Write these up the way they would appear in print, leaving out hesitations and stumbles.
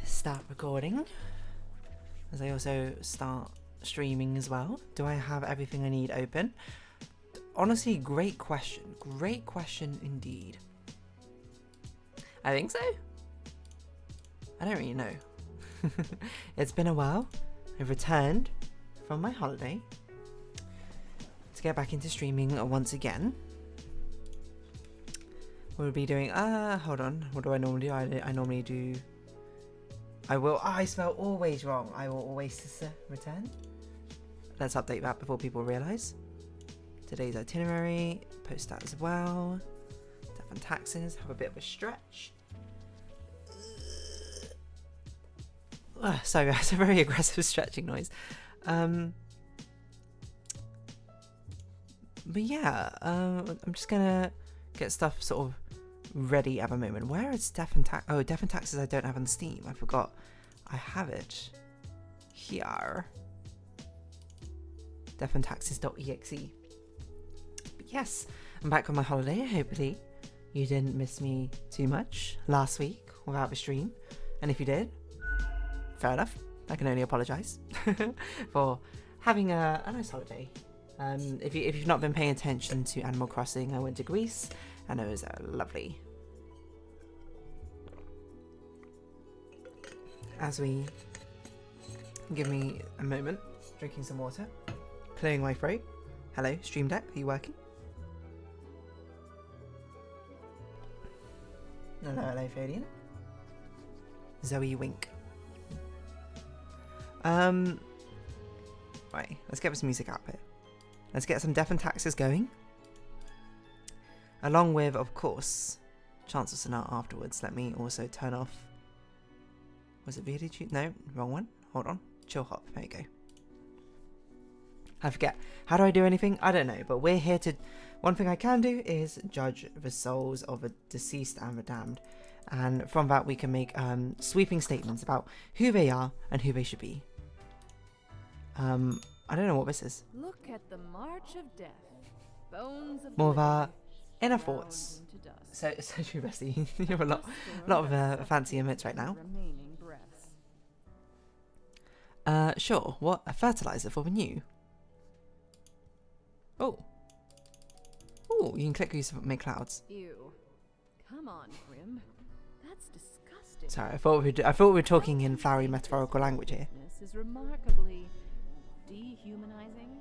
Start recording. As I also start streaming as well. Do I have everything I need open? Honestly, great question. Great question indeed. I think so. I don't really know. It's been a while. I've returned from my holiday to get back into streaming once again. We'll be doing, hold on. What do I normally do? I normally do, I spell always wrong. I will always return. Let's update that before people realise. Today's itinerary, post that as well. Death and taxes, have a bit of a stretch. Sorry, that's a very aggressive stretching noise. But yeah, I'm just gonna get stuff sort of ready at the moment. Where is Death and Tax? Oh, Death and Taxes I don't have on Steam. I forgot. I have it here. deathandtaxes.exe. But yes, I'm back on my holiday. Hopefully you didn't miss me too much last week without the stream. And if you did, fair enough. I can only apologise for having a nice holiday. If you've not been paying attention to Animal Crossing, I went to Greece and it was lovely. As we give me a moment, drinking some water, clearing my throat. Hello, Stream Deck, are you working? Hello, Fadian. Zoe Wink. Right, let's get this music up here. Let's get some Death and Taxes going. Along with, of course, Chants of Sennaar afterwards. Let me also turn off... Was it VDG? No, wrong one. Hold on. Chill hop. There you go. I forget. How do I do anything? I don't know. But we're here to... One thing I can do is judge the souls of the deceased and the damned. And from that we can make sweeping statements about who they are and who they should be. I don't know what this is. Look at the march of death. Bones of More of our living, inner ground thoughts. into dust. So true, Bessie. You have a lot of fancy emits right now. Remaining breaths. Sure. What? A fertilizer for the new? Oh. Oh, you can click use to make clouds. Ew. Come on, Grim. That's disgusting. Sorry, I thought we were talking in flowery metaphorical language here. This is remarkably dehumanizing.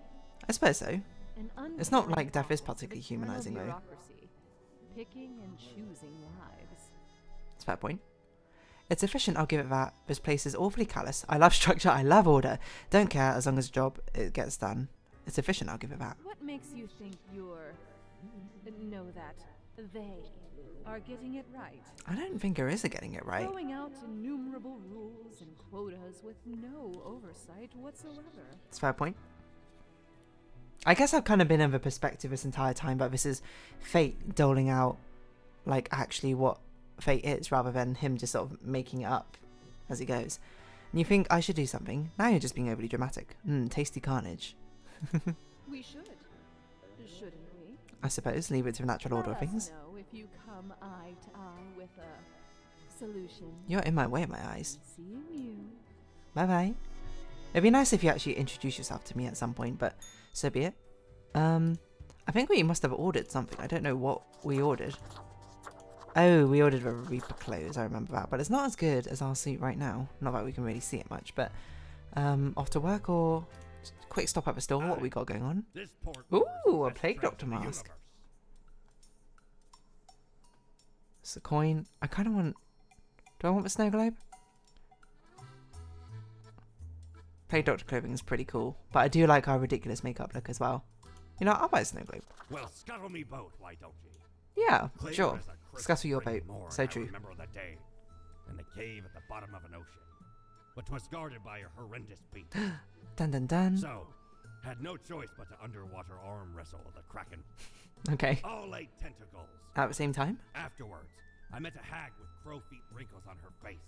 I suppose so. An It's not uncaring like death is cause of particularly eternal humanizing, though. bureaucracy, picking and choosing lives. It's a fair point. It's efficient, I'll give it that. This place is awfully callous. I love structure, I love order. Don't care as long as the job it gets done. It's efficient, I'll give it that. What makes you think that they are getting it right? I don't think there is a getting it right. Throwing out innumerable rules and quotas with no oversight whatsoever. It's a fair point. I guess I've kind of been in the perspective this entire time, but this is fate doling out, like, actually what fate is, rather than him just sort of making it up as he goes. And you think, I should do something. Now you're just being overly dramatic. Tasty carnage. We should. Shouldn't we? I suppose, leave it to the natural order of Let us things. know if you come eye to eye with a solution. You're in my way, my eyes. Seeing you. Bye-bye. It'd be nice if you actually introduce yourself to me at some point, but so be it. I think we must have ordered something. I don't know what we ordered. Oh, we ordered the Reaper clothes, I remember that. But it's not as good as our suit right now. Not that we can really see it much, but off to work or just a quick stop at the store. What we got going on? Ooh, a Plague Doctor mask. It's a coin. I kind of want... Do I want the snow globe? Plague Doctor clothing is pretty cool, but I do like our ridiculous makeup look as well. You know, I'll buy a snow globe. Well, scuttle me boat, why don't you? Yeah, Clear sure. as a crystal Scuttle your spring boat. morn, So I true. remember that day, in the cave at the bottom of an ocean, but 'twas guarded by a horrendous beast. Dun dun dun. So, had no choice but to underwater arm wrestle the kraken. Okay. All 8 tentacles. At the same time? Afterwards, I met a hag with crow feet wrinkles on her face,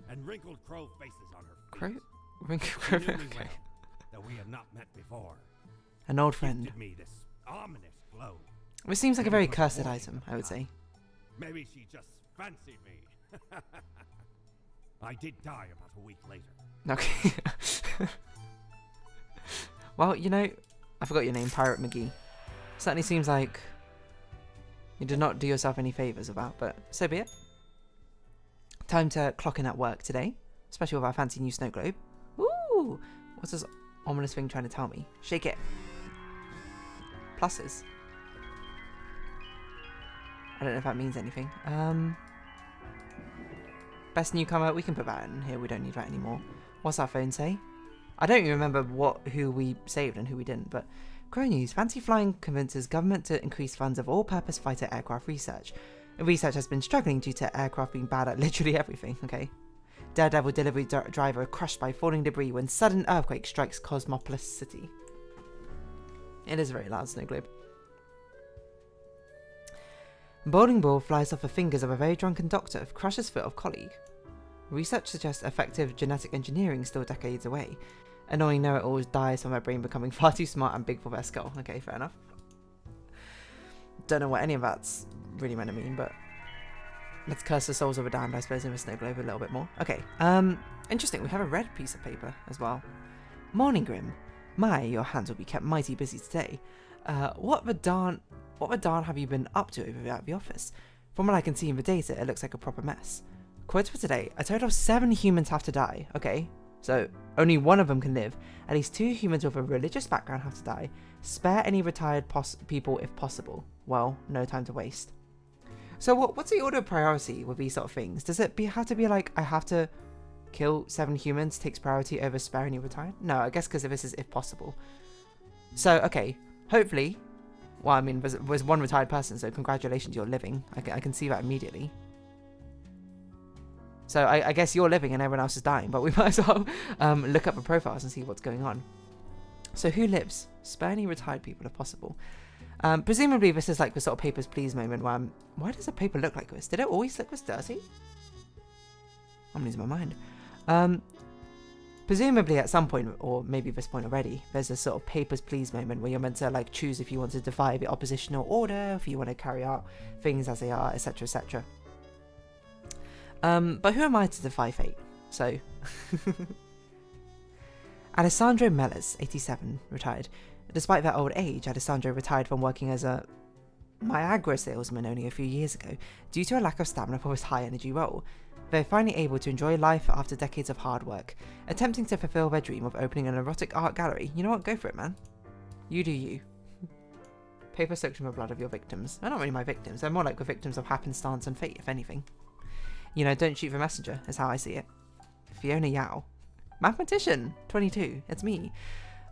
and wrinkled crow faces on her feet. She knew me Okay. well, though we had not met before. An old friend. Gifted me this ominous globe. Which seems like a very cursed item, I would say. Maybe she just fancied me. I did die about a week later. Okay. Well, you know, I forgot your name, Pirate McGee. Certainly seems like you did not do yourself any favours about, but so be it. Time to clock in at work today, especially with our fancy new snow globe. Woo! What's this ominous thing trying to tell me? Shake it. Pluses. I don't know if that means anything. Best newcomer, we can put that in here, we don't need that anymore. What's our phone say? I don't even remember who we saved and who we didn't, but Crow News, fancy flying convinces government to increase funds of all-purpose fighter aircraft research. Research has been struggling due to aircraft being bad at literally everything, okay? Daredevil delivery driver crushed by falling debris when sudden earthquake strikes Cosmopolis City. It is a very loud snow globe. Bowling ball flies off the fingers of a very drunken doctor, crushes foot of colleague. Research suggests effective genetic engineering still decades away. Annoying know-it-alls dies from their brain becoming far too smart and big for their skull. Okay, fair enough. Don't know what any of that's really meant to mean, but let's curse the souls of the damned, I suppose, in the snow globe a little bit more. Okay, interesting. We have a red piece of paper as well. Morning, Grim. My, your hands will be kept mighty busy today. What the darn have you been up to over at the office? From what I can see in the data, it looks like a proper mess. Quotes for today. A total of 7 humans have to die. Okay, so only one of them can live. At least 2 humans with a religious background have to die. Spare any retired people if possible. Well, no time to waste. So what's the order of priority with these sort of things? Does it have to be like, I have to kill 7 humans takes priority over spare any retired? No, I guess because this is if possible. So, okay, hopefully, well, I mean, there's 1 retired person, so congratulations, you're living. I can see that immediately. So I guess you're living and everyone else is dying, but we might as well look up the profiles and see what's going on. So who lives? Spare any retired people if possible. Presumably this is like the sort of papers please moment where why does a paper look like this? Did it always look this dirty? I'm losing my mind. Presumably at some point, or maybe this point already, there's a sort of papers please moment where you're meant to like choose if you want to defy the oppositional order, if you want to carry out things as they are, etc, etc. But who am I to defy fate? So, Alessandro Mellers, 87, retired. Despite that old age, Alessandro retired from working as a Viagra salesman only a few years ago due to a lack of stamina for his high-energy role. They're finally able to enjoy life after decades of hard work, attempting to fulfill their dream of opening an erotic art gallery. You know what? Go for it, man. You do you. Paper soaked in the blood of your victims. They're not really my victims. They're more like the victims of happenstance and fate, if anything. You know, don't shoot the messenger, is how I see it. Fiona Yao. Mathematician, 22, it's me.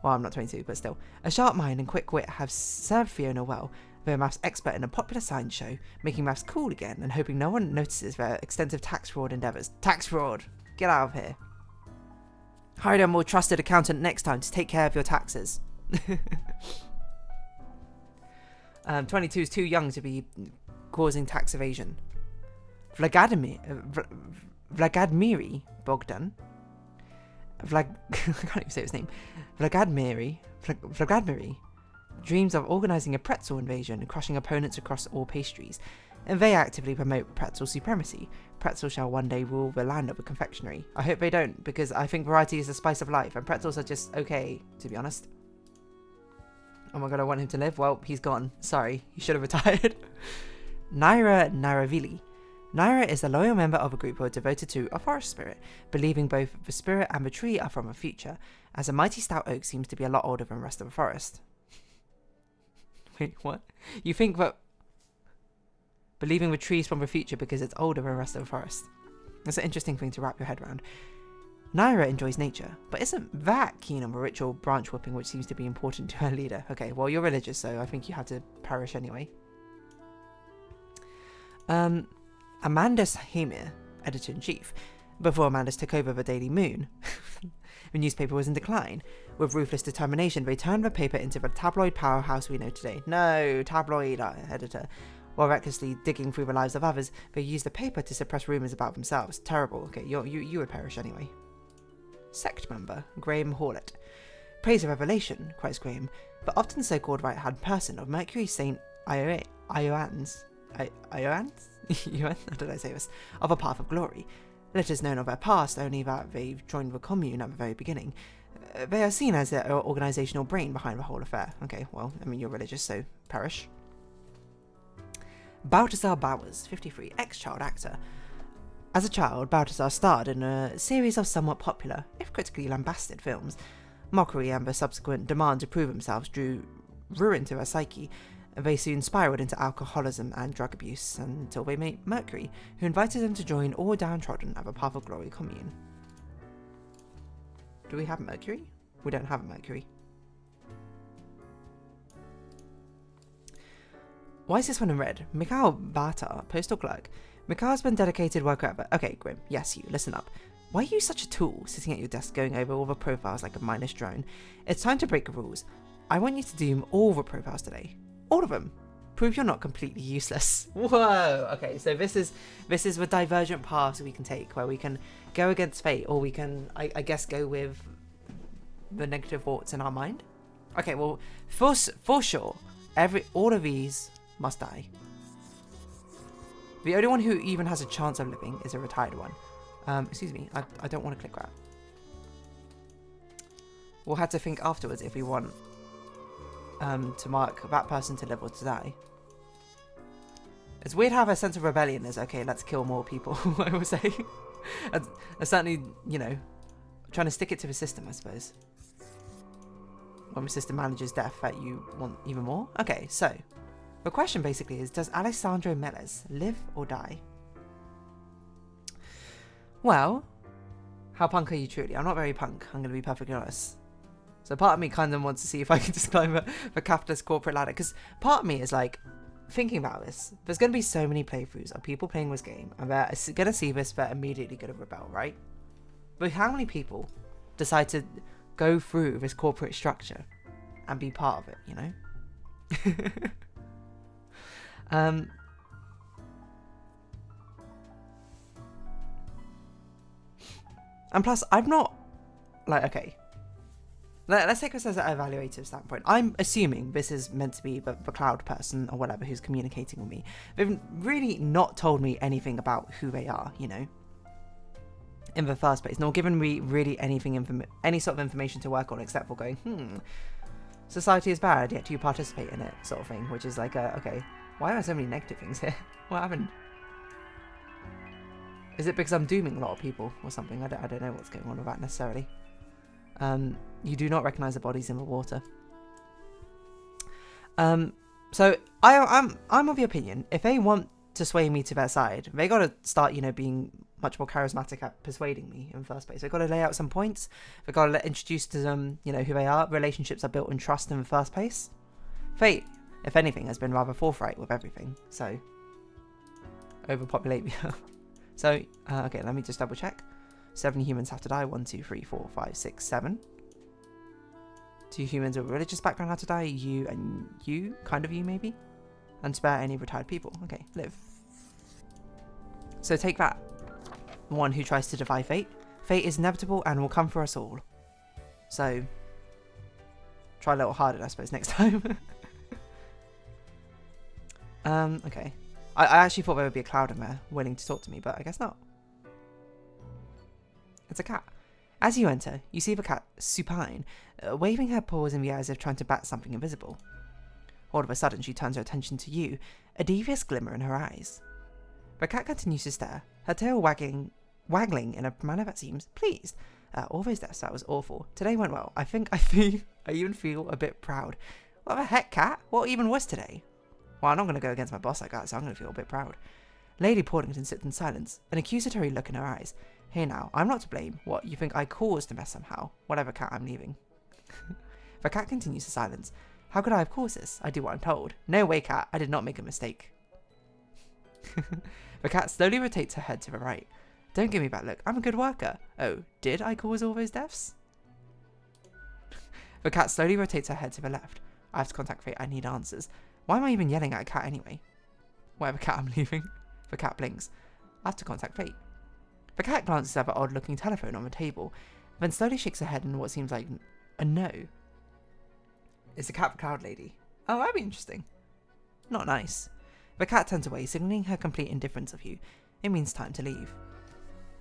Well, I'm not 22, but still. A sharp mind and quick wit have served Fiona well. They're a maths expert in a popular science show, making maths cool again and hoping no one notices their extensive tax fraud endeavours. Tax fraud! Get out of here. Hire a more trusted accountant next time to take care of your taxes. 22 is too young to be causing tax evasion. Vladimiri Bogdan. I can't even say his name. Vladimiri dreams of organising a pretzel invasion and crushing opponents across all pastries, and they actively promote pretzel supremacy. Pretzel shall one day rule the land of a confectionery. I hope they don't, because I think variety is the spice of life, and pretzels are just okay, to be honest. Oh my god, I want him to live? Well, he's gone. Sorry, he should have retired. Naira Naravili. Naira is a loyal member of a group who are devoted to a forest spirit, believing both the spirit and the tree are from the future, as a mighty stout oak seems to be a lot older than the rest of the forest. Wait, what? You think that believing the tree is from the future because it's older than the rest of the forest? That's an interesting thing to wrap your head around. Naira enjoys nature, but isn't that keen on the ritual branch whipping which seems to be important to her leader. Okay, well, you're religious, so I think you have to perish anyway. Amandus Hamir, editor-in-chief. Before Amandus took over the Daily Moon, the newspaper was in decline. With ruthless determination, they turned the paper into the tabloid powerhouse we know today. No, tabloid editor. While recklessly digging through the lives of others, they used the paper to suppress rumours about themselves. Terrible. Okay, you would perish anyway. Sect member, Graham Hawlett. Praise a revelation, cries Graham, but often so-called right-hand person of Mercury St. Ioann's? Ioann's? How did I say this? Of a path of glory. Let us known of their past, only that they've joined the commune at the very beginning. They are seen as the organisational brain behind the whole affair. Okay, well, I mean, you're religious, so perish. Balthazar Bowers, 53, ex-child actor. As a child, Balthazar starred in a series of somewhat popular, if critically lambasted, films. Mockery and the subsequent demand to prove themselves drew ruin to their psyche. They soon spiraled into alcoholism and drug abuse until they met Mercury, who invited them to join all downtrodden at the Path of Glory commune. Do we have Mercury? We don't have a Mercury. Why is this one in red? Mikhail Bata, postal clerk. Mikhail's been dedicated worker ever. Okay, Grim. Yes, you. Listen up. Why are you such a tool, sitting at your desk going over all the profiles like a mindless drone? It's time to break the rules. I want you to doom all the profiles today. All of them. Prove you're not completely useless. Whoa. Okay, so this is the divergent paths we can take, where we can go against fate, or we can, I guess, go with the negative thoughts in our mind. Okay, well, for sure, all of these must die. The only one who even has a chance of living is a retired one. Excuse me, I don't want to click that. We'll have to think afterwards if we want to mark that person to live or to die. It's weird how their sense of rebellion is, okay, let's kill more people, I would say. And certainly, you know, trying to stick it to the system, I suppose. When the system manages death, that you want even more? Okay, so, the question basically is, does Alessandro Meles live or die? Well, how punk are you truly? I'm not very punk, I'm going to be perfectly honest. So part of me kind of wants to see if I can just climb the capitalist corporate ladder. Because part of me is like, thinking about this, there's going to be so many playthroughs of people playing this game. And they're going to see this, they're immediately going to rebel, right? But how many people decide to go through this corporate structure and be part of it, you know? And plus, I'm not, like, okay. Let's take this as an evaluative standpoint. I'm assuming this is meant to be the cloud person or whatever who's communicating with me. They've really not told me anything about who they are, you know, in the first place, nor given me really any sort of information to work on except for going, society is bad, yet you participate in it, sort of thing, which is like, okay, why are there so many negative things here? What happened? Is it because I'm dooming a lot of people or something? I don't know what's going on with that necessarily. You do not recognise the bodies in the water. So I'm of the opinion, if they want to sway me to their side, they got to start, you know, being much more charismatic at persuading me in the first place. They've got to lay out some points. They've got to introduce to them, you know, who they are. Relationships are built on trust in the first place. Fate, if anything, has been rather forthright with everything. So, overpopulate me. So, okay, let me just double check. 7 humans have to die. 1, 2, 3, 4, 5, 6, 7. 2 humans with a religious background have to die. You and you, kind of you maybe. And spare any retired people. Okay, live. So take that. One who tries to defy fate. Fate is inevitable and will come for us all. So, try a little harder, I suppose, next time. Okay. I actually thought there would be a cloud in there willing to talk to me, but I guess not. It's a cat. As you enter, you see the cat supine, waving her paws in the air as if trying to bat something invisible. All of a sudden, she turns her attention to you, a devious glimmer in her eyes. The cat continues to stare, her tail waggling in a manner that seems pleased. All those deaths, that was awful. Today went well. I even feel a bit proud. What the heck, cat? What even was today? Well, I'm not going to go against my boss like that, so I'm going to feel a bit proud. Lady Portington sits in silence, an accusatory look in her eyes. Hey now, I'm not to blame. What, you think I caused the mess somehow? Whatever, cat, I'm leaving. The cat continues to silence. How could I have caused this? I do what I'm told. No way, cat, I did not make a mistake. The cat slowly rotates her head to the right. Don't give me that look, I'm a good worker. Oh, did I cause all those deaths? The cat slowly rotates her head to the left. I have to contact fate, I need answers. Why am I even yelling at a cat anyway? Whatever, cat, I'm leaving. The cat blinks. I have to contact fate. The cat glances at the odd-looking telephone on the table, then slowly shakes her head in what seems like a no. It's the cat the cloud lady. Oh, that'd be interesting. Not nice. The cat turns away, signalling her complete indifference of you. It means time to leave.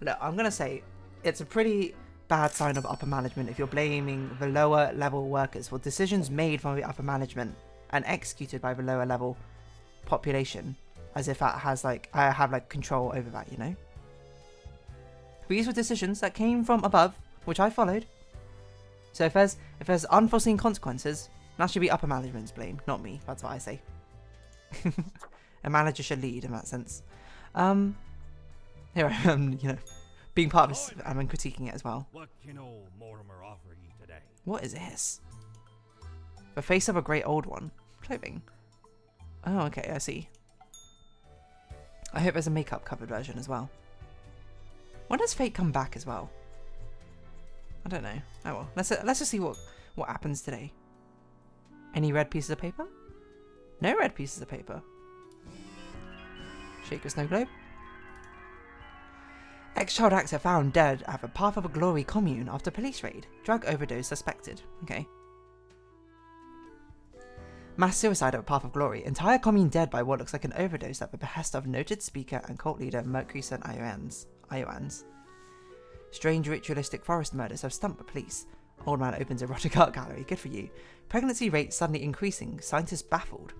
Look, I'm gonna say it's a pretty bad sign of upper management if you're blaming the lower level workers for decisions made by the upper management and executed by the lower level population, as if that has like I have like control over that, you know? These were decisions that came from above, which I followed. So if there's unforeseen consequences, that should be upper management's blame, not me. That's what I say. A manager should lead in that sense. Here I am, you know, being part of this, I'm critiquing it as well. What can old Mortimer offer ye today? What is this? The face of a great old one. Clothing. Oh, okay, I see. I hope there's a makeup covered version as well. When does Fate come back as well? I don't know. Oh well, let's just see what happens today. Any red pieces of paper? No red pieces of paper. Shake a snow globe. Ex-child actor found dead at the Path of Glory commune after police raid. Drug overdose suspected. Okay. Mass suicide at the Path of Glory. Entire commune dead by what looks like an overdose at the behest of noted speaker and cult leader Mercury St. Iowans. Strange ritualistic forest murders have stumped the police. Old man opens erotic art gallery. Good for you. Pregnancy rate suddenly increasing. Scientists baffled.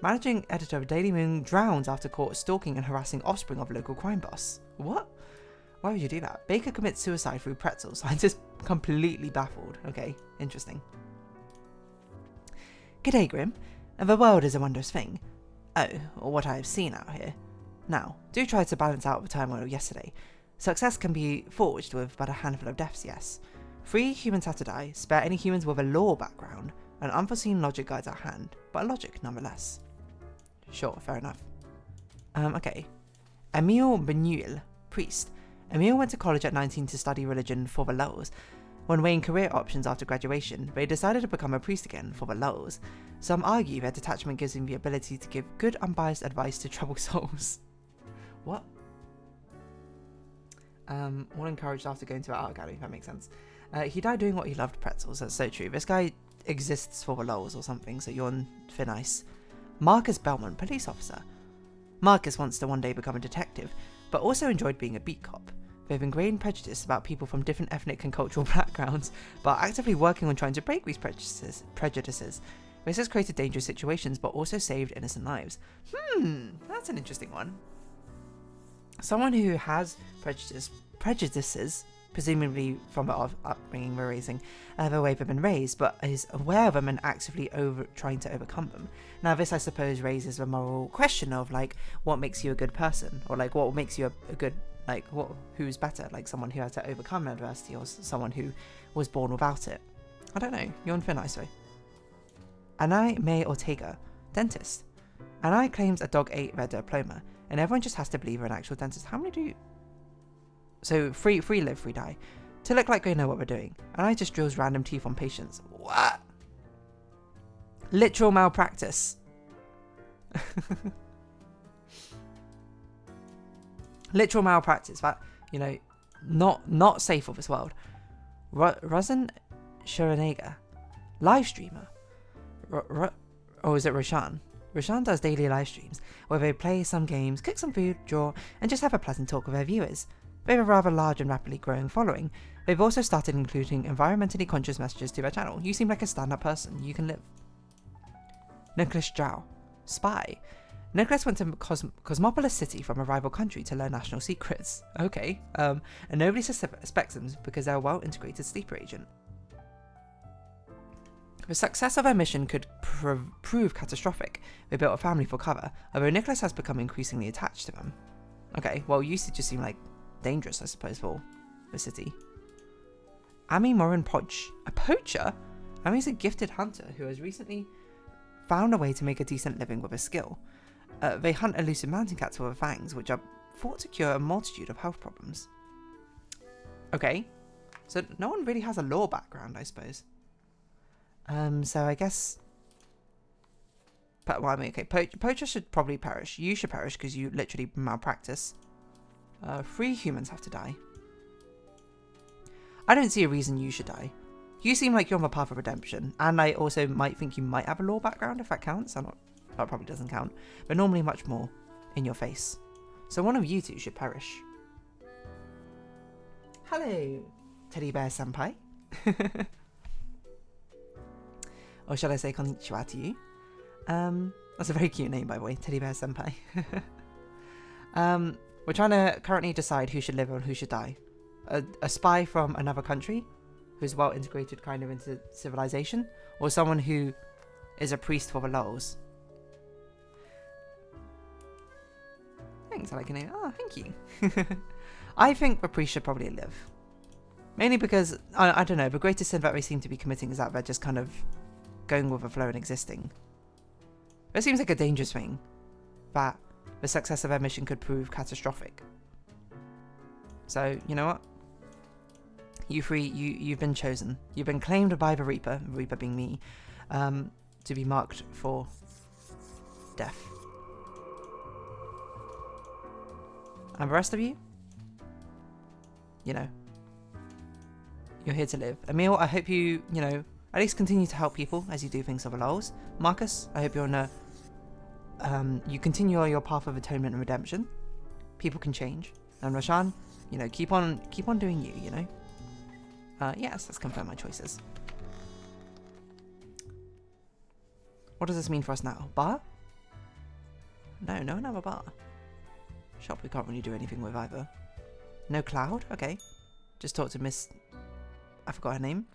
Managing editor of Daily Moon drowns after caught stalking and harassing offspring of local crime boss. What? Why would you do that? Baker commits suicide through pretzels. Scientists completely baffled. Okay, interesting. G'day, Grim. The world is a wondrous thing. Oh, or what I have seen out here. Now, do try to balance out the turmoil of yesterday. Success can be forged with but a handful of deaths, yes. 3 humans have to die, spare any humans with a law background. An unforeseen logic guides our hand, but a logic nonetheless. Sure, fair enough. Okay. Emile Benuil, priest. Emile went to college at 19 to study religion for the lulz. When weighing career options after graduation, they decided to become a priest again for the lulz. Some argue that detachment gives him the ability to give good unbiased advice to troubled souls. What? All encouraged after going to an art gallery, that makes sense. He died doing what he loved, pretzels, that's so true. This guy exists for the lulz or something, so you're on thin ice. Marcus Bellman, police officer. Marcus wants to one day become a detective, but also enjoyed being a beat cop. They have ingrained prejudice about people from different ethnic and cultural backgrounds, but are actively working on trying to break these prejudices. This has created dangerous situations, but also saved innocent lives. That's an interesting one. Someone who has prejudices, presumably from the upbringing we're raising, the way they've been raised, but is aware of them and actively trying to overcome them. Now this, I suppose, raises the moral question of, like, what makes you a good person? Or, like, what makes you a good, like, who's better? Like, someone who had to overcome adversity or someone who was born without it? I don't know. You're on thin ice, though. Anai May Ortega, dentist. Anai claims a dog ate their diploma, and everyone just has to believe her an actual dentist. How many do you... So, free live, free die. To look like they know what we're doing. And I just drills random teeth on patients. What? Literal malpractice. Literal malpractice. That, you know, not safe for this world. Razan Sharanega. Live streamer. Or is it Roshan? Roshan does daily live streams where they play some games, cook some food, draw, and just have a pleasant talk with their viewers. They have a rather large and rapidly growing following. They've also started including environmentally conscious messages to their channel. You seem like a stand-up person. You can live. Nicholas Zhao. Spy. Nicholas went to Cosmopolis City from a rival country to learn national secrets. Okay. And nobody suspects them because they're a well-integrated sleeper agent. The success of their mission could prove catastrophic. They built a family for cover, although Nicholas has become increasingly attached to them. Okay, well, used to just seem like dangerous, I suppose, for the city. Ami Morin Podge. A poacher? Ami's a gifted hunter who has recently found a way to make a decent living with a skill. They hunt elusive mountain cats with their fangs, which are thought to cure a multitude of health problems. Okay, so no one really has a law background, I suppose. So I guess... But, well, I mean, okay, poacher should probably perish. You should perish because you literally malpractice. 3 humans have to die. I don't see a reason you should die. You seem like you're on the path of redemption, and I also might think you might have a law background, if that counts. That probably doesn't count, but normally much more in your face. So one of you two should perish. Hello, Teddy Bear Senpai. Or shall I say konnichiwa to you? That's a very cute name, by the way, Teddy Bear Senpai. We're trying to currently decide who should live and who should die. A spy from another country who's well integrated kind of into civilization, or someone who is a priest for the lulz. Thanks, I like your name. Oh, thank you. I think the priest should probably live. Mainly because, I don't know, the greatest sin that they seem to be committing is that they're just kind of going with the flow and existing. It seems like a dangerous thing, that the success of their mission could prove catastrophic. So, you know what? You three, you've been chosen. You've been claimed by the Reaper being me, to be marked for death. And the rest of you, you know, you're here to live. Emil, I hope you know, at least continue to help people as you do things for the lulz. Marcus, I hope you're on a, you continue on your path of atonement and redemption. People can change. And Roshan, you know, keep on doing you, you know. Yes, let's confirm my choices. What does this mean for us now? Bar? No another bar. Shop we can't really do anything with either. No cloud? Okay. Just talk to Miss... I forgot her name.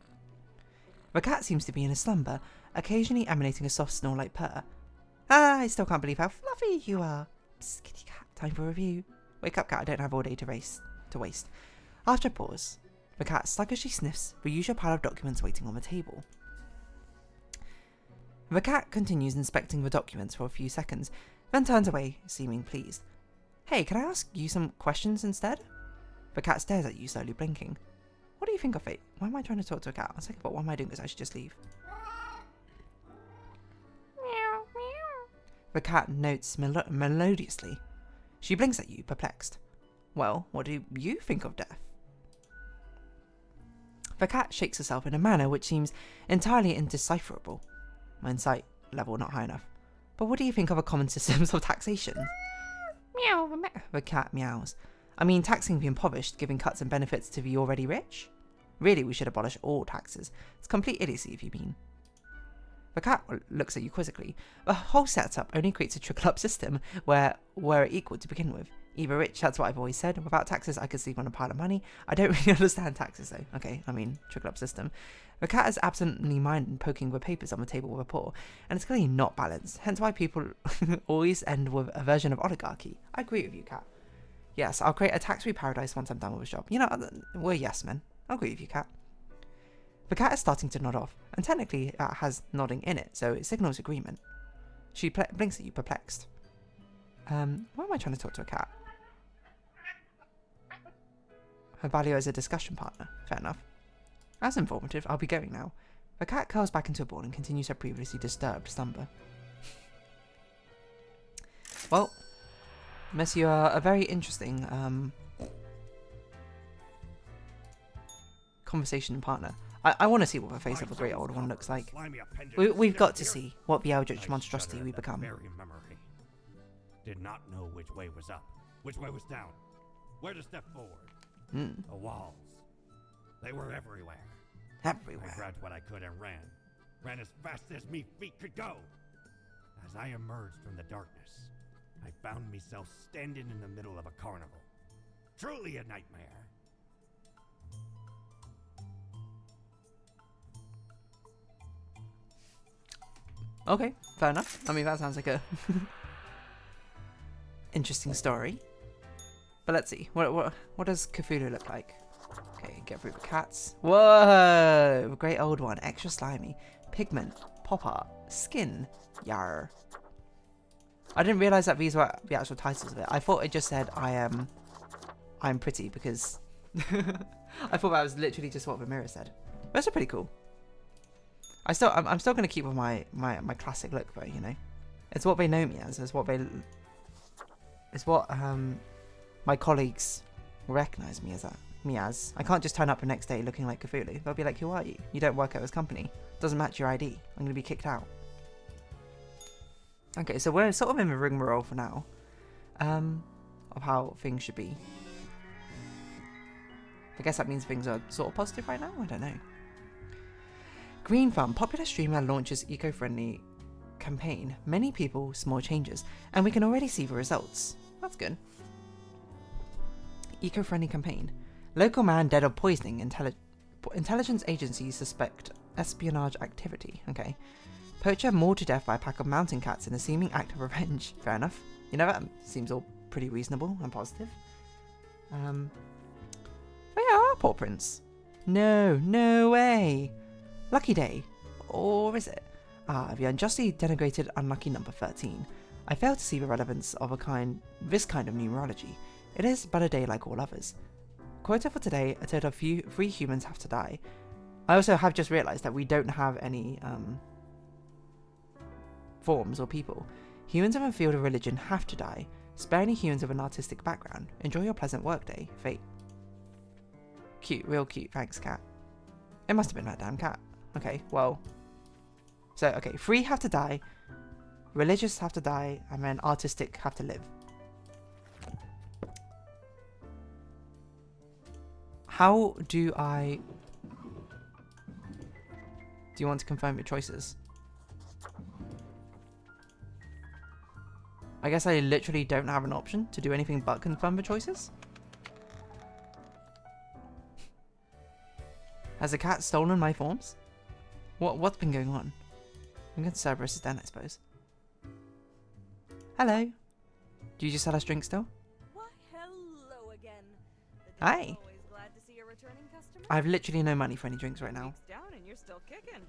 The cat seems to be in a slumber, occasionally emanating a soft snore-like purr. Ah, I still can't believe how fluffy you are. Psst, kitty cat, time for a review. Wake up, cat, I don't have all day to waste. After a pause, the cat sluggishly sniffs the usual pile of documents waiting on the table. The cat continues inspecting the documents for a few seconds, then turns away, seeming pleased. Hey, can I ask you some questions instead? The cat stares at you, slowly blinking. What do you think of it? Why am I trying to talk to a cat? I was like, what am I doing? Because I should just leave. Meow, meow. The cat notes melodiously. She blinks at you, perplexed. Well, what do you think of death? The cat shakes herself in a manner which seems entirely indecipherable. My insight level not high enough. But what do you think of the common systems of taxation? Meow, the cat meows. I mean, taxing the impoverished, giving cuts and benefits to the already rich? Really, we should abolish all taxes. It's complete idiocy if you mean. The cat looks at you quizzically. The whole setup only creates a trickle-up system where we're equal to begin with. Either rich, that's what I've always said. Without taxes, I could sleep on a pile of money. I don't really understand taxes though. Okay, I mean, trickle-up system. The cat is absently minded poking the papers on the table with a paw, and it's clearly not balanced, hence why people always end with a version of oligarchy. I agree with you, cat. Yes, I'll create a tax-free paradise once I'm done with the job. You know, we're yes men. I'll agree with you, cat. The cat is starting to nod off, and technically it has nodding in it, so it signals agreement. She blinks at you, perplexed. Why am I trying to talk to a cat? Her value as a discussion partner. Fair enough. As informative, I'll be going now. The cat curls back into a ball and continues her previously disturbed slumber. Well, Miss, you are a very interesting conversation partner. I want to see what the face of a great old one looks like. We've got to see what the eldritch monstrosity we become. Did not know which way was up, which way was down, where to step forward. The walls. They were everywhere. Everywhere. I grabbed what I could and ran as fast as me feet could go. As I emerged from the darkness, I found myself standing in the middle of a carnival. Truly a nightmare. Okay, fair enough. I mean, that sounds like a interesting story. But let's see. What does Cthulhu look like? Okay, get through the cats. Whoa! Great old one. Extra slimy. Pigment. Pop art. Skin. Yar. I didn't realise that these were the actual titles of it. I thought it just said I'm pretty because I thought that was literally just what the mirror said. Those are pretty cool. I'm still gonna keep with my classic look though, you know. It's what they know me as. It's what my colleagues recognise me as. I can't just turn up the next day looking like Cthulhu. They'll be like, who are you? You don't work at this company. Doesn't match your ID. I'm gonna be kicked out. Okay, so we're sort of in the rigmarole for now. of how things should be. I guess that means things are sort of positive right now? I don't know. Green Farm, popular streamer launches eco-friendly campaign. Many people, small changes, and we can already see the results. That's good. Eco-friendly campaign. Local man dead of poisoning. Intelligence agencies suspect espionage activity. Okay. Poacher mauled to death by a pack of mountain cats in a seeming act of revenge. Fair enough. You know, that seems all pretty reasonable and positive. Oh yeah, our paw prints. No way. Lucky day. Or is it? The unjustly denigrated unlucky number 13. I fail to see the relevance of this kind of numerology. It is but a day like all others. Quota for today, a total of 3 humans have to die. I also have just realised that we don't have any forms or people. Humans of a field of religion have to die. Spare any humans of an artistic background. Enjoy your pleasant workday. Fate. Cute, real cute. Thanks, cat. It must have been that damn cat. Okay, well. So, okay, 3 have to die. Religious have to die. And then artistic have to live. How do I... Do you want to confirm your choices? I guess I literally don't have an option to do anything but confirm the choices? Has the cat stolen my forms? What's been going on? I'm going to Cerberus' den, I suppose. Hello. Do you just sell us drinks still? Why, hello again. Hi. Always glad to see a returning customer. I have literally no money for any drinks right now. Weeks down and you're still kicking.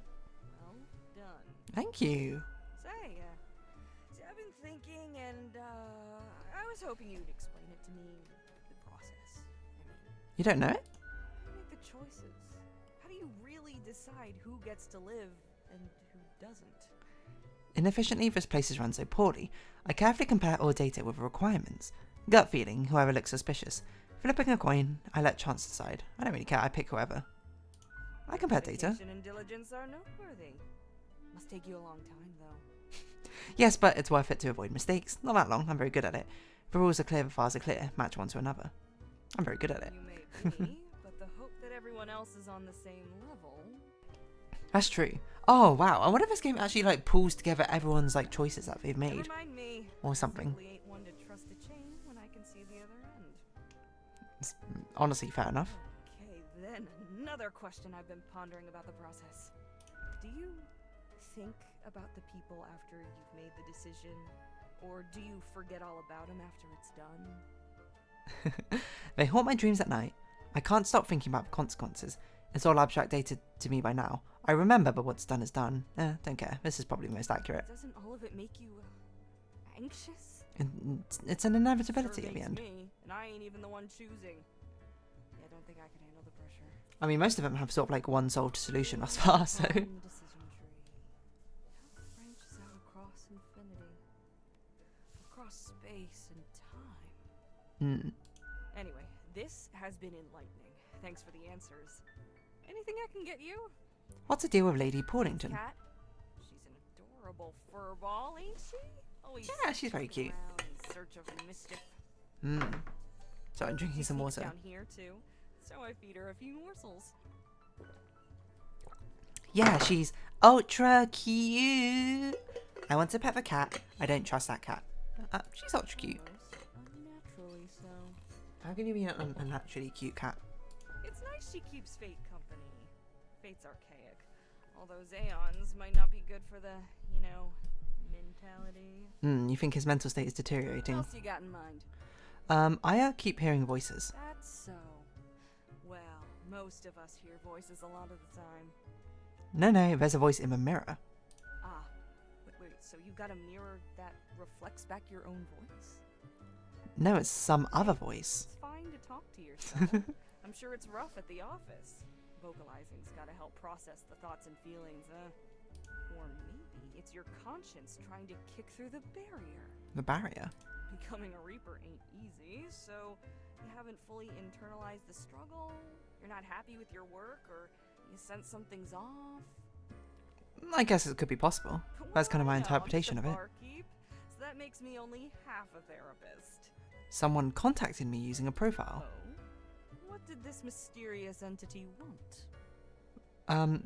Well done. Thank you. Say, see, I've been thinking, and I was hoping you'd explain it to me. The process. I mean, You don't know it? how do you make the choices? How do you really decide who gets to live and who doesn't? Inefficiently, this place is run so poorly. I carefully compare all data with the requirements. Gut feeling, whoever looks suspicious. Flipping a coin, I let chance decide. I don't really care, I pick whoever. I compare data. Dedication and diligence are noteworthy. Must take you a long time, though. Yes, but it's worth it to avoid mistakes. Not that long, I'm very good at it. The rules are clear, the files are clear. Match one to another. I'm very good at it. You may be, but the hope that everyone else is on the same level. That's true. Oh wow, I wonder if this game actually like pulls together everyone's like choices that they've Never made. mind me. Or something. Simply ain't one to trust a chain when I can see the other end. It's honestly fair enough. Okay, then another question I've been pondering about the process. Do you think about the people after you've made the decision, or do you forget all about them after it's done? They haunt my dreams at night. I can't stop thinking about the consequences. It's all abstract data to me by now. I remember, but what's done is done. Don't care. This is probably the most accurate. Doesn't all of it make you anxious? It's an inevitability Sure at the makes end. me, and I ain't even the one choosing. Yeah, I don't think I can handle the pressure. I mean, most of them have sort of like one solved solution thus far, so... Decision tree. How it branches out across infinity. Across space and time. Anyway, this has been enlightening. Thanks for the answers. Anything I can get you? What's the deal with Lady Portington? Cat? She's an adorable furball, ain't she? Always Yeah, she's very snooping cute. around in search of mischief. So I'm drinking She some sneaks water. down here too, so I feed her a few morsels. Yeah, she's ultra cute. I want to pet the cat. I don't trust that cat. She's ultra cute. Almost unnaturally so. How can you be an unnaturally cute cat? It's nice she keeps Fate company. Fate's archaic. All those aeons might not be good for the, you know, mentality. You think his mental state is What deteriorating? else you got in mind? I keep hearing voices. That's so. Well, most of us hear voices a lot of the time. No, there's a voice in the mirror. Ah, wait, so you got a mirror that reflects back your own voice? No, it's some other voice. It's fine to talk to yourself. I'm sure it's rough at the office. Vocalizing's gotta help process the thoughts and feelings, Or maybe it's your conscience trying to kick through the barrier. The barrier. Becoming a Reaper ain't easy, so you haven't fully internalized the struggle, you're not happy with your work, or you sense something's off. I guess it could be possible. That's kind of my Well, I know, I'm interpretation just of a it. barkeep, so that makes me only half a therapist. Someone contacted me using a profile. Oh? What did this mysterious entity want?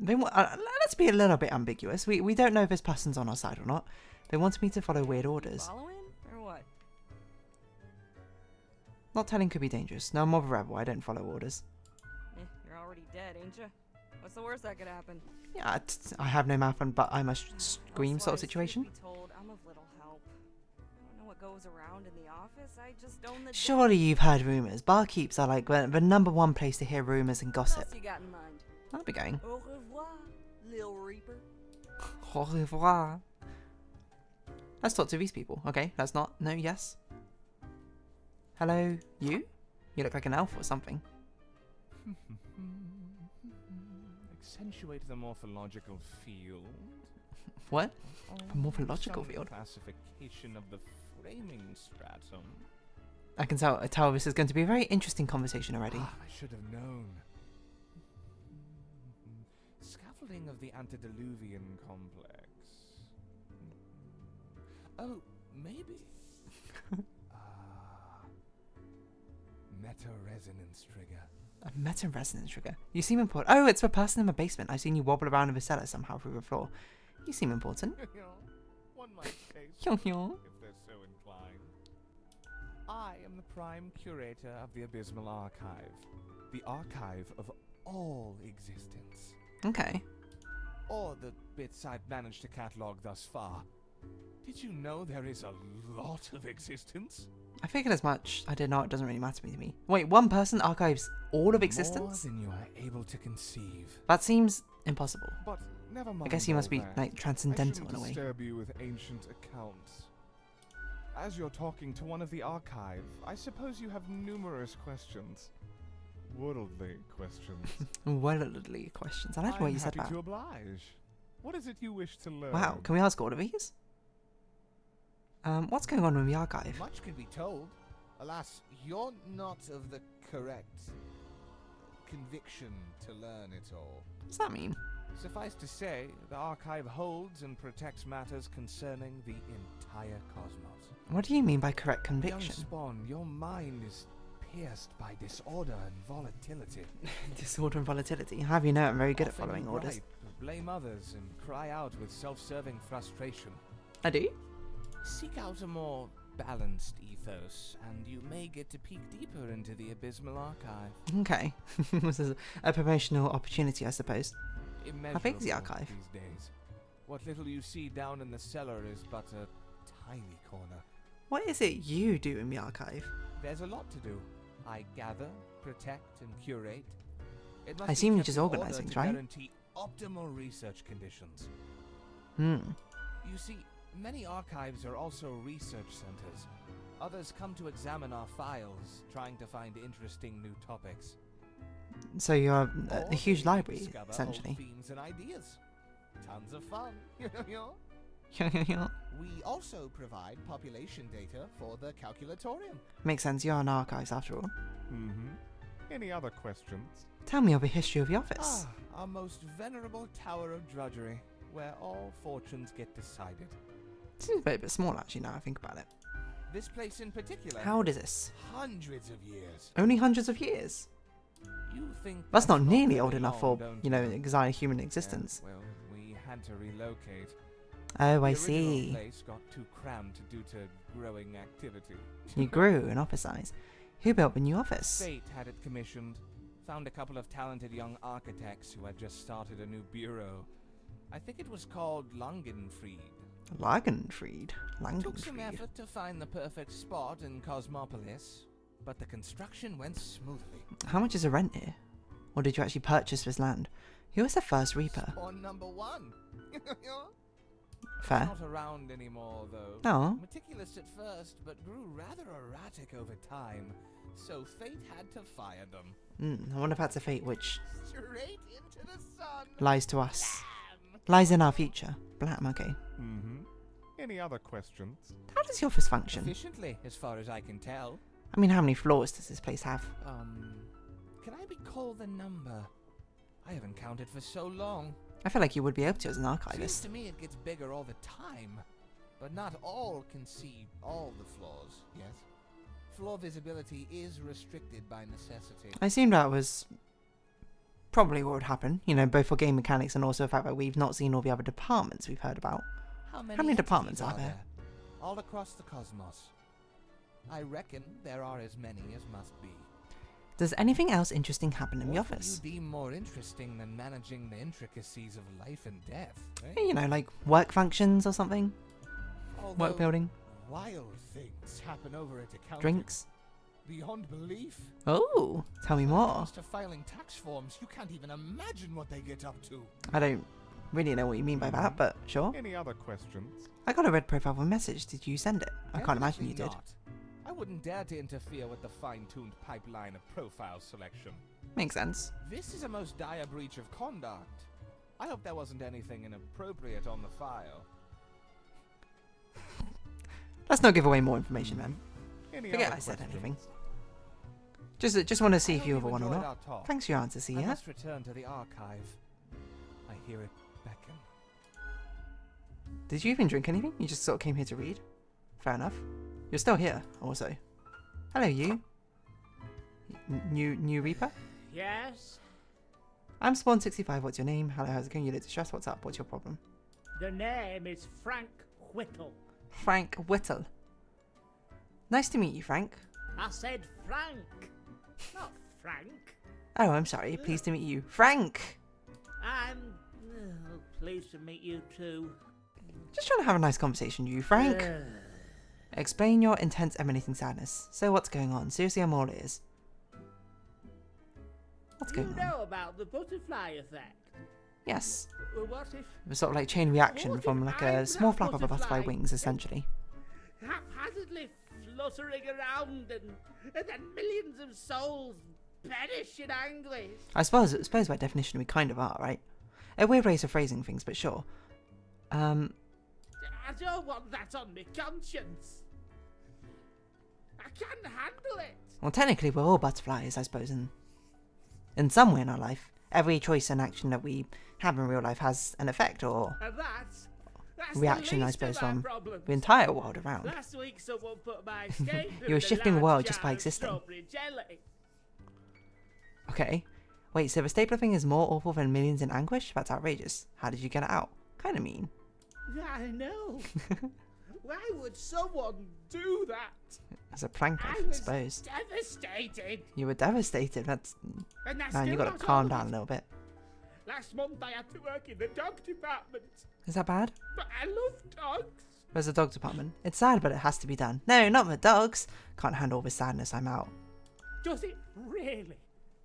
They want, let's be a little bit ambiguous. We don't know if this person's on our side or not. They wanted me to follow weird orders. Following? Or what? Not telling could be dangerous. No, I'm more of a rebel. I don't follow orders. You're already dead, ain't ya? What's the worst that could happen? Yeah, I have no mouth but I must scream sort of situation. Be told I'm of little help. I don't know what goes around in the office. I just own the. Surely you've heard rumours. Barkeeps are like the number one place to hear rumours and What gossip. else you got in mind? I'll be going. Au revoir, Lil Reaper. Au revoir. Let's talk to these people. Okay, that's not. No, yes. Hello, you? You look like an elf or something. Accentuate the morphological field. What? A morphological field? Classification of the framing stratum. I can tell this is going to be a very interesting conversation already. I should have known. Scaffolding of the antediluvian complex. Oh, maybe. Meta-resonance trigger. A meta-resonance trigger. You seem important. Oh, it's the person in the basement. I've seen you wobble around in the cellar somehow through the floor. You seem important. One might say so, if they're so inclined. I am the prime curator of the Abysmal Archive. The archive of all existence. Okay. Or the bits I've managed to catalogue thus far. Did you know there is a lot of existence? I figured as much. I did not. It doesn't really matter to me. Wait, one person archives all of existence? More than you are able to conceive. That seems impossible. But never mind. I guess you must be that. like transcendental in a I way. shouldn't disturb you with ancient accounts. As you're talking to one of the archive, I suppose you have numerous questions. Worldly questions. Worldly questions. I like the way you said I'm that. happy to oblige. What is it you wish to learn? Wow, can we ask all of these? What's going on with the archive? Much can be told. Alas, you're not of the correct conviction to learn it all. What does that mean? Suffice to say, the archive holds and protects matters concerning the entire cosmos. What do you mean by correct Young conviction? Spawn, your mind is pierced by disorder and volatility. Disorder and volatility. Have you know I'm very good at Often following you orders. gripe, blame others and cry out with self-serving frustration. I do? Seek out a more balanced ethos, and you may get to peek deeper into the Abysmal Archive. Okay. This is a promotional opportunity, I suppose. How big is the Immeasurable archive? these days. What little you see down in the cellar is but a tiny corner. What is it you do in the archive? There's a lot to do. I gather, protect, and curate. It must I be assume you kept just in order organise to things, right? Guarantee optimal research conditions. Hmm. You see, many archives are also research centers. Others come to examine our files, trying to find interesting new topics. So you're Or a huge they library, discover old essentially. themes and ideas. Tons of fun. We also provide population data for the calculatorium. Makes sense, you're an archives after all. Mm-hmm. Any other questions? Tell me of the history of the office. Our most venerable tower of drudgery, where all fortunes get decided. Seems a bit small actually now I think about it. This place in particular. How old is this? Hundreds of years. Only hundreds of years? You think That's not nearly very old enough for, long, don't you know, entire human existence. Yeah, well, we had to relocate. Oh, I The original see. place got too cramped due to growing activity. You grew in office size. Who built the new office? Fate had it commissioned. Found a couple of talented young architects who had just started a new bureau. I think it was called Langenfried. Langenfried. Took some Langenfried. effort to find the perfect spot in Cosmopolis, but the construction went smoothly. How much is a rent here? Or did you actually purchase this land? Who was the first Reaper? Spawn number 1. Fair. Not around anymore, though. Oh. Meticulous at first, but grew rather erratic over time, so fate had to fire them. I wonder if that's a fate which Straight into the sun. lies to us. Bam. Lies in our future. Blam, okay. Mm-hmm. Any other questions? How does the office function? Efficiently, as far as I can tell. I mean, how many floors does this place have? Can I recall the number? I haven't counted for so long. I feel like you would be able to as an Seems archivist. to me it gets bigger all the time. But not all can see all the floors, yes? Floor visibility is restricted by necessity. I assumed that was probably what would happen. You know, both for game mechanics and also the fact that we've not seen all the other departments we've heard about. How many How many departments entities are there? All across the cosmos. I reckon there are as many as must be. Does anything else interesting happen in the What would office? you deem more interesting than managing the intricacies of life and death? You know, like work functions or something? Although Work building? wild things happen over at accounting. Drinks? Beyond belief. Oh, tell me more. Comes to filing tax forms, you can't even imagine what they get up to. I don't really know what you mean by that, but sure. Any other questions? I got a red profile message. Did you send it? I can't imagine you Definitely did. not. I wouldn't dare to interfere with the fine-tuned pipeline of profile selection. Makes sense. This is a most dire breach of conduct. I hope there wasn't anything inappropriate on the file. Let's not give away more information then. Any Forget other I said questions? anything. Just want to see I if hope you you've ever want or enjoyed not. our talk. Thanks for your answer, I Sia. must return to the archive. I hear it beckon. Did you even drink anything? You just sort of came here to read? Fair enough. You're still here, also. Hello, you. New Reaper? Yes? I'm Spawn65. What's your name? Hello, how's it going? You look distressed. What's up? What's your problem? The name is Frank Whittle. Frank Whittle. Nice to meet you, Frank. I said Frank, not Frank. Oh, I'm sorry. Pleased to meet you. Frank! I'm pleased to meet you too. Just trying to have a nice conversation with you, Frank. Explain your intense emanating sadness. So what's going on? Seriously, I'm all ears. What's You going on? know about the butterfly effect? Yes. Well, what if It was sort of like chain reaction What from if like I'm a small that flap of a butterfly butterfly? wings, essentially. haphazardly fluttering around and then millions of souls perish in anguish? I suppose by definition we kind of are, right? A weird way of phrasing things, but sure. I don't want that on my conscience. I can't handle it. Well, technically we're all butterflies, I suppose, in some way in our life. Every choice and action that we have in real life has an effect or And that's reaction, the I least suppose, of our from problems. the entire world around. Last week someone put my escape You were in shifting the large world just by jar of existing. strawberry jelly. Okay. Wait, so the stapler thing is more awful than millions in anguish? That's outrageous. How did you get it out? Kinda mean. I know. Why would someone do that? As a prank, I was suppose. devastated. You were devastated. That's... And that's Man, you still gotta not calm all down of a it. little bit. Last month I had to work in the dog department. Is that bad? But I love dogs. Where's the dog department? It's sad, but it has to be done. No, not the dogs. Can't handle the sadness, I'm out. Does it really?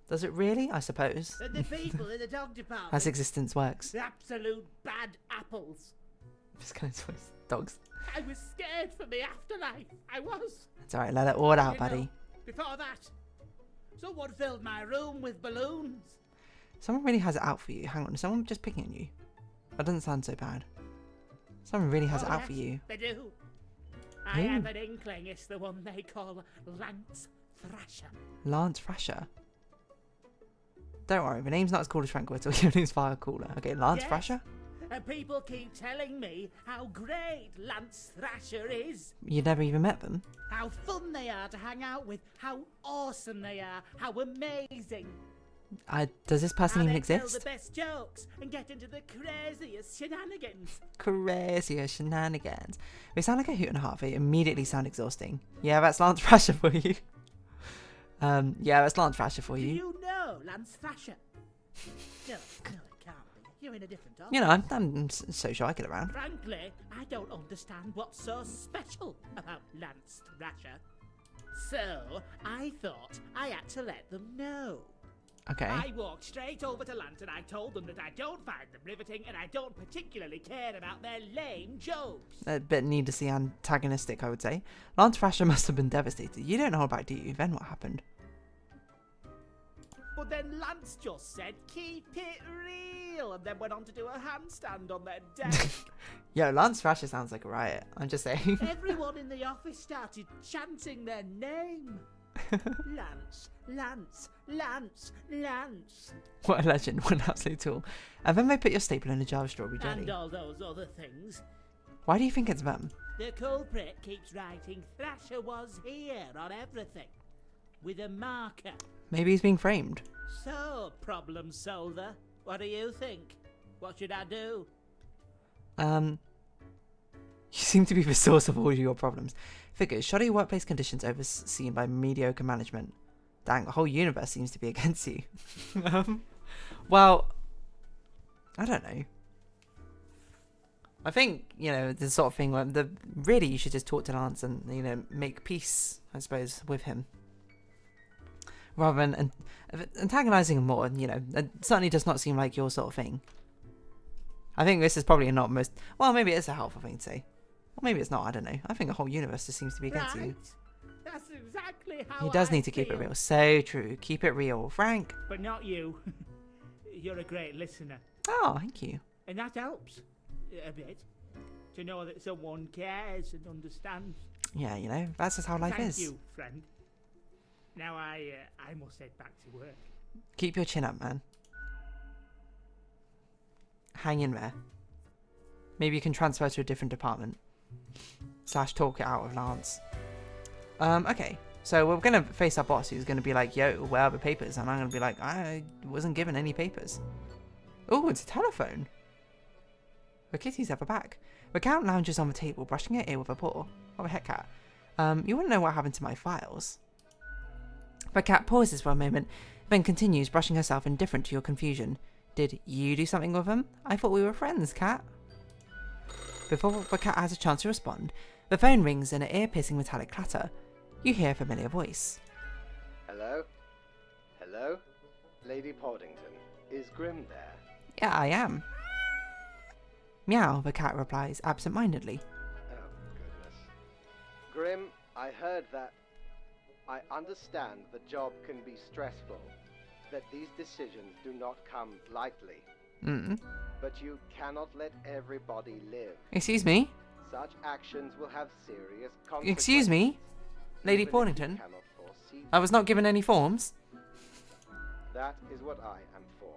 Does it really? I suppose. And the people in the dog department. As existence works. Absolute bad apples. Just kind of twist. Dogs. I was scared for the afterlife. I was. It's alright, let it all out, You know, buddy. Before that, someone filled my room with balloons. Someone really has it out for you. Hang on, is someone just picking on you? That doesn't sound so bad. Someone really has it out for yes, you. They do. I Who? have an inkling it's the one they call Lance Thrasher. Lance Thrasher. Don't worry, the name's not as cool as Frank Whittle. Your name's far cooler. Okay, Lance Yes. Thrasher? And people keep telling me how great Lance Thrasher is. You never even met them? How fun they are to hang out with. How awesome they are. How amazing. Does this person How even they tell exist? the best jokes and get into the craziest shenanigans. Crazy as shenanigans. They sound like a hoot and a half. They immediately sound exhausting. Yeah, that's Lance Thrasher for you. Yeah, that's Lance Thrasher for Do you. you know Lance Thrasher? No, it can't be. You're in a different office. You know, I'm so sure I get around. Frankly, I don't understand what's so special about Lance Thrasher. So, I thought I had to let them know. Okay. I walked straight over to Lance and I told them that I don't find them riveting and I don't particularly care about their lame jokes. A bit needlessly antagonistic, I would say. Lance Thrasher must have been devastated. You don't know about it, do you? Then what happened? But then Lance just said, keep it real, and then went on to do a handstand on their desk. Yo, Lance Thrasher sounds like a riot. I'm just saying. Everyone in the office started chanting their name. Lance, Lance, Lance, Lance. What a legend. What an absolute tool. And then they put your staple in a jar of strawberry jelly. And all those other things. Why do you think it's them? The culprit keeps writing Thrasher was here on everything. With a marker. Maybe he's being framed. So, problem solver, what do you think? What should I do? You seem to be the source of all your problems. Figures, shoddy workplace conditions overseen by mediocre management. Dang, the whole universe seems to be against you. Well, I don't know. I think, you know, the sort of thing where really you should just talk to Lance and, you know, make peace, I suppose, with him. Rather than antagonizing him more, you know, it certainly does not seem like your sort of thing. I think this is probably not most... Well, maybe it's a helpful thing to say. Or maybe it's not, I don't know. I think the whole universe just seems to be against you. That's exactly how He does I need to keep it feel. real. So true. Keep it real. Frank. But not you. You're a great listener. Oh, thank you. And that helps. A bit. To know that someone cares and understands. Yeah, you know, that's just how life Thank is. you, friend. Now I must head back to work. Keep your chin up, man. Hang in there. Maybe you can transfer to a different department. / talk it out with Lance. Okay. So we're going to face our boss who's going to be like, yo, where are the papers? And I'm going to be like, I wasn't given any papers. Oh, it's a telephone. The kitty's have her back. The cat lounges on the table, brushing her ear with a paw. What the heck, cat? You wouldn't know what happened to my files. The cat pauses for a moment, then continues, brushing herself, indifferent to your confusion. Did you do something with them? I thought we were friends, cat. Before the cat has a chance to respond, the phone rings in an ear-piercing metallic clatter. You hear a familiar voice. Hello? Hello? Lady Poddington, is Grim there? Yeah, I am. Meow, the cat replies, absent-mindedly. Oh, goodness. Grim, I heard that... I understand the job can be stressful, that these decisions do not come lightly. But you cannot let everybody live. Excuse me? Such actions will have serious consequences. Excuse me? Lady even if you Portington? cannot foresee I was not given any forms. That is what I am for.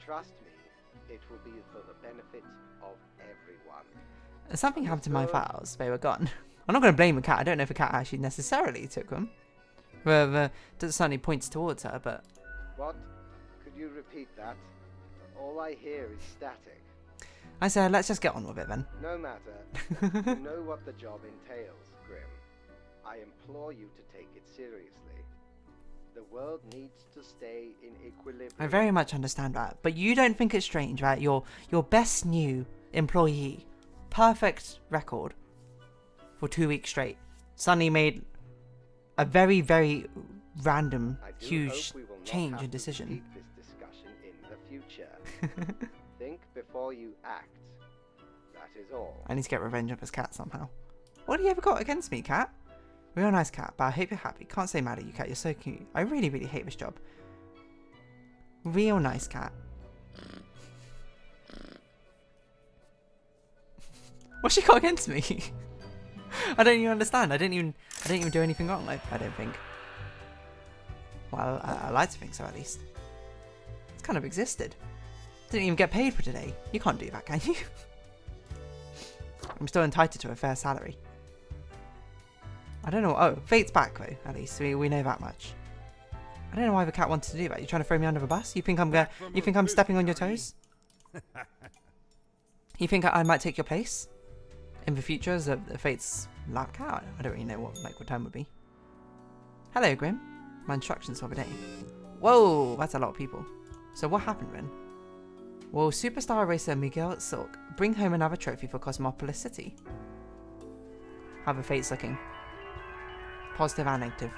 Trust me, it will be for the benefit of everyone. Something happened to my files. They were gone. I'm not going to blame the cat. I don't know if the cat actually necessarily took them. That certainly points towards her, but... What? Could you repeat that? All I hear is static. I said, let's just get on with it then. No matter. You know what the job entails, Grim. I implore you to take it seriously. The world needs to stay in equilibrium. I very much understand that, but you don't think it's strange, right? Your best new employee, perfect record for 2 weeks straight, suddenly made a very, very random, huge change in decision. This discussion in the future. Think before you act. That is all. I need to get revenge of his cat somehow. What have you ever got against me, cat? Real nice cat, but I hope you're happy. Can't stay mad at you, cat. You're so cute. I really, really hate this job. Real nice cat. What's she got against me? I don't even understand. I didn't even do anything wrong. I don't think. Well, I like to think so, at least. It's kind of existed. Didn't even get paid for today. You can't do that, can you? I'm still entitled to a fair salary. I don't know. Oh, Fate's back though. At least we know that much. I don't know why the cat wanted to do that. You trying to throw me under the bus? You think I'm stepping on your toes? You think I might take your place in the future as a Fate's lab cat? I don't really know what time would be. Hello, Grim. My instructions for the day. Whoa, that's a lot of people. So what happened then? Will superstar racer Miguel Silk bring home another trophy for Cosmopolis City? How the Fates looking? Positive and negative.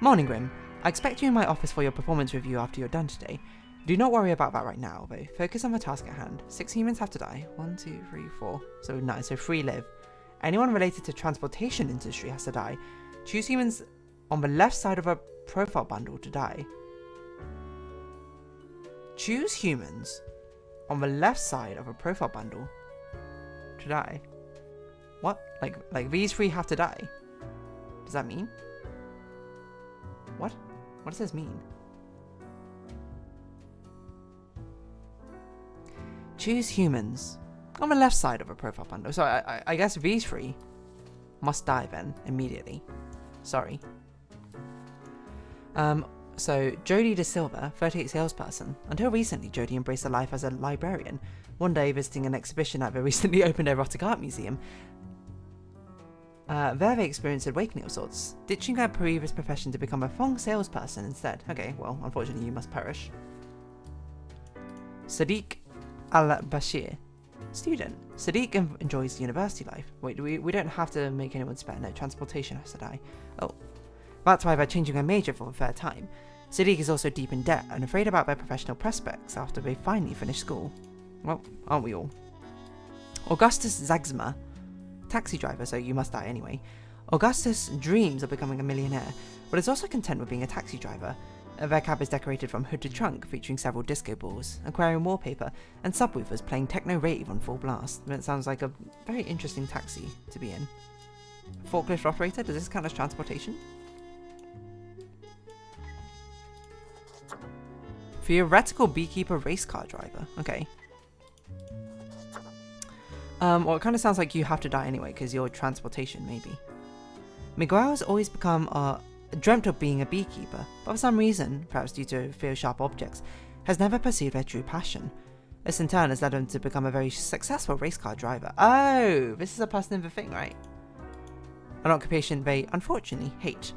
Morning, Grim. I expect you in my office for your performance review after you're done today. Do not worry about that right now, though. Focus on the task at hand. 6 humans have to die. 1, 2, 3, 4. So 9. So 3 live. Anyone related to transportation industry has to die. Choose humans on the left side of a profile bundle to die. Choose humans on the left side of a profile bundle to die. What? Like these 3 have to die? Does that mean? What? What does this mean? Choose humans on the left side of a profile bundle. So I guess these three must die then immediately. Sorry. So Jodie De Silva, 38 salesperson. Until recently, Jodie embraced her life as a librarian. One day, visiting an exhibition at the recently opened erotic art museum, there they experienced an awakening of sorts, ditching her previous profession to become a thong salesperson instead. Okay, well, unfortunately, you must perish. Sadiq Al-Bashir, student. Sadiq enjoys university life. Wait, we don't have to make anyone spare. No, transportation has to die. Oh. That's why they're changing their major for the third time. Sadiq is also deep in debt and afraid about their professional prospects after they finally finish school. Well, aren't we all? Augustus Zagsma, taxi driver, so you must die anyway. Augustus dreams of becoming a millionaire, but is also content with being a taxi driver. Their cab is decorated from hood to trunk, featuring several disco balls, aquarium wallpaper, and subwoofers playing techno rave on full blast. It sounds like a very interesting taxi to be in. Forklift operator, does this count as transportation? Theoretical beekeeper race car driver. Okay. Well, it kind of sounds like you have to die anyway, because you're transportation, maybe. Miguel has always dreamt of being a beekeeper, but for some reason, perhaps due to fear of sharp objects, has never pursued their true passion. This in turn has led him to become a very successful race car driver. Oh, this is a person in the thing, right? An occupation they unfortunately hate.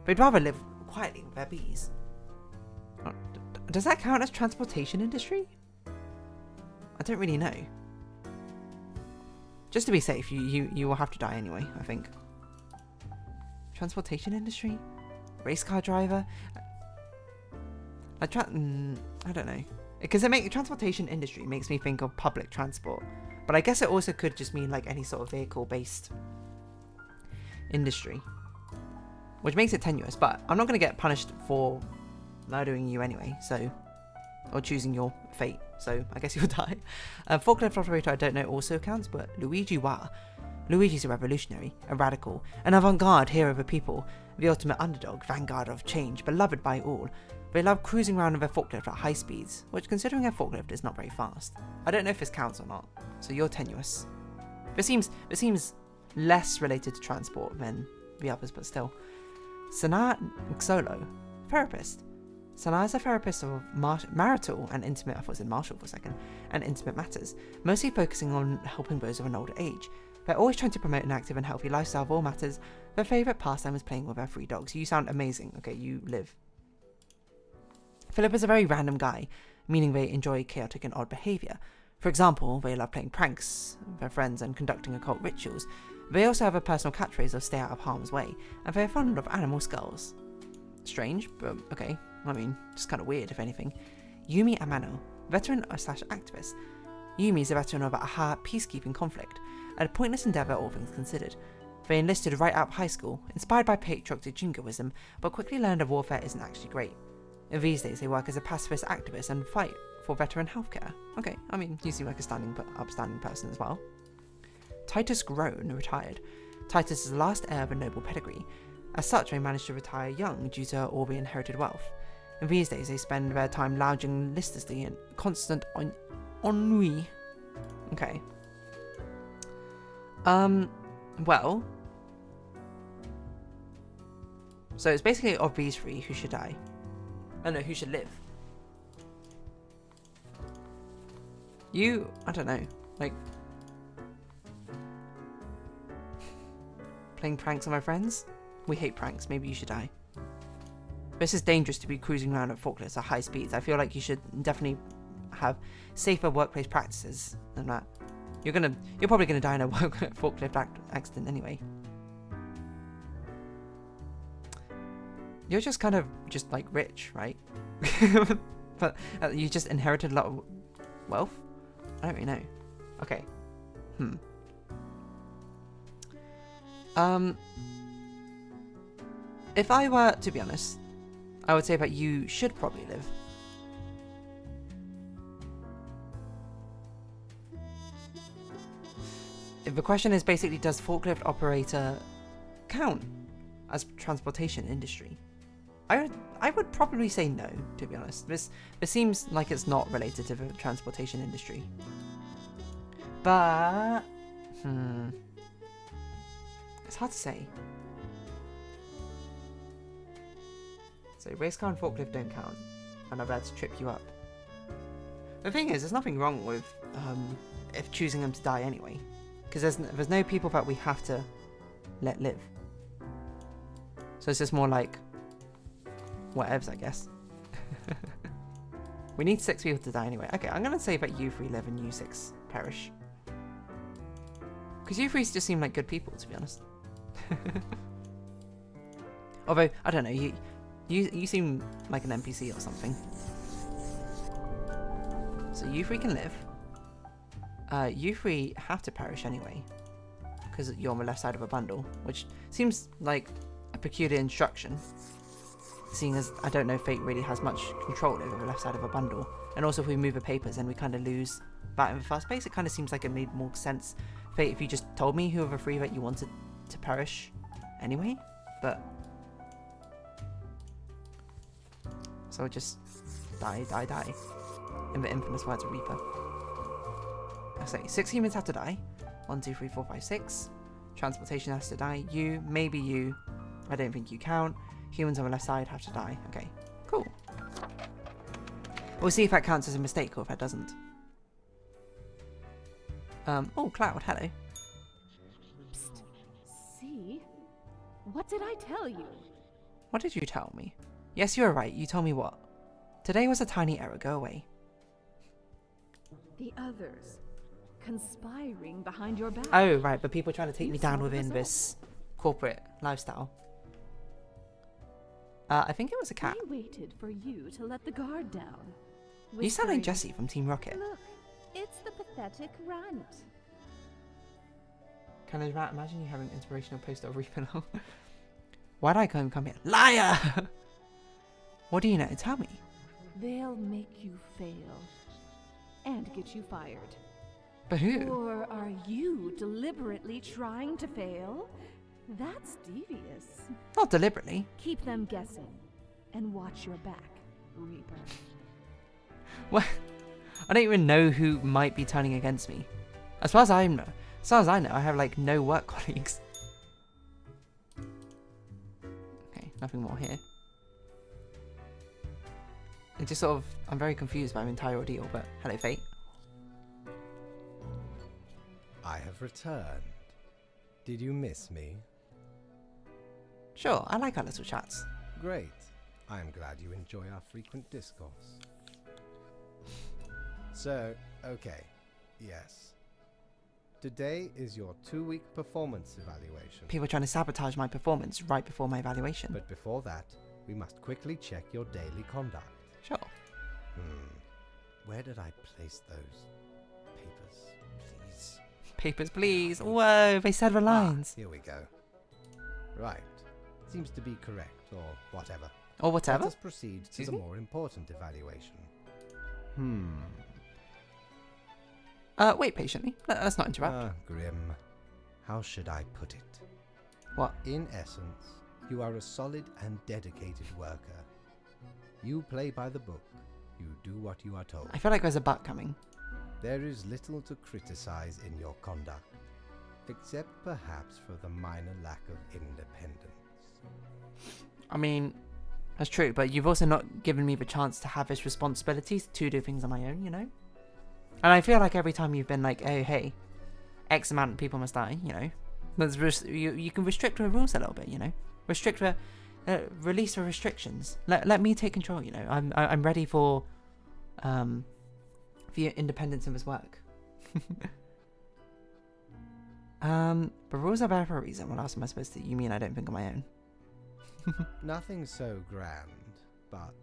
They'd rather live quietly with their bees. Does that count as transportation industry? I don't really know. Just to be safe, you will have to die anyway, I think. Transportation industry? Race car driver? I don't know. Because transportation industry makes me think of public transport. But I guess it also could just mean like any sort of vehicle-based industry. Which makes it tenuous, but I'm not going to get punished for murdering you anyway, so... Or choosing your fate, so I guess you'll die. Forklift operator I don't know also counts, but Luigi Wa. Luigi's a revolutionary, a radical, an avant-garde hero of the people, the ultimate underdog, vanguard of change, beloved by all. They love cruising around with their forklift at high speeds, which considering a forklift is not very fast. I don't know if this counts or not, so you're tenuous. This seems less related to transport than the others, but still. Sennaar Xolo, therapist. Sennaar is a therapist of marital and intimate, I thought it said martial for a second, and intimate matters, mostly focusing on helping those of an older age. They're always trying to promote an active and healthy lifestyle of all matters. Their favourite pastime is playing with their 3 dogs. You sound amazing. Okay, you live. Philip is a very random guy, meaning they enjoy chaotic and odd behaviour. For example, they love playing pranks with their friends and conducting occult rituals. They also have a personal catchphrase of stay out of harm's way, and they are fond of animal skulls. Strange, but okay. I mean, just kind of weird, if anything. Yumi Amano, veteran / activist. Yumi is a veteran of a AHA peacekeeping conflict, a pointless endeavour all things considered. They enlisted right out of high school, inspired by patriotic jingoism, but quickly learned that warfare isn't actually great. These days, they work as a pacifist activist and fight for veteran healthcare. Okay, I mean, you seem like a upstanding person as well. Titus Groan, retired. Titus is the last heir of a noble pedigree. As such, they managed to retire young due to all the inherited wealth. In these days, they spend their time lounging listlessly in constant ennui. Okay. Well. So it's basically of these 3 who should die. Oh no, who should live. I don't know, like... Playing pranks on my friends? We hate pranks, maybe you should die. This is dangerous to be cruising around at forklifts at high speeds. I feel like you should definitely have safer workplace practices than that. You're probably gonna die in a forklift accident anyway. You're just kind of like rich, right? But you just inherited a lot of wealth? I don't really know. Okay. If I were to be honest, I would say that you should probably live. If the question is basically, does forklift operator count as transportation industry? I would probably say no, to be honest. This seems like it's not related to the transportation industry. But it's hard to say. So race car and forklift don't count, and I've had to trip you up. The thing is, there's nothing wrong with if choosing them to die anyway, because there's no people that we have to let live. So it's just more like whatevs, I guess. We need 6 people to die anyway. Okay, I'm gonna say that you 3 live and you 6 perish. Because you 3 just seem like good people, to be honest. Although, I don't know, you seem like an NPC or something. So you 3 can live. You 3 have to perish anyway, because you're on the left side of a bundle, which seems like a peculiar instruction, seeing as I don't know if Fate really has much control over the left side of a bundle. And also if we move the papers, then we kind of lose that in the first place. It kind of seems like it made more sense, Fate, if you just told me who of the 3 that you wanted to perish anyway. But so just die. In the infamous words of Reaper. I say 6 humans have to die. 1, 2, 3, 4, 5, 6. Transportation has to die. You, maybe you. I don't think you count. Humans on the left side have to die. Okay, cool. We'll see if that counts as a mistake or if that doesn't. Oh, Cloud, hello. Psst. See? What did I tell you? What did you tell me? Yes, you were right. You told me what? Today was a tiny error. Go away. The others. Conspiring behind your back. Oh, right, but people trying to take You me down saw the within this corporate lifestyle. I think it was a cat. I waited for you to let the guard down. You sound like Whispering, Jessie from Team Rocket. Look, it's the pathetic runt. Kind of right. Imagine you having an inspirational poster of Reaper now. Why'd I come here? Liar! What do you know? Tell me. They'll make you fail. And get you fired. But who? Or are you deliberately trying to fail? That's devious. Not deliberately. Keep them guessing. And watch your back, Reaper. What? I don't even know who might be turning against me. As far as I know, I have like no work colleagues. Okay, nothing more here. It just sort of, I'm very confused by the entire ordeal, but hello, Fate. I have returned. Did you miss me? Sure, I like our little chats. Great. I am glad you enjoy our frequent discourse. So, okay, yes. Today is your 2-week performance evaluation. People trying to sabotage my performance right before my evaluation. But before that, we must quickly check your daily conduct. Sure. Where did I place those papers, please? Papers, please. Whoa, they said the lines. Here we go. Right. Seems to be correct, or whatever. Or whatever. Let us proceed to the more important evaluation. Wait patiently. Let's not interrupt. Grim. How should I put it? What? In essence, you are a solid and dedicated worker. You play by the book. You do what you are told. I feel like there's a butt coming. There is little to criticize in your conduct, except perhaps for the minor lack of independence. I mean, that's true, but you've also not given me the chance to have this responsibility to do things on my own, you know? And I feel like every time you've been like, oh, hey, X amount of people must die, you know? You can restrict the rules a little bit, you know? Restrict the... release the restrictions. Let me take control, you know? I'm ready for the independence of his work. But rules are there for a reason. What else am I supposed to? You mean I don't think on my own? Nothing so grand, but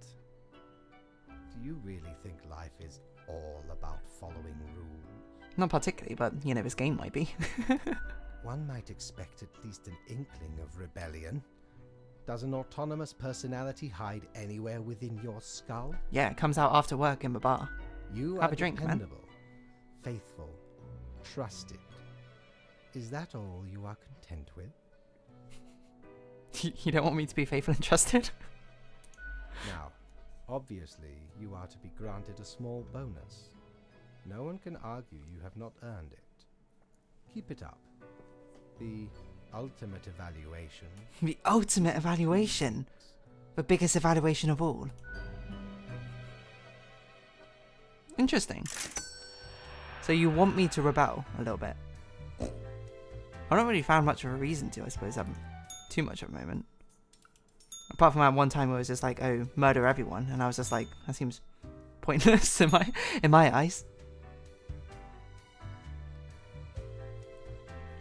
do you really think life is all about following rules? Not particularly, but you know, this game might be. One might expect at least an inkling of rebellion. Does an autonomous personality hide anywhere within your skull? Yeah, it comes out after work in the bar. You Have are a drink, man. dependable, faithful, trusted. Is that all you are content with? You don't want me to be faithful and trusted? Now, obviously, you are to be granted a small bonus. No one can argue you have not earned it. Keep it up. The ultimate evaluation. The ultimate evaluation. The biggest evaluation of all. Interesting. So you want me to rebel a little bit? I don't really found much of a reason to, I suppose. I haven't too much at the moment. Apart from that one time where it was just like, oh, murder everyone. And I was just like, that seems pointless in my eyes.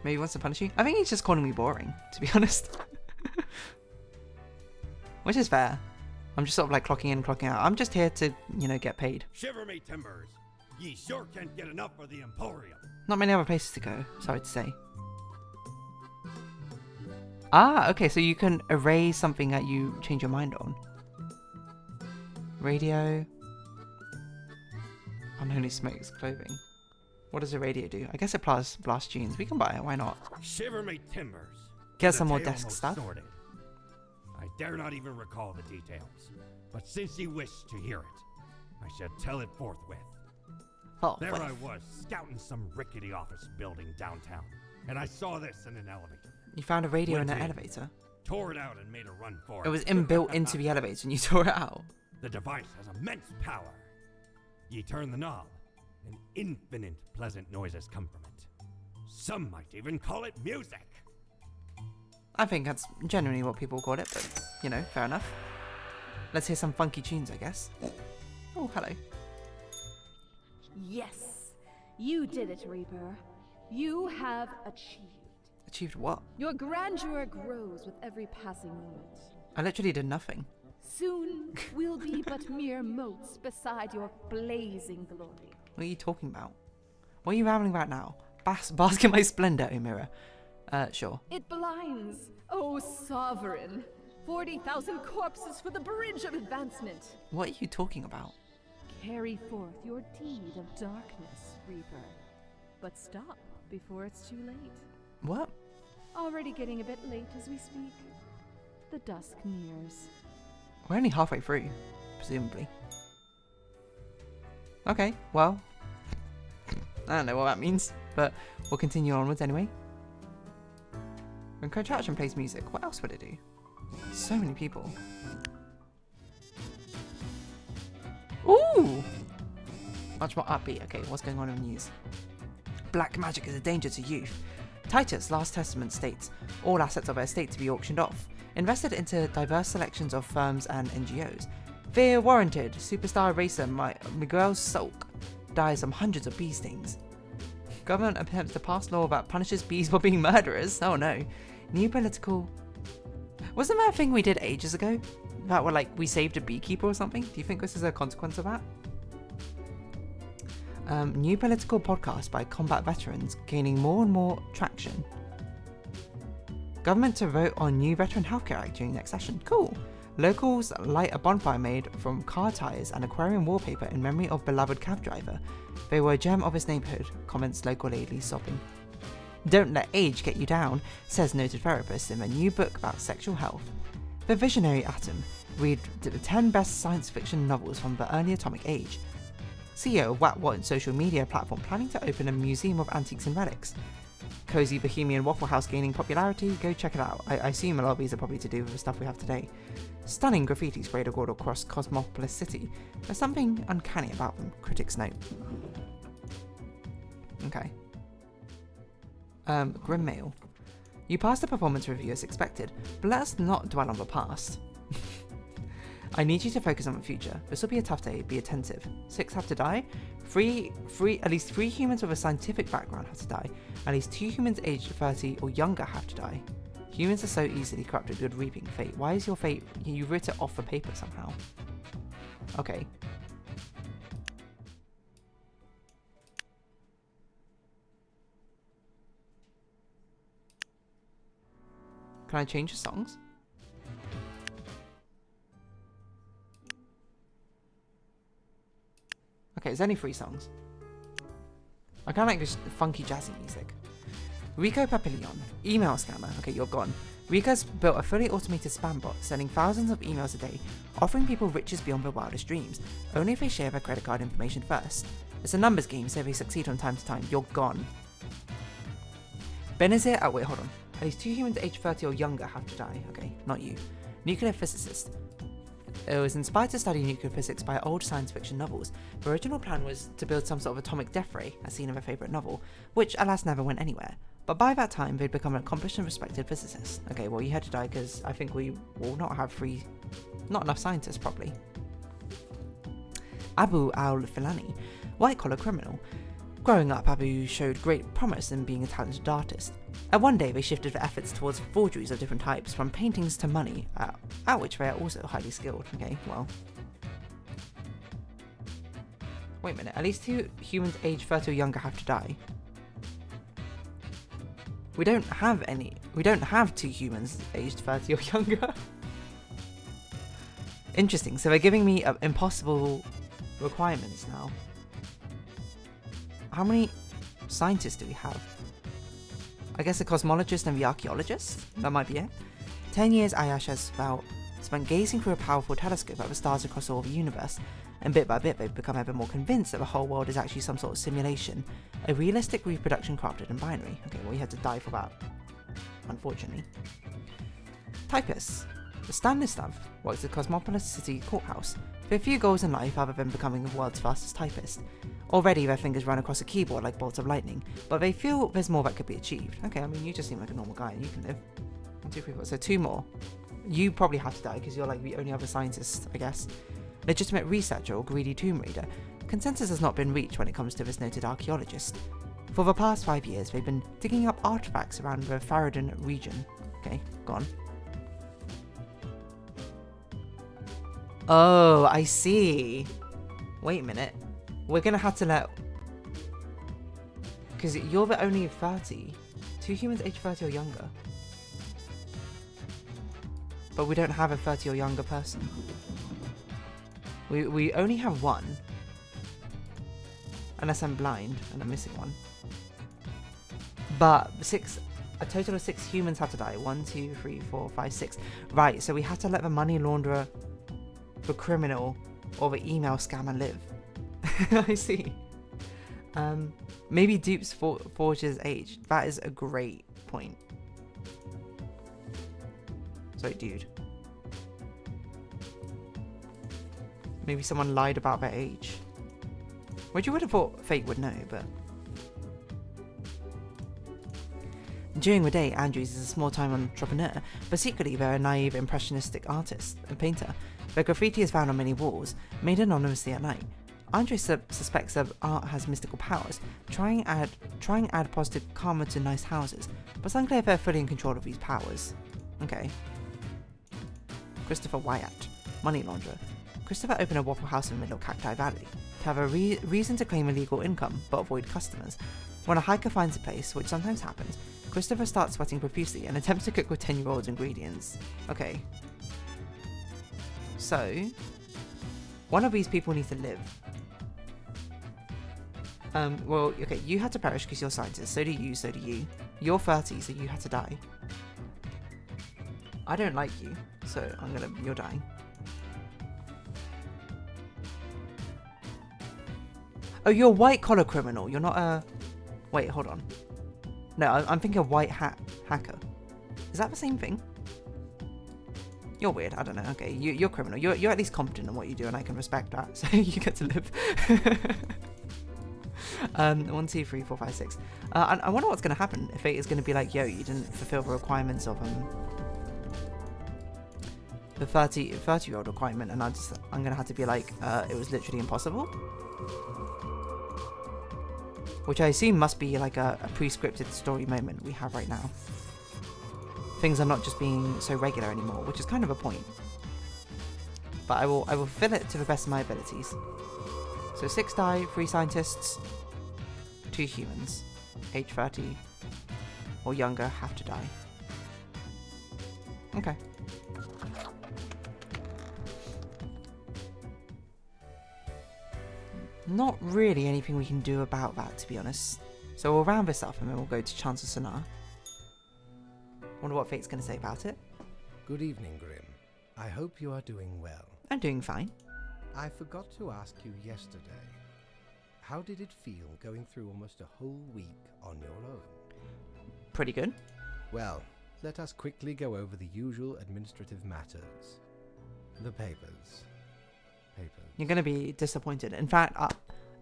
Maybe he wants to punish you? I think he's just calling me boring, to be honest. Which is fair. I'm just sort of like clocking in, clocking out. I'm just here to, you know, get paid. Shiver me timbers. Ye sure can't get enough of the Emporium. Not many other places to go, sorry to say. Ah, okay, so you can erase something that you change your mind on. Radio. Unholy smokes clothing. What does a radio do? I guess it blasts tunes. We can buy it, why not? Shiver me timbers. Get some more desk stuff. Sorted. I dare not even recall the details, but since you wish to hear it, I shall tell it forthwith. There I was, scouting some rickety office building downtown, and I saw this in an elevator. You found a radio in an elevator? Tore it out and made a run for it. It was inbuilt into the elevator and you tore it out? The device has immense power. Ye turn the knob, and infinite pleasant noises come from it. Some might even call it music. I think that's generally what people call it, but, you know, fair enough. Let's hear some funky tunes, I guess. Oh, hello. Yes, you did it, Reaper. You have achieved. Achieved what? Your grandeur grows with every passing moment. I literally did nothing. Soon, we'll be but mere motes beside your blazing glory. What are you talking about? What are you rambling about now? Bask in my splendor, Umira. Sure. It blinds. Oh, sovereign. 40,000 corpses for the bridge of advancement. What are you talking about? Carry forth your deed of darkness, Reaper. But stop before it's too late. What? Already getting a bit late as we speak. The dusk nears. We're only halfway through, presumably. Okay, well. I don't know what that means, but we'll continue onwards anyway. When Contraction plays music, what else would it do? So many people. Ooh! Much more upbeat. Okay, what's going on in the news? Black magic is a danger to youth. Titus' last testament states all assets of her estate to be auctioned off, invested into diverse selections of firms and NGOs. Fear warranted. Superstar racer Miguel Sulk dies from hundreds of bee stings. Government attempts to pass law that punishes bees for being murderers. Oh no. New political... Wasn't that a thing we did ages ago? That were like, we saved a beekeeper or something? Do you think this is a consequence of that? New political podcast by combat veterans gaining more and more traction. Government to vote on new Veteran Healthcare Act during next session. Cool. Locals light a bonfire made from car tyres and aquarium wallpaper in memory of beloved cab driver. They were a gem of his neighbourhood, comments local lady sobbing. Don't let age get you down, says noted therapist in a new book about sexual health. The Visionary Atom. Read the 10 best science fiction novels from the early atomic age. CEO of What social media platform planning to open a museum of antiques and relics. Cozy Bohemian Waffle House gaining popularity, go check it out. I assume a lot of these are probably to do with the stuff we have today. Stunning graffiti sprayed abroad across Cosmopolis City. There's something uncanny about them, critics note. Okay. Grim Mail. You passed the performance review as expected, but let us not dwell on the past. I need you to focus on the future. This will be a tough day, be attentive. 6 have to die. At least 3 humans with a scientific background have to die. At least 2 humans aged 30 or younger have to die. Humans are so easily corrupted with reaping fate. Why is your fate... You wrote it off the paper somehow. Okay. Can I change the songs? Okay, there's only 3 songs. I kind of like this funky jazzy music. Rico Papillon, email scammer. Okay, you're gone. Rico's built a fully automated spam bot, sending thousands of emails a day, offering people riches beyond their wildest dreams, only if they share their credit card information first. It's a numbers game, so if they succeed from time to time, you're gone. Benazir, oh wait, hold on. At least 2 humans aged 30 or younger have to die. Okay, not you. Nuclear physicist. It was inspired to study nuclear physics by old science fiction novels. The original plan was to build some sort of atomic death ray, as seen in their favourite novel, which alas never went anywhere. But by that time, they'd become an accomplished and respected physicist. Okay, well, you had to die because I think we will not have not enough scientists, probably. Abu al-Filani, white-collar criminal. Growing up, Abu showed great promise in being a talented artist. And one day, they shifted their efforts towards forgeries of different types, from paintings to money, at which they are also highly skilled. Okay, well. Wait a minute, at least 2 humans aged 30 or younger have to die. We don't have 2 humans aged 30 or younger. Interesting, so they're giving me impossible requirements now. How many scientists do we have? I guess the cosmologist and the archaeologist? That might be it. 10 years Ayash has spent gazing through a powerful telescope at the stars across all the universe, and bit by bit they've become ever more convinced that the whole world is actually some sort of simulation, a realistic reproduction crafted in binary. Okay, well, you had to die for that, unfortunately. Typists. The Stanislav works at Cosmopolis City Courthouse, with few goals in life other than becoming the world's fastest typist. Already their fingers run across a keyboard like bolts of lightning, but they feel there's more that could be achieved. Okay, I mean, you just seem like a normal guy, you can live. 1, 2, 3, 4, so 2 more. You probably have to die because you're like the only other scientist, I guess. Legitimate researcher or greedy tomb reader. Consensus has not been reached when it comes to this noted archaeologist. For the past 5 years, they've been digging up artifacts around the Faradin region. Okay, gone. Oh, I see. Wait a minute. We're gonna have to let... Because you're the only 30. 2 humans aged 30 or younger. But we don't have a 30 or younger person. We only have 1. Unless I'm blind and I'm missing 1. But a total of 6 humans have to die. 1, 2, 3, 4, 5, 6. Right, so we have to let the money launderer, the criminal, or the email scammer live. I see. Maybe dupes forges age. That is a great point. Sorry, dude. Maybe someone lied about their age. Which you would have thought Fate would know, but... During the day, Andrews is a small-time entrepreneur, but secretly they're a naive, impressionistic artist and painter. Their graffiti is found on many walls, made anonymously at night. Andrews suspects that art has mystical powers, trying to add positive karma to nice houses, but it's unclear if they're fully in control of these powers. Okay. Christopher Wyatt, money launderer. Christopher opened a Waffle House in the middle of Cacti Valley to have a reason to claim illegal income but avoid customers. When a hiker finds a place, which sometimes happens, Christopher starts sweating profusely and attempts to cook with 10-year-old ingredients. Okay. So, one of these people needs to live. Well, okay, you had to perish because you're scientists, so do you, so do you. You're 30, so you had to die. I don't like you, so you're dying. Oh, you're a white-collar criminal. You're not a... Wait, hold on. No, I'm thinking a white hat hacker. Is that the same thing? You're weird. I don't know. Okay, you're criminal. You're at least competent in what you do, and I can respect that. So you get to live. 1, 2, 3, 4, 5, 6. I wonder what's going to happen. If Fate is going to be like, yo, you didn't fulfill the requirements of the 30-year-old requirement, and I'm going to have to be like, it was literally impossible. Which I assume must be like a pre-scripted story moment we have right now. Things are not just being so regular anymore, which is kind of a point. But I will fill it to the best of my abilities. So 6 die, 3 scientists, 2 humans, age 30 or younger have to die. Okay. Not really anything we can do about that, to be honest. So we'll round this up and then we'll go to Chants of Sennaar. Wonder what Fate's going to say about it. Good evening, Grim. I hope you are doing well. I'm doing fine. I forgot to ask you yesterday. How did it feel going through almost a whole week on your own? pretty good. Well, let us quickly go over the usual administrative matters. The papers. You're going to be disappointed. In fact,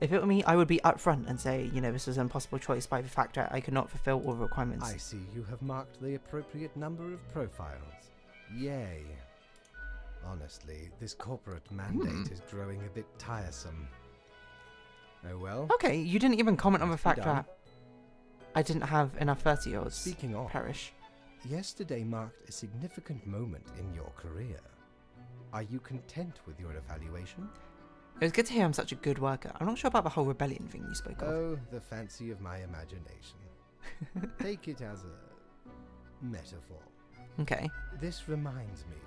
if it were me, I would be upfront and say, you know, this was an impossible choice by the fact that I could not fulfill all the requirements. I see you have marked the appropriate number of profiles. Yay. Honestly, this corporate mandate is growing a bit tiresome. Oh well. Okay, you didn't even comment on the fact done. that I didn't have enough 30-year-olds Speaking of, perish. yesterday marked a significant moment in your career. Are you content with your evaluation? It was good to hear I'm such a good worker. I'm not sure about the whole rebellion thing you spoke of. Oh, the fancy of my imagination. Take it as a metaphor. Okay. This reminds me.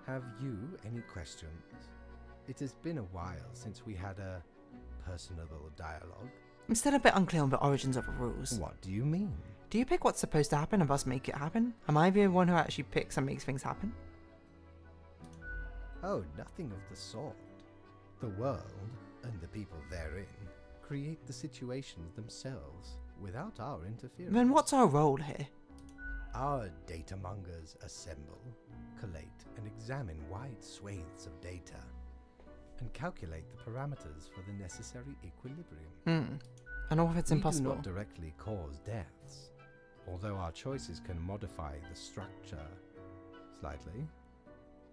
Have you any questions? It has been a while since we had a personable dialogue. I'm still a bit unclear on the origins of the rules. What do you mean? Do you pick what's supposed to happen and thus make it happen? Am I the one who actually picks and makes things happen? Oh, nothing of the sort. The world, and the people therein, create the situations themselves without our interference. Then what's our role here? Our data mongers assemble, collate, and examine wide swathes of data, and calculate the parameters for the necessary equilibrium. And all of it's We impossible. do not directly cause deaths, although our choices can modify the structure slightly.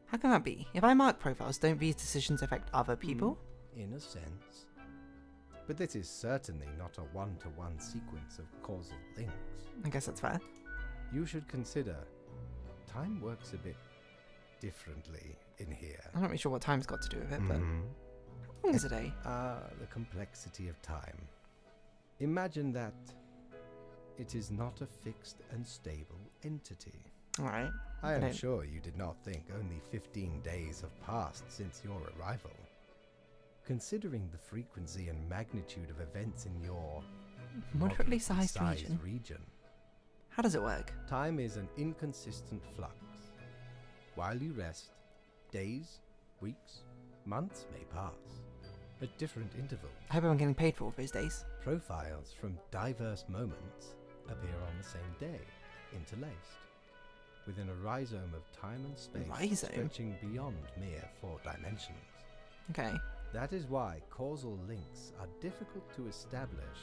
How can that be? If I mark profiles, don't these decisions affect other people? In a sense. But this is certainly not a one-to-one sequence of causal links. I guess that's fair. You should consider time works a bit differently in here. I'm not really sure what time's got to do with it, but... How long is a day? The complexity of time. Imagine that it is not a fixed and stable entity. Alright. I am sure you did not think only 15 days have passed since your arrival. Considering the frequency and magnitude of events in your moderately sized region. How does it work? Time is an inconsistent flux. While you rest, days, weeks, months may pass at different intervals. I hope I'm getting paid for all those days. Profiles from diverse moments appear on the same day, interlaced, within a rhizome of time and space stretching beyond mere 4 dimensions. Okay. That is why causal links are difficult to establish,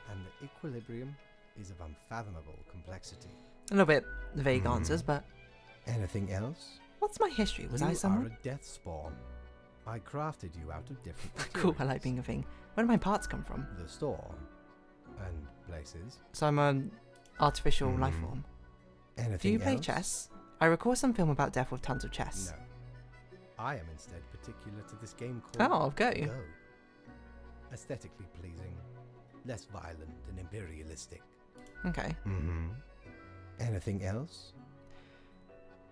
and the equilibrium is of unfathomable complexity. A little bit vague answers, but... Anything else? What's my history? Was I someone? You are a death spawn. I crafted you out of different materials. Cool, I like being a thing. Where do my parts come from? The store. And places. So I'm an artificial life form. Anything Do you play else? chess? I recall some film about death with tons of chess. No. I am instead particular to this game called Oh, Go. Aesthetically pleasing, less violent and imperialistic. Okay. Anything else?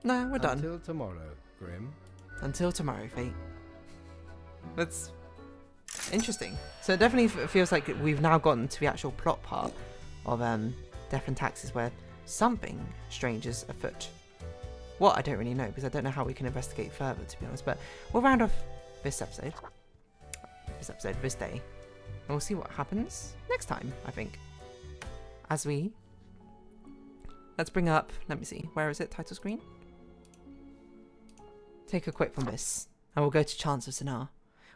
No, we're done. Until tomorrow, Grim. Until tomorrow, Fate. That's interesting. So it definitely feels like we've now gotten to the actual plot part of Death and Taxes, where something strange is afoot. What? I don't really know, because I don't know how we can investigate further, to be honest. But we'll round off this episode, this day, and we'll see what happens next time, I think. As we... Let's bring up... Let me see. Where is it? Title screen? Take a quit from this, and we'll go to Chants of Sennaar.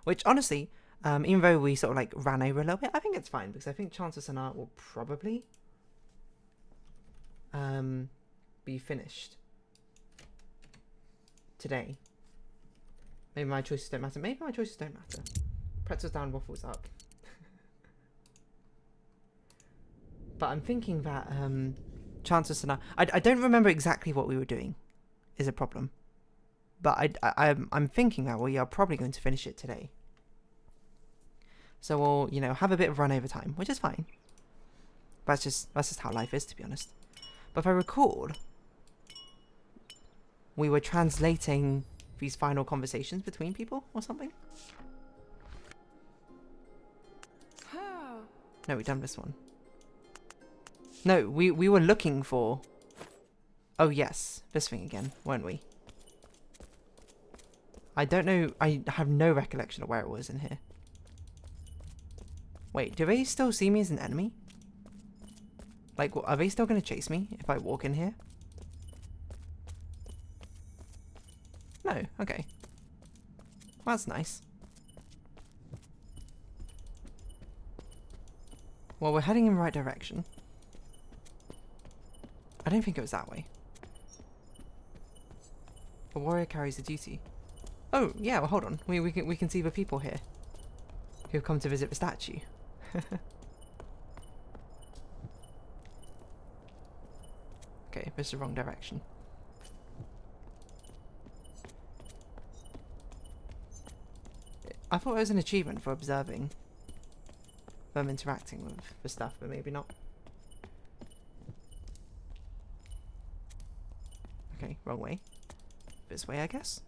Which, honestly, even though we sort of like ran over a little bit, I think it's fine, because I think Chants of Sennaar will probably be finished today. Maybe my choices don't matter. Maybe my choices don't matter. Pretzels down, waffles up. But I'm thinking that Chants of Sennaar... I don't remember exactly what we were doing, is a problem. But I'm thinking that we are probably going to finish it today. So we'll, you know, have a bit of run over time, which is fine. That's just how life is, to be honest. But if I recall, we were translating these final conversations between people or something. No, we've done this one. No, we were looking for... Oh yes, this thing again, weren't we? I don't know, I have no recollection of where it was in here. Wait, do they still see me as an enemy? Like, are they still going to chase me if I walk in here? No, okay. Well, that's nice. Well, we're heading in the right direction. I don't think it was that way. A warrior carries a duty. Oh, yeah, well, hold on. We can see the people here who've come to visit the statue. Okay, this is the wrong direction. I thought it was an achievement for observing them interacting with the stuff, but maybe not. Okay, wrong way. This way, I guess.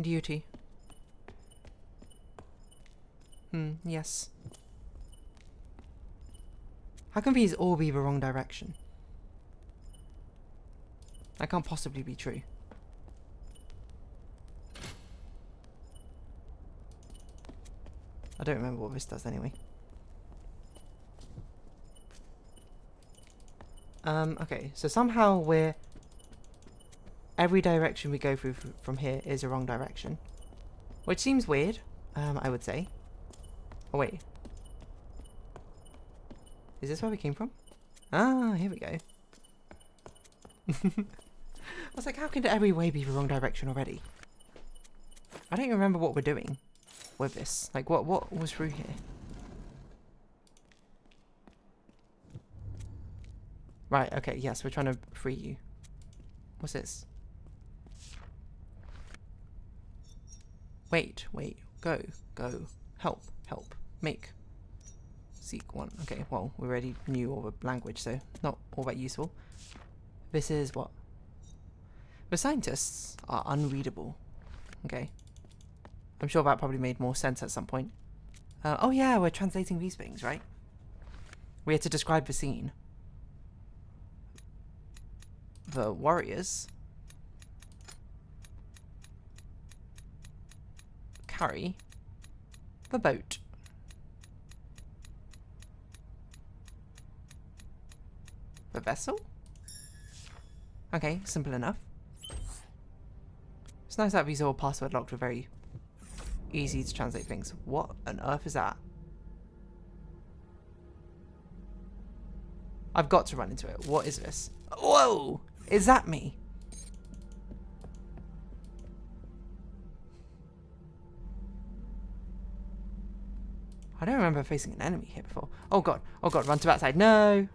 Duty. Yes. How can these all be the wrong direction? That can't possibly be true. I don't remember what this does anyway. Okay, so somehow we're... Every direction we go through from here is a wrong direction. Which seems weird, I would say. Oh, wait. Is this where we came from? Ah, here we go. I was like, how can every way be the wrong direction already? I don't even remember what we're doing with this. Like, what was through here? Right, okay, yes, we're trying to free you. What's this? Wait, go, help, make. Seek one. Okay, well, we already knew all the language, so not all that useful. This is what? The scientists are unreadable. Okay. I'm sure that probably made more sense at some point. Oh yeah, we're translating these things, right? We had to describe the scene. The warriors carry the boat. The vessel? Okay, simple enough. It's nice that these are all password locked. Are very easy to translate things. What on earth is that? I've got to run into it. What is this? Whoa! Is that me? I don't remember facing an enemy here before. Oh god, run to that side. No!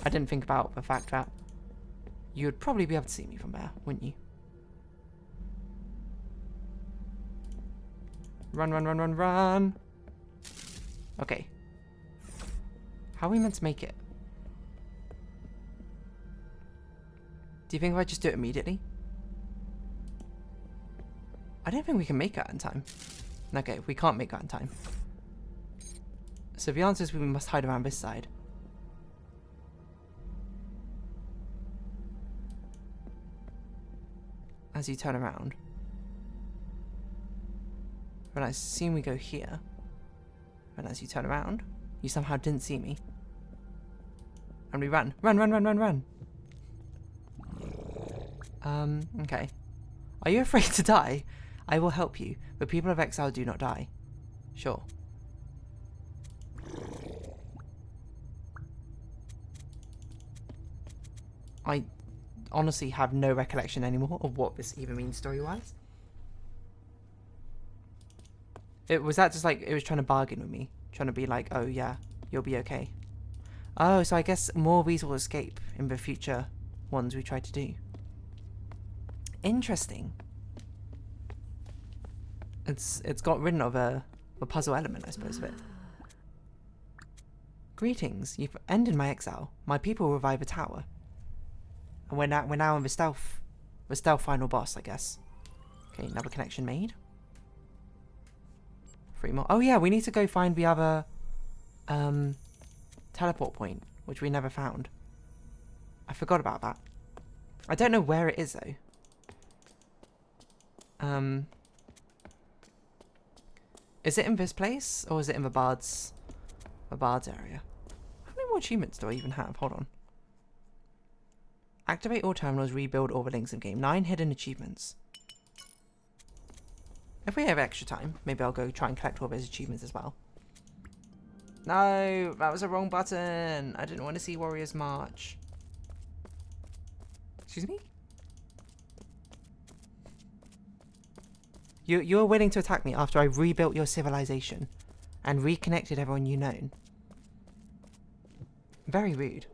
I didn't think about the fact that you would probably be able to see me from there, wouldn't you? Run. Okay. How are we meant to make it? Do you think if I just do it immediately? I don't think we can make that in time. Okay, we can't make that in time. So the answer is we must hide around this side. As you turn around. When I assume we go here. And as you turn around, you somehow didn't see me. And we run. Run. Okay. Are you afraid to die? I will help you. The people of exile do not die. Sure. I honestly have no recollection anymore of what this even means story-wise. Was that just like, it was trying to bargain with me? Trying to be like, oh yeah, you'll be okay. Oh, so I guess more of these will escape in the future ones we try to do. Interesting. It's got rid of a puzzle element, I suppose, of it. Greetings, you've ended my exile. My people will revive a tower. And we're now in the stealth final boss, I guess. Okay, another connection made. 3 more. Oh yeah, we need to go find the other teleport point, which we never found. I forgot about that. I don't know where it is though. Is it in this place or is it in the bard's area? more achievements do I even have? Hold on. Activate all terminals, rebuild all the links in game. 9 hidden achievements. If we have extra time, maybe I'll go try and collect all those achievements as well. No, that was the wrong button. I didn't want to see Warriors March. Excuse me? You're willing to attack me after I rebuilt your civilization and reconnected everyone you known. Very rude.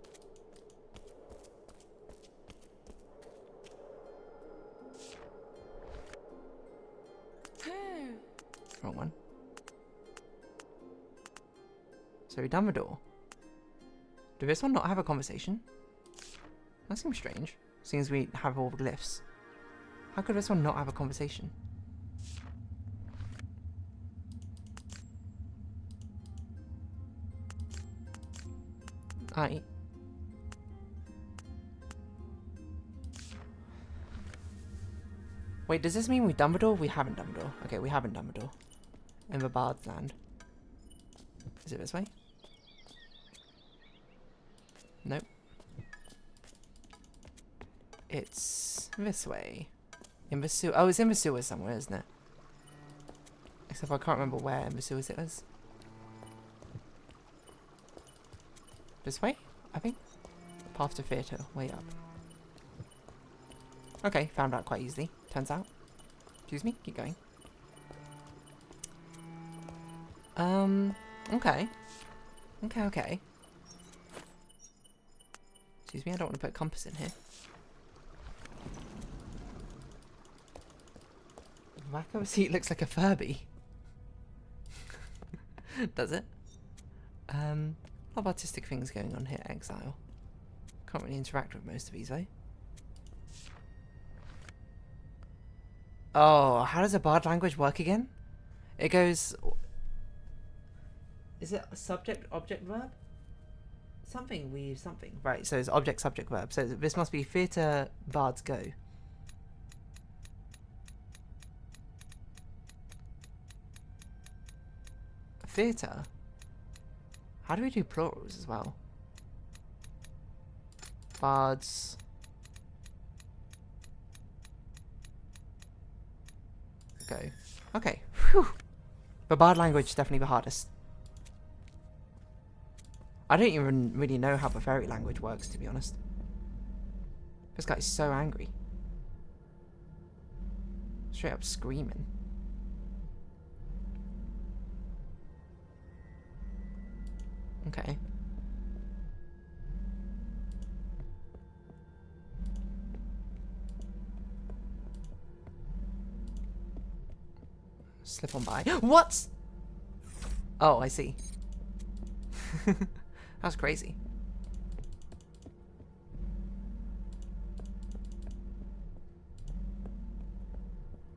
Wrong one. So done the door. Did this one not have a conversation? That seems strange, seeing as we have all the glyphs. How could this one not have a conversation? Aye. Wait, does this mean we've done the door? We haven't done the door. Okay, we haven't done the door. In the Bard's Land. Is it this way? Nope. It's this way. In the sewer. Oh, it's in the sewers somewhere, isn't it? Except I can't remember where in the sewers it is. This way, I think. Path to theatre, way up. Okay, found out quite easily, turns out. Excuse me, keep going. Okay. Okay. Excuse me, I don't want to put a compass in here. The back of a seat looks like a Furby. Does it? A lot of artistic things going on here. Exile. Can't really interact with most of these, though. Oh, how does a bard language work again? It goes... Is it subject, object, verb? Something weird, something. Right, so it's object, subject, verb. So this must be theatre, bards, go. Theatre? How do we do plurals as well? Bards. Go. Okay. Whew. The bard language is definitely the hardest. I don't even really know how the fairy language works, to be honest. This guy is so angry. Straight up screaming. Okay. Slip on by. What? Oh, I see. That's crazy.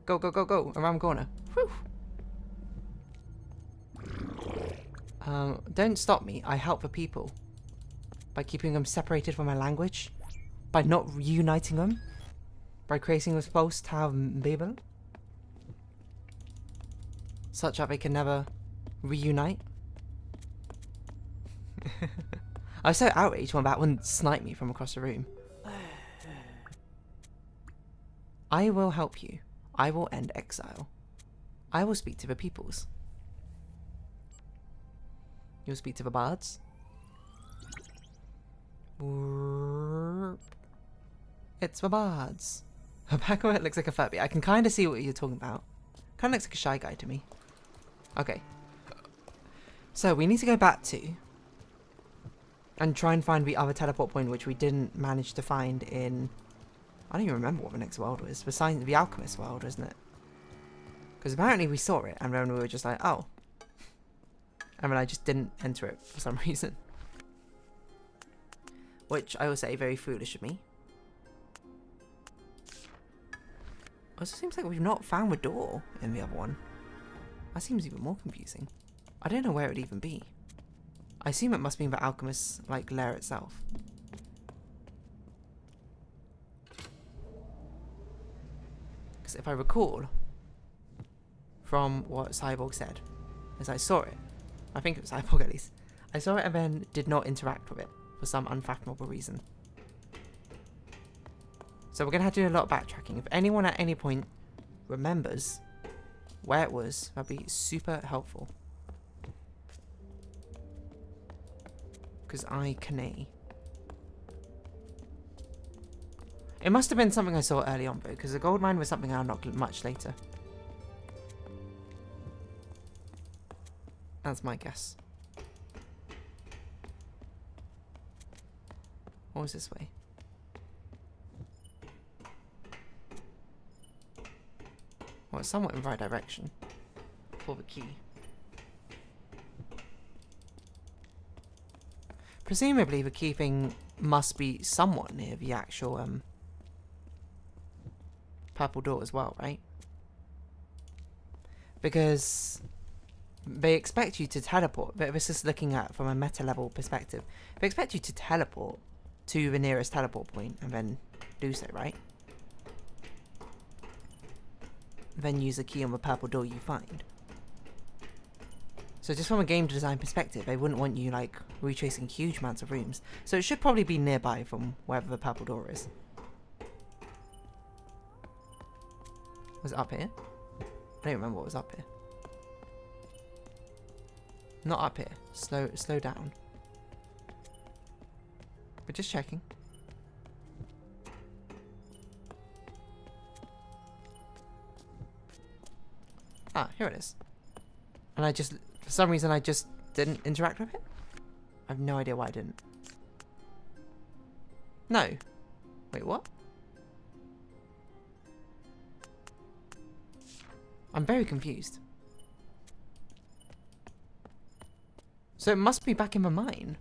Go, go, go, go. Around the corner. Whew. Don't stop me. I help the people. By keeping them separated from my language. By not reuniting them. By creating a false town Babel. Such that they can never reunite. I was so outraged when that one sniped me from across the room. I will help you. I will end exile. I will speak to the peoples. You'll speak to the bards. It's the bards. The back of it looks like a Furby. I can kind of see what you're talking about. Kind of looks like a shy guy to me. Okay. So we need to go back to and try and find the other teleport point, which we didn't manage to find in... I don't even remember what the next world was. The Alchemist world, isn't it? Because apparently we saw it, and then we were just like, oh. And then I just didn't enter it for some reason. Which I will say, very foolish of me. Also seems like we've not found the door in the other one. That seems even more confusing. I don't know where it would even be. I assume it must be in the Alchemist's, like, lair itself. Because if I recall from what Cyborg said, as I saw it, I think it was Cyborg at least, I saw it and then did not interact with it for some unfathomable reason. So we're going to have to do a lot of backtracking. If anyone at any point remembers where it was, that'd be super helpful. Because I can't. It must have been something I saw early on, though, because the gold mine was something I unlocked much later. That's my guess. What was this way? Well, it's somewhat in the right direction for the key. Presumably the key thing must be somewhat near the actual purple door as well, right? Because they expect you to teleport, but this is looking at from a meta level perspective. They expect you to teleport to the nearest teleport point and then do so, right? Then use the key on the purple door you find. So just from a game design perspective, they wouldn't want you like retracing huge amounts of rooms. So it should probably be nearby from wherever the purple door is. Was it up here? I don't remember what was up here. Not up here. Slow down. We're just checking. Ah, here it is. And I just, for some reason, I just didn't interact with it. I have no idea why I didn't. No. Wait, what? I'm very confused. So it must be back in the mine.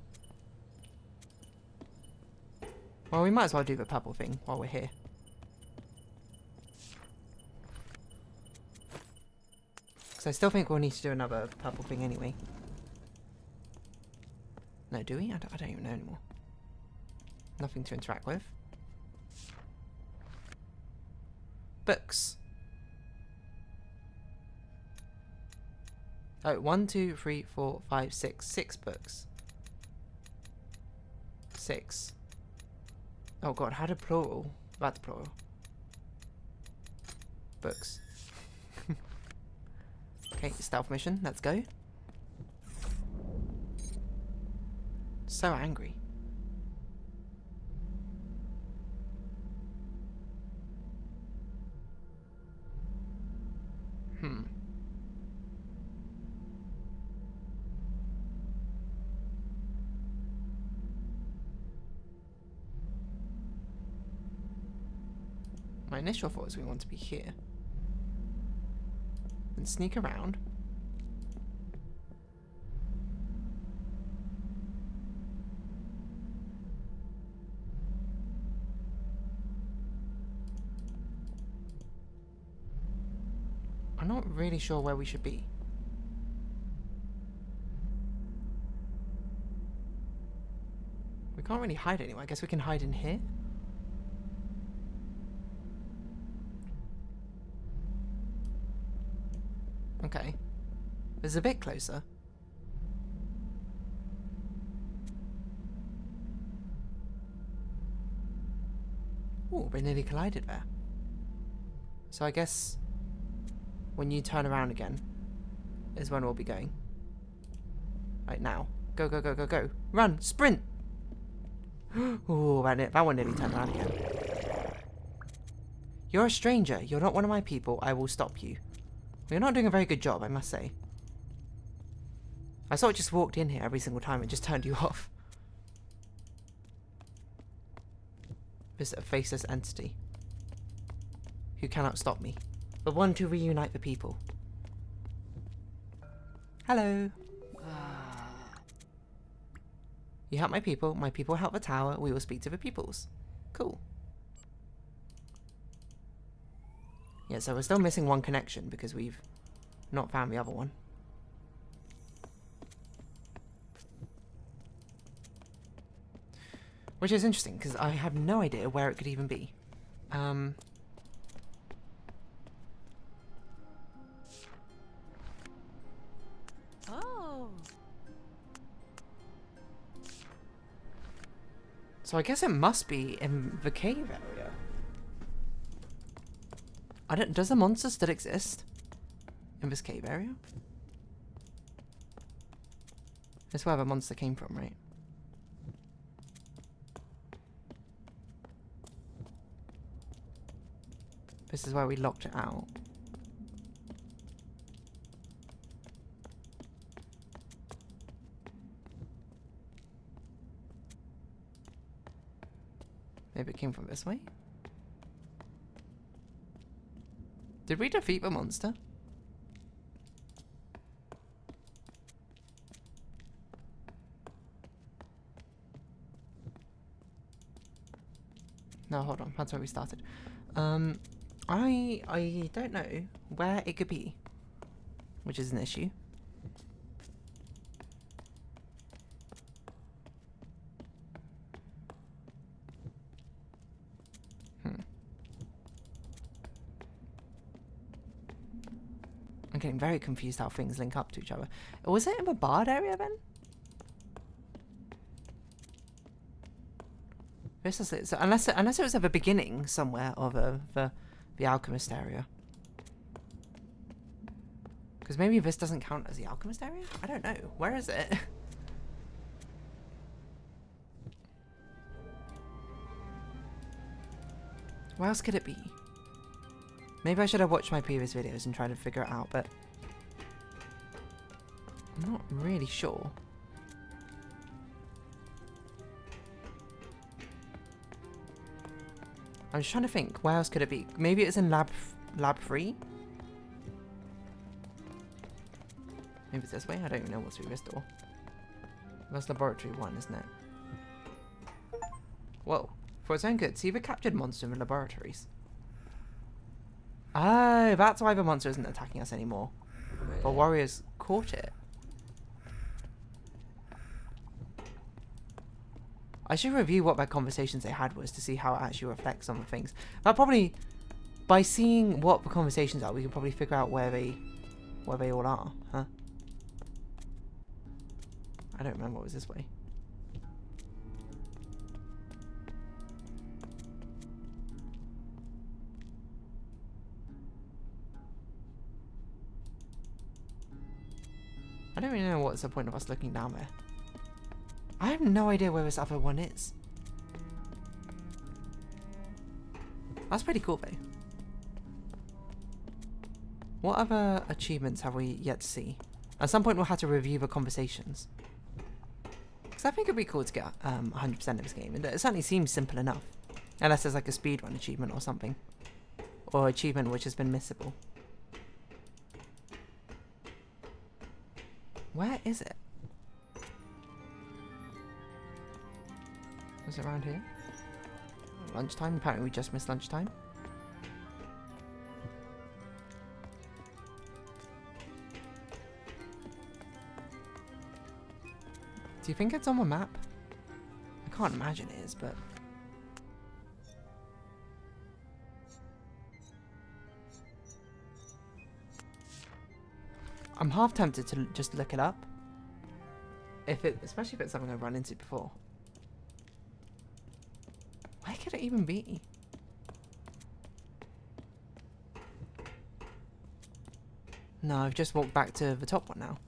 Well, we might as well do the purple thing while we're here. Because I still think we'll need to do another purple thing anyway. No, do we? I don't even know anymore. Nothing to interact with. Books. Oh, 1, 2, 3, 4, 5, 6. 6 books. 6. Oh god, how to plural? That's plural. Books. Okay, stealth mission. Let's go. So angry. My initial thought is we want to be here. And sneak around. I'm not really sure where we should be. We can't really hide anywhere. I guess we can hide in here. Okay. This is a bit closer. Ooh, we nearly collided there. So I guess when you turn around again is when we'll be going. Right now. Go, go, go, go, go. Run! Sprint! Ooh, that one nearly turned around again. You're a stranger. You're not one of my people. I will stop you. You're not doing a very good job, I must say. I sort of just walked in here every single time and just turned you off. This faceless entity who cannot stop me, but want to reunite the people. Hello. You help my people help the tower, we will speak to the peoples. Cool. Yeah, so we're still missing one connection because we've not found the other one. Which is interesting, because I have no idea where it could even be. Oh. So I guess it must be in the cave area. Does the monster still exist in this cave area? That's where the monster came from, right? This is where we locked it out. Maybe it came from this way? Did we defeat the monster? No, hold on. That's where we started. I don't know where it could be, which is an issue. I'm getting very confused how things link up to each other. Was it in the barred area then? This is it. So unless it was at the beginning somewhere of the alchemist area. Because maybe this doesn't count as the alchemist area? I don't know. Where is it? Where else could it be? Maybe I should have watched my previous videos and tried to figure it out, but I'm not really sure. I'm just trying to think, where else could it be? Maybe it's in lab 3? Maybe it's this way? I don't even know what's through this door. That's laboratory 1, isn't it? Whoa. For its own good, see the captured monster in the laboratories. Oh, that's why the monster isn't attacking us anymore. The warriors caught it. I should review what their conversations they had was to see how it actually reflects on the things. But probably, by seeing what the conversations are, we can probably figure out where they all are, huh? I don't remember what was this way. I don't really know what's the point of us looking down there. I have no idea where this other one is. That's pretty cool though. What other achievements have we yet to see? At some point we'll have to review the conversations. Because I think it'd be cool to get 100% of this game. It certainly seems simple enough. Unless there's like a speedrun achievement or something. Or achievement which has been missable. Where is it? Was it around here? Lunchtime? Apparently we just missed lunchtime. Do you think it's on the map? I can't imagine it is, but... I'm half tempted to just look it up. Especially if it's something I've run into before. Where could it even be? No, I've just walked back to the top one now.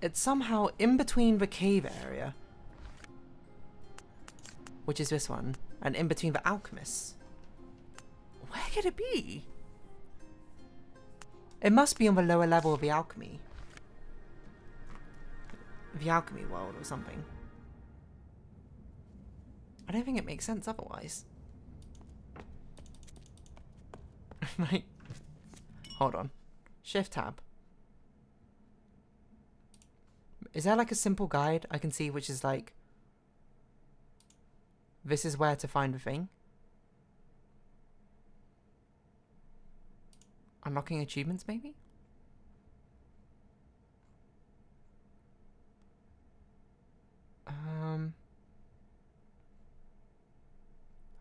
It's somehow in between the cave area, which is this one, and in between the alchemists. Where could it be? It must be on the lower level of the alchemy. The alchemy world or something. I don't think it makes sense otherwise. Like, hold on. Shift tab. Is there like a simple guide I can see which is like, this is where to find the thing? Unlocking achievements, maybe?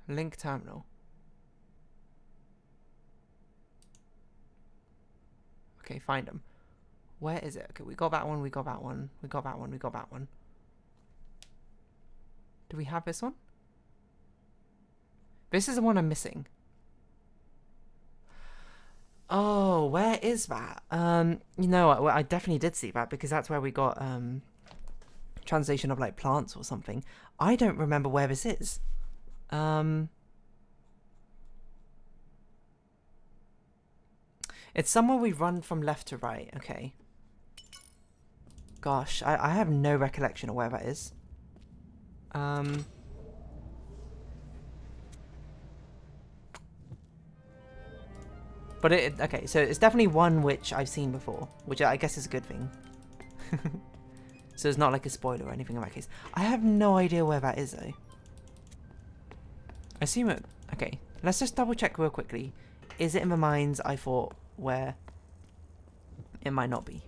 Link terminal. Okay, find them. Where is it? Okay, we got that one, we got that one, we got that one, we got that one. Do we have this one? This is the one I'm missing. Oh, where is that? You know what? Well, I definitely did see that because that's where we got translation of like plants or something. I don't remember where this is. It's somewhere we run from left to right. Okay. Gosh, I have no recollection of where that is. But okay, so it's definitely one which I've seen before, which I guess is a good thing. So it's not like a spoiler or anything in that case. I have no idea where that is though. I assume it... Okay, let's just double check real quickly. Is it in the mines I thought where it might not be?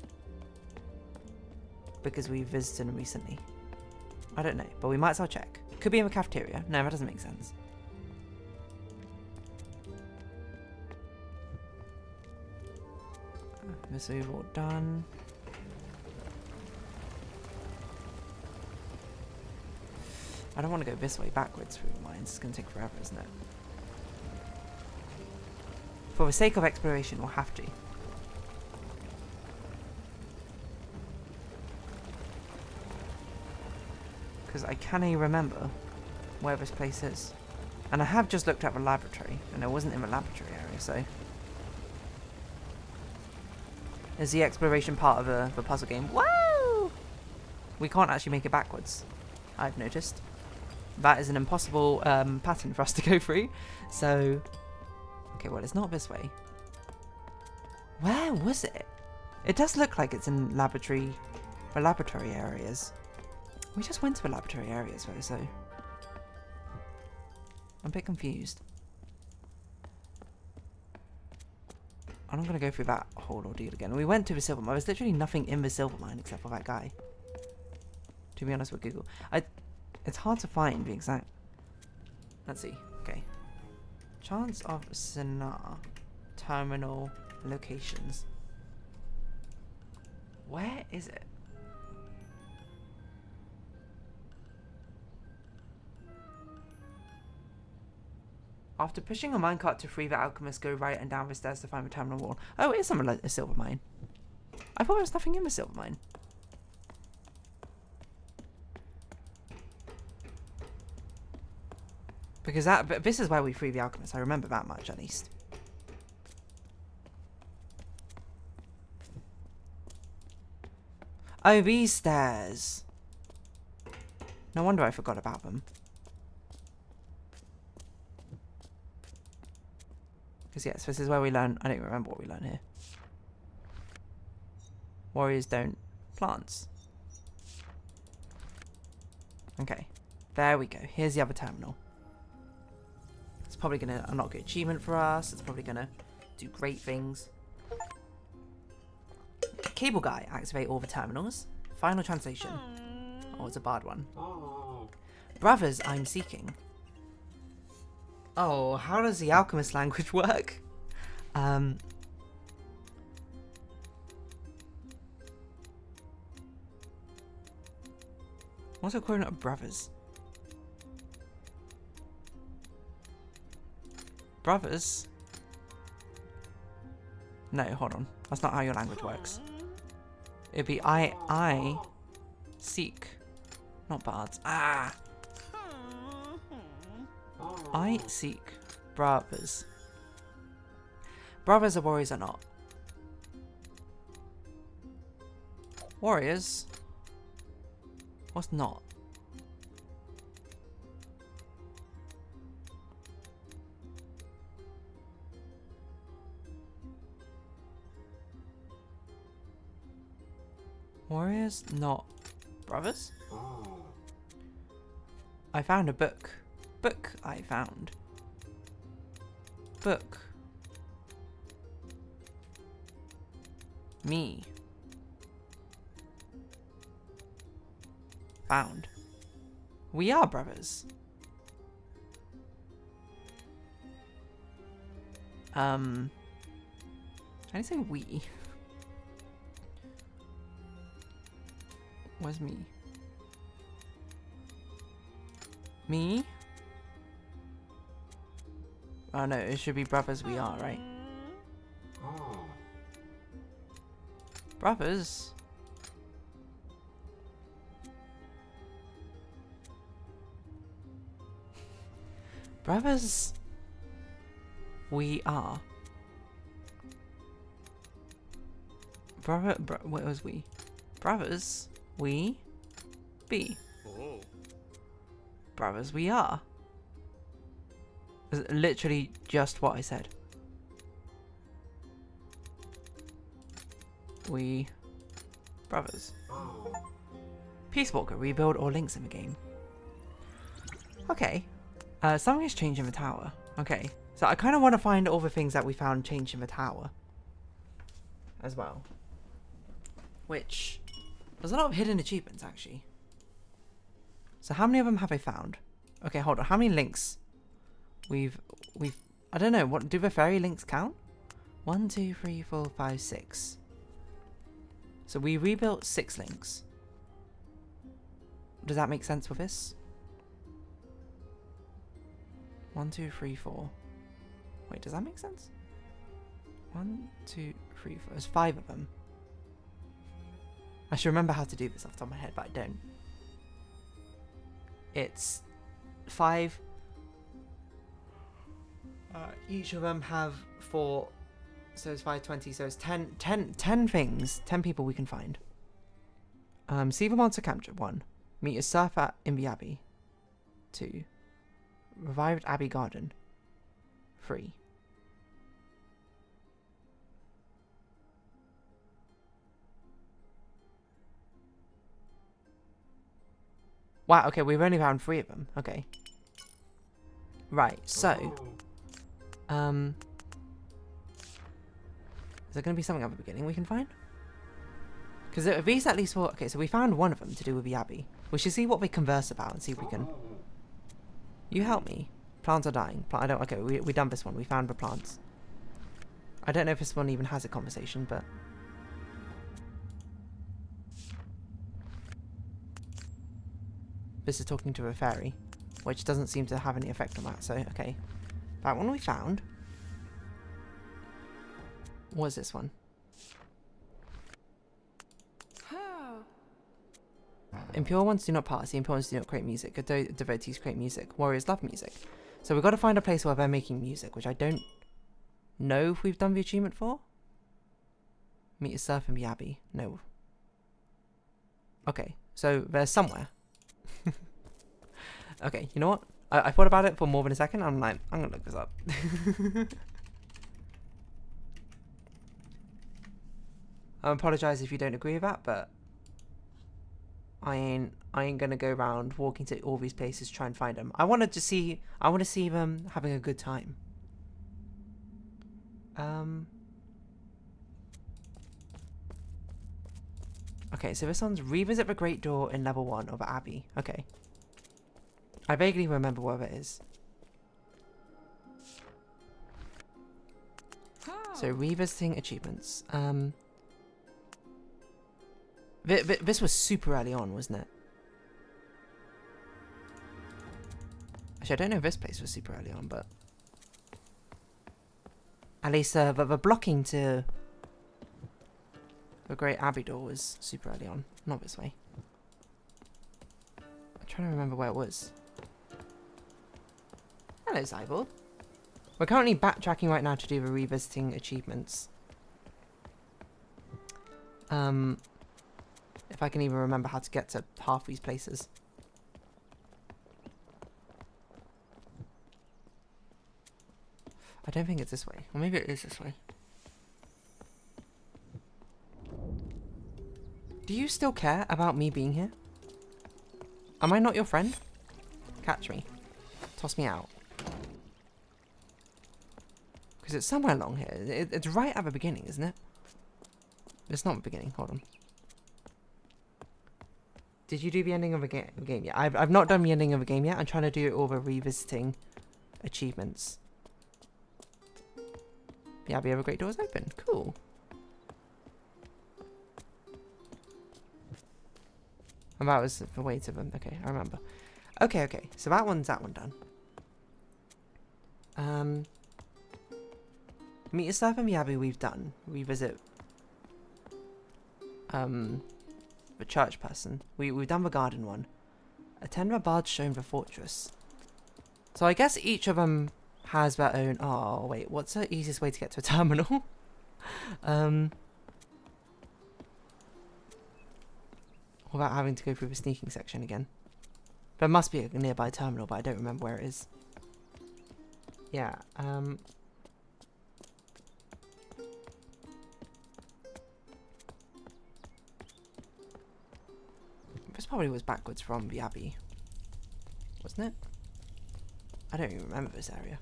Because we visited them recently. I don't know, but we might as well check. Could be in the cafeteria. No, that doesn't make sense. This we've all done. I don't want to go this way backwards through the mines. It's going to take forever, isn't it? For the sake of exploration, we'll have to. Because I can't even remember where this place is. And I have just looked at the laboratory, and it wasn't in the laboratory area, so... Is the exploration part of the puzzle game? Woo! We can't actually make it backwards, I've noticed. That is an impossible pattern for us to go through. So, okay, well, it's not this way. Where was it? It does look like it's in the laboratory areas. We just went to the laboratory areas though, so I'm a bit confused. I'm not going to go through that whole ordeal again. We went to the silver mine. There's literally nothing in the silver mine except for that guy. To be honest with Google. It's hard to find the exact... Let's see. Okay. Chants of Sennaar. Terminal locations. Where is it? After pushing a minecart to free the alchemist, go right and down the stairs to find the terminal wall. Oh, it is something like a silver mine. I thought there was nothing in the silver mine. Because this is where we free the alchemist. I remember that much, at least. Oh, these stairs. No wonder I forgot about them. Because yes, this is where we learn. I don't remember what we learn here. Warriors don't plants. Okay, there we go. Here's the other terminal. It's probably going to unlock an achievement for us. It's probably going to do great things. Cable guy, activate all the terminals. Final translation. Oh, it's a bad one. Brothers, I'm seeking. Oh, how does the alchemist language work? What's the equivalent of brothers? Brothers? No, hold on. That's not how your language works. It'd be I seek. Not bards. Ah! I seek brothers. Brothers are warriors or not? Warriors? What's not? Warriors, not brothers? I found a book. Book I found. Book. Me. Found. We are brothers. How do you say we? Where's me? Me? Oh no, it should be brothers we are, right? Brothers? Brothers we are. What was we? Brothers we be. Oh. Brothers we are. It's literally just what I said. We brothers. Peace Walker, rebuild all links in the game. Okay. Something has changed in the tower. Okay. So I kind of want to find all the things that we found changed in the tower. As well. Which... There's a lot of hidden achievements, actually. So how many of them have I found? Okay, hold on. How many links? We've... I don't know. What do the fairy links count? 1, 2, 3, 4, 5, 6. So we rebuilt 6 links. Does that make sense with this? 1, 2, 3, 4. Wait, does that make sense? 1, 2, 3, 4. There's 5 of them. I should remember how to do this off the top of my head, but I don't. It's 5. Each of them have 4. So it's 5, 20. So it's 10 things. 10 people we can find. See the monster capture. 1. Meet a surfer in the Abbey. 2. Revived Abbey Garden. 3. Wow, okay, we've only found 3 of them. Okay. Right, so... Is there going to be something at the beginning we can find? Because these at least were... Okay, so we found one of them to do with the Abbey. We should see what we converse about and see if we can... You help me. Plants are dying. I don't... Okay, we done this one. We found the plants. I don't know if this one even has a conversation, but... This is talking to a fairy, which doesn't seem to have any effect on that, so, okay. That one we found. What is this one? Impure ones do not pass. The impure ones do not create music. Devotees create music. Warriors love music. So we've got to find a place where they're making music, which I don't know if we've done the achievement for. Meet a surf in the Abbey. No. Okay, so there's somewhere. Okay, you know what? I thought about it for more than a second. I'm like, I'm gonna look this up. I apologize if you don't agree with that, but I ain't gonna go around walking to all these places to try and find them. I want to see them having a good time. Okay, so this one's revisit the Great Door in level 1 of Abbey. Okay. I vaguely remember where it is. So revisiting achievements. This was super early on, wasn't it? Actually, I don't know if this place was super early on, but at least the blocking to the Great Abbey Door was super early on. Not this way. I'm trying to remember where it was. Hello, Zybel. We're currently backtracking right now to do the revisiting achievements. If I can even remember how to get to half these places. I don't think it's this way. Or maybe it is this way. Do you still care about me being here? Am I not your friend? Catch me. Toss me out. Because it's somewhere along here. It's right at the beginning, isn't it? It's not the beginning. Hold on. Did you do the ending of the game yet? I've not done the ending of the game yet. I'm trying to do all the revisiting achievements. The Abbey of a Great Door is open. Cool. And that was the way to them. Okay, I remember. Okay, okay. So that one done. Meet a staff in the Abbey we've done. Revisit the church person. We've done the garden one. Attend the bard shown the fortress. So I guess each of them has their own... Oh, wait. What's the easiest way to get to a terminal? Without having to go through the sneaking section again. There must be a nearby terminal, but I don't remember where it is. Yeah, this probably was backwards from the Abbey, wasn't it? I don't even remember this area.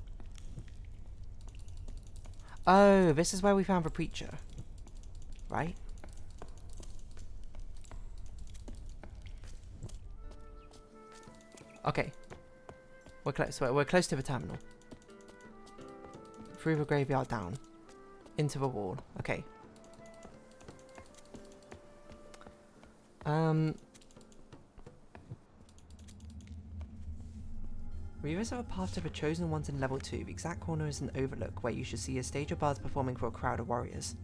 Oh, this is where we found the preacher, right? Okay, we're close. We're close to the terminal. Through the graveyard, down into the wall. Okay. Revisit a path to the chosen ones in level 2. The exact corner is an overlook where you should see a stage of bards performing for a crowd of warriors.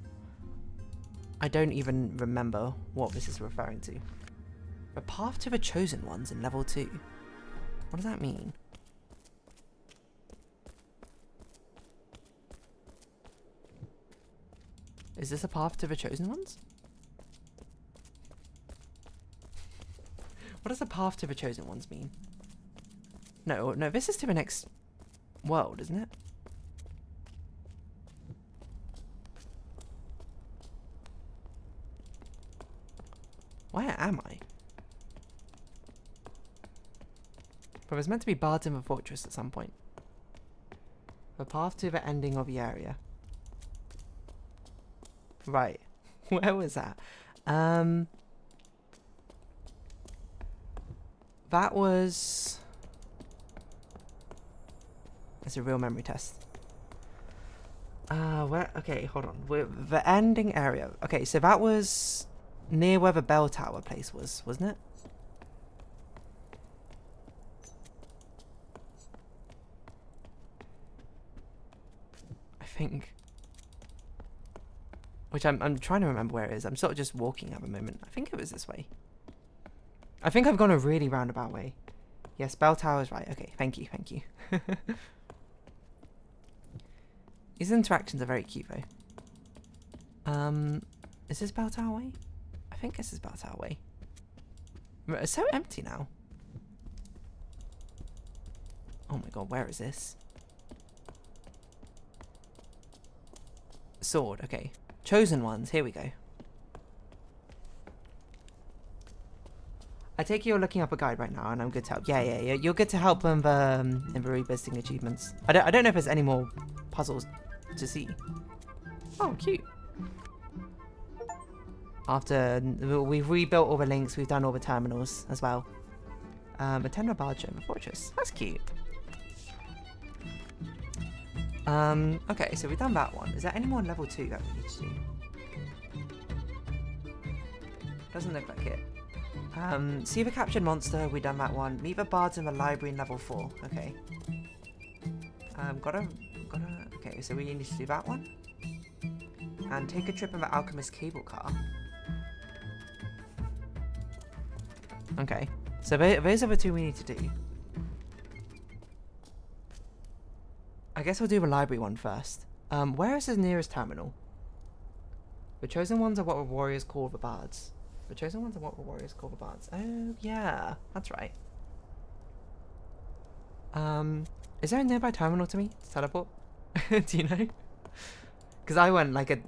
I don't even remember what this is referring to. The path to the chosen ones in level 2. What does that mean? Is this a path to the chosen ones? What does the path to the chosen ones mean? No, this is to the next world, isn't it? Where am I? But there's meant to be bards in the fortress at some point. The path to the ending of the area. Right. Where was that? That was... It's a real memory test. Where? Okay, hold on. The ending area. Okay, so that was near where the bell tower place was, wasn't it? I think. Which I'm trying to remember where it is. I'm sort of just walking at the moment. I think it was this way. I think I've gone a really roundabout way. Yes, bell tower is right. Okay, thank you, thank you. These interactions are very cute though. Is this bell tower way? I think this is bell tower way. It's so empty now. Oh my god, where is this? Sword, okay. Chosen ones, here we go. I take it you're looking up a guide right now, and I'm good to help. Yeah, you're good to help them in the revisiting achievements. I don't know if there's any more puzzles to see. Oh, cute. After we've rebuilt all the links, we've done all the terminals as well. Attend a bard show in the fortress. That's cute. Okay, so we've done that one. Is there any more on level 2 that we need to do? Doesn't look like it. See the captured monster, we've done that one. Meet the bards in the library in level 4. Okay. Okay, so we need to do that one. And take a trip in the alchemist cable car. Okay, so those are the 2 we need to do. I guess we'll do the library one first. Where is the nearest terminal? The chosen ones are what the warriors call the bards. The chosen ones are what the warriors call the bards. Oh, yeah, that's right. Is there a nearby terminal to me to teleport? Do you know? Because I went like an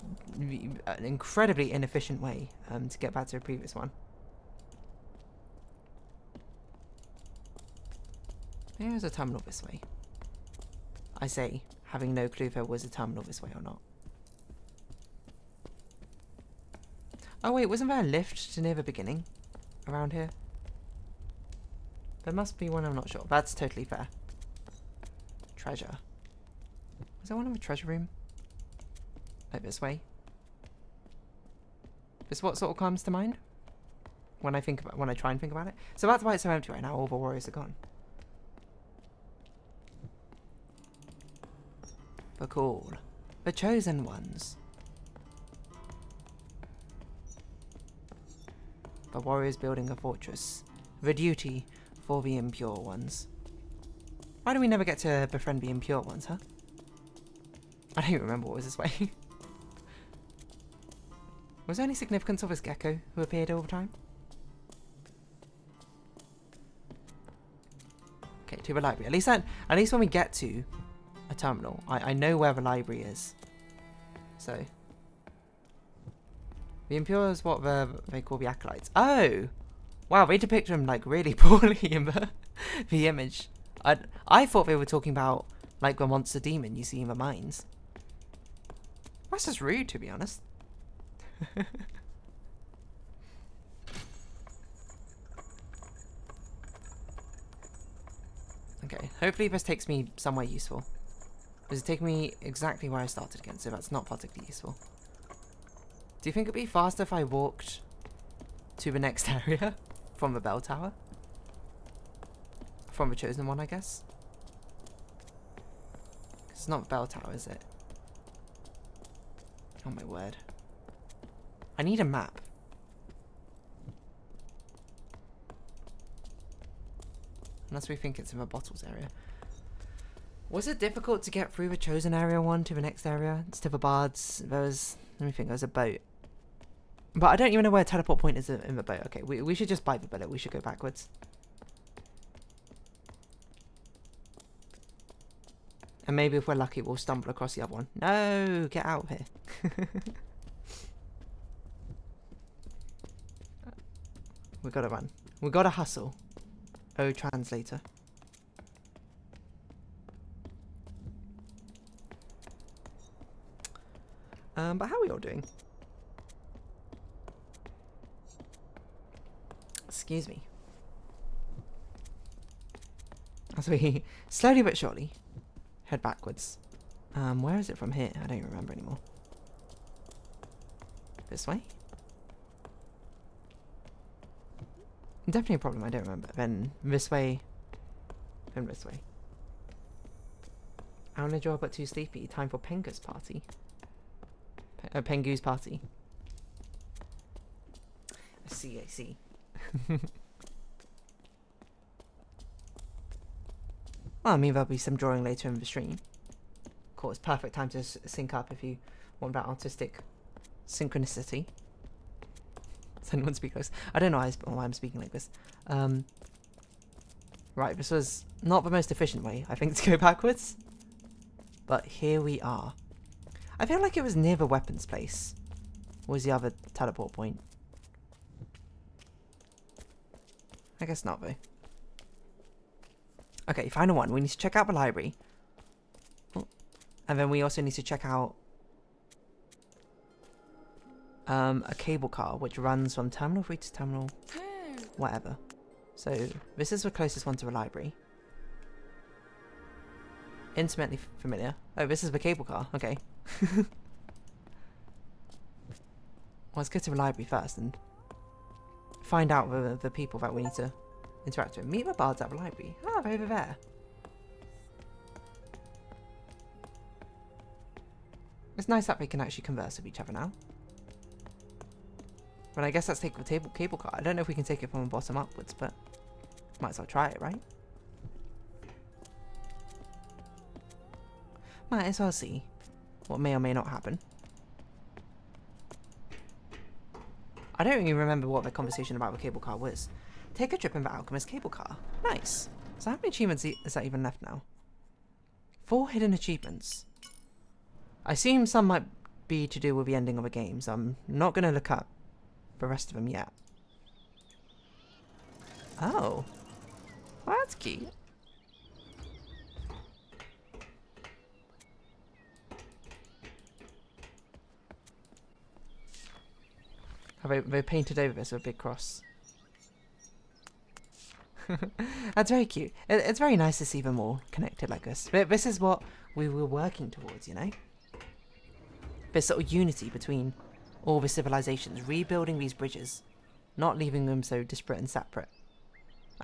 incredibly inefficient way to get back to the previous one. Maybe there's a terminal this way. I say, having no clue if there was a terminal this way or not. Oh wait, wasn't there a lift to near the beginning? Around here? There must be one, I'm not sure. That's totally fair. Treasure. Is there one in the treasure room? Like this way? This what sort of comes to mind? When I try and think about it? So that's why it's so empty right now, all the warriors are gone. a call. The chosen ones. The warriors building a fortress. The duty for the impure ones. Why do we never get to befriend the impure ones, huh? I don't even remember what was this way. Was there any significance of this gecko who appeared all the time? Okay, to the library. At least when we get to a terminal, I know where the library is. So the impure is what they call the acolytes. Oh, wow! They depict them like really poorly in the image. I thought they were talking about like the monster demon you see in the mines. That's just rude, to be honest. Okay, hopefully this takes me somewhere useful. Does it take me exactly where I started again? So that's not particularly useful. Do you think it'd be faster if I walked to the next area from the bell tower? From the chosen one, I guess? It's not the bell tower, is it? Oh my word. I need a map. Unless we think it's in the bottles area. Was it difficult to get through the chosen area one to the next area? It's to the bards. There was, let me think, there was a boat. But I don't even know where teleport point is in the boat. Okay, we should just bite the bullet. We should go backwards. And maybe if we're lucky, we'll stumble across the other one. No, get out of here. We gotta run. We gotta hustle. Oh, translator. But how are we all doing? Excuse me. As we slowly but surely head backwards. Where is it from here? I don't even remember anymore. This way? Definitely a problem, I don't remember. Then this way. Then this way. I want to draw but too sleepy. Time for Pengu's party. Pengu's party. I see. Well, I mean, there'll be some drawing later in the stream. Of course, perfect time to sync up if you want that artistic synchronicity. Does anyone speak like this? I don't know why I'm speaking like this. Right, this was not the most efficient way, I think, to go backwards. But here we are. I feel like it was near the weapons place. Or was the other teleport point? I guess not, though. Okay, final one. We need to check out the library. Oh. And then we also need to check out a cable car which runs from terminal 3 to terminal whatever. So this is the closest one to a library. Intimately familiar. Oh, this is the cable car. Okay. Well, let's go to the library first and find out the people that we need to interact with. Meet the bards at the library. Ah, they're over there. It's nice that they can actually converse with each other now. But I guess let's take the cable car. I don't know if we can take it from the bottom upwards, but might as well try it, right? Might as well see what may or may not happen. I don't even remember what the conversation about the cable car was. Take a trip in the Alchemist cable car. Nice. So how many achievements is that even left now? 4 hidden achievements. I assume some might be to do with the ending of the game, so I'm not going to look up the rest of them yet. Oh. Well, that's cute. They painted over this with a big cross. That's very cute. It's very nice to see them all connected like this. This is what we were working towards, you know? This sort of unity between all the civilizations, rebuilding these bridges, not leaving them so disparate and separate.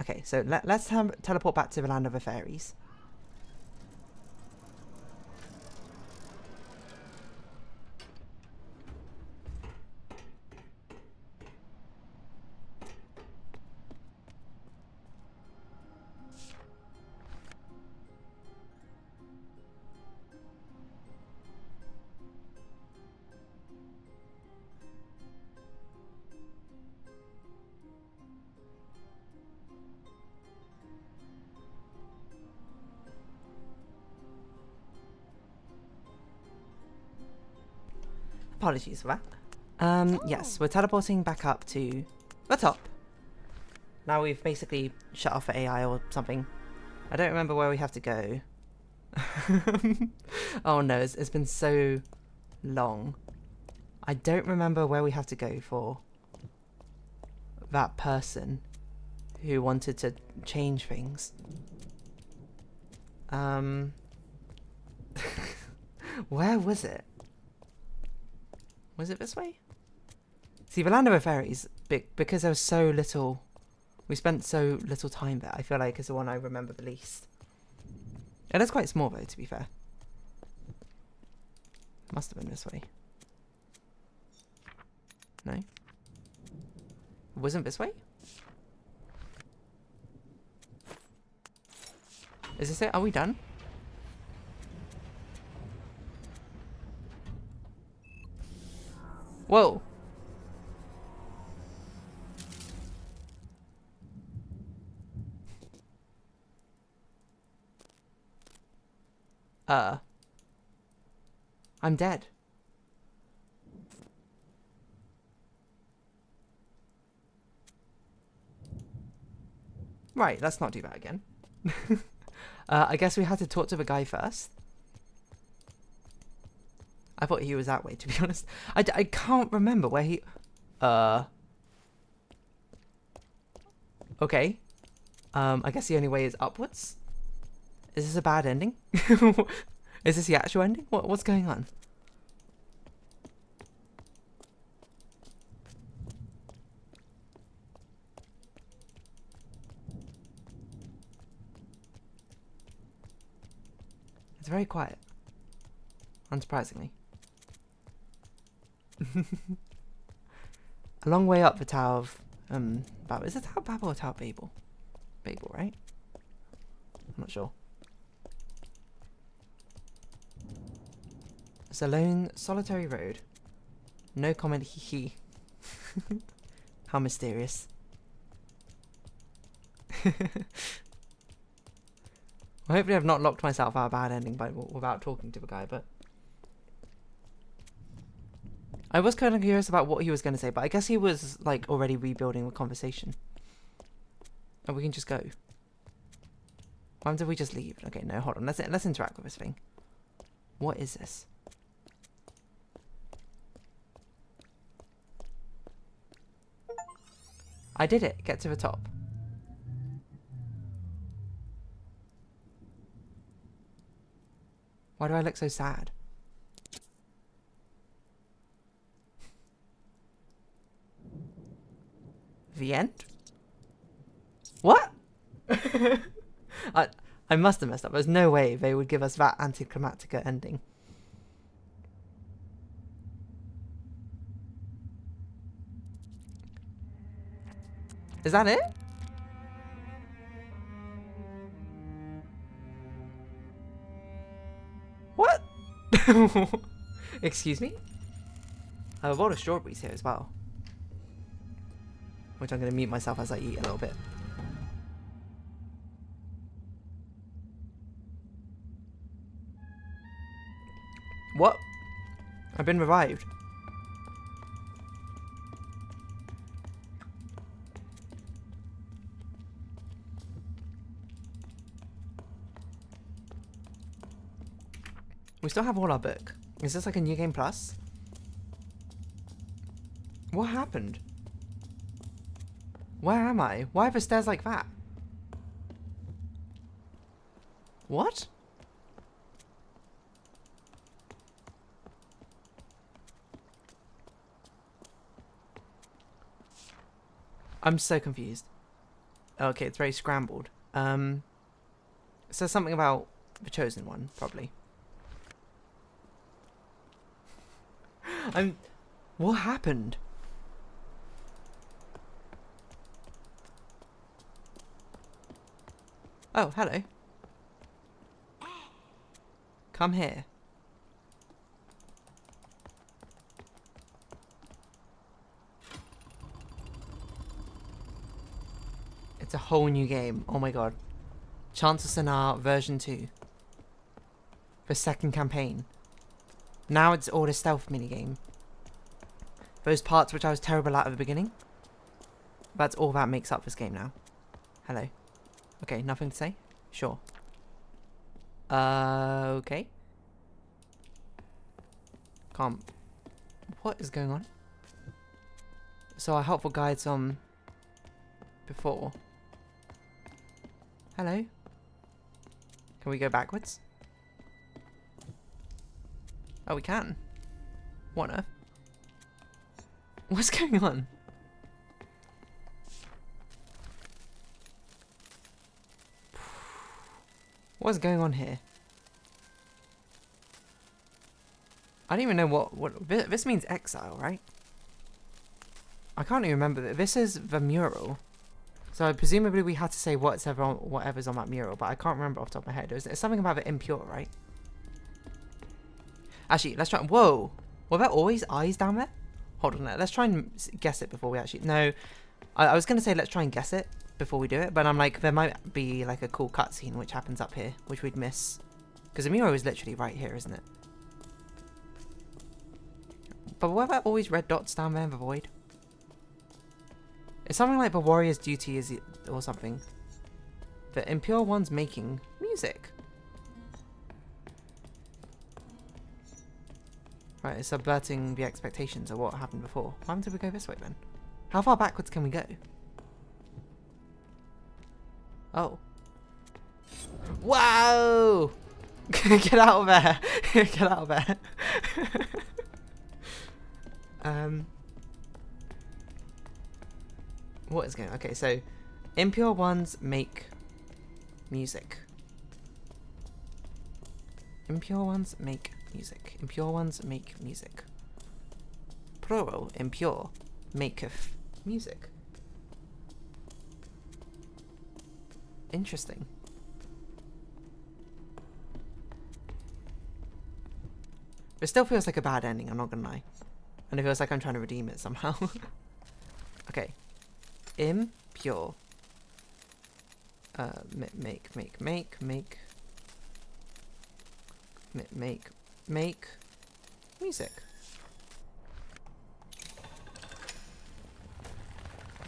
Okay, so let's teleport back to the land of the fairies. Apologies for that. Yes, we're teleporting back up to the top. Now we've basically shut off for AI or something. I don't remember where we have to go. Oh no, it's been so long. I don't remember where we have to go for that person who wanted to change things. Where was it? Was it this way? See, the Land of the Fairies, because there was so little... We spent so little time there, I feel like it's the one I remember the least. It is quite small though, to be fair. Must have been this way. No? It wasn't this way? Is this it? Are we done? Whoa! I'm dead. Right, let's not do that again. I guess we had to talk to the guy first. I thought he was that way, to be honest. I can't remember where he... Okay. I guess the only way is upwards? Is this a bad ending? Is this the actual ending? What's going on? It's very quiet. Unsurprisingly. A long way up the Tower of... Babel. Is it Tower of Babel or Tower of Babel? Babel, right? I'm not sure. It's a lone, solitary road. No comment, hee hee. How mysterious. Well, hopefully I've not locked myself out of a bad ending without talking to the guy, but... I was kind of curious about what he was going to say, but I guess he was, like, already rebuilding the conversation. And we can just go. Why did we just leave? Okay, no, hold on. Let's interact with this thing. What is this? I did it. Get to the top. Why do I look so sad? The end? What? I must have messed up. There's no way they would give us that anticlimactic ending. Is that it? What? Excuse me? I have a bowl of strawberries here as well. Which I'm going to mute myself as I eat a little bit. What? I've been revived. We still have all our book. Is this like a new game plus? What happened? Where am I? Why are the stairs like that? What? I'm so confused. Okay, it's very scrambled. It says something about the chosen one, probably. What happened? Oh, hello. Come here. It's a whole new game. Oh my god. Chants of Sennaar version 2. The second campaign. Now it's all a stealth minigame. those parts which I was terrible at the beginning. That's all that makes up this game now. Hello. Okay, nothing to say? Sure. Okay. Can't. What is going on? So our helpful guides on before. Hello? Can we go backwards? Oh, we can. What on earth? What's going on? What's going on here? I don't even know what this means. Exile, right? I can't even remember. This is the mural. So presumably we had to say whatever's on that mural, but I can't remember off the top of my head. It's something about the impure, right? Actually, let's try. Whoa! Were there always eyes down there? Hold on, let's try and guess it before we actually. No, I was gonna say let's try and guess it before we do it, but I'm like, there might be like a cool cutscene which happens up here, which we'd miss, because the mural is literally right here, isn't it? But were there always red dots down there in the void? It's something like the warrior's duty is, or something. The impure one's making music. Right, it's subverting the expectations of what happened before. Why did we go this way then? How far backwards can we go? Oh. Wow! Get out of there! Get out of there! What is going on? Okay, so impure ones make music. Impure ones make music. Impure ones make music. Plural, impure, maketh music. Interesting. It still feels like a bad ending, I'm not gonna lie. And it feels like I'm trying to redeem it somehow. Okay. Impure. Make music.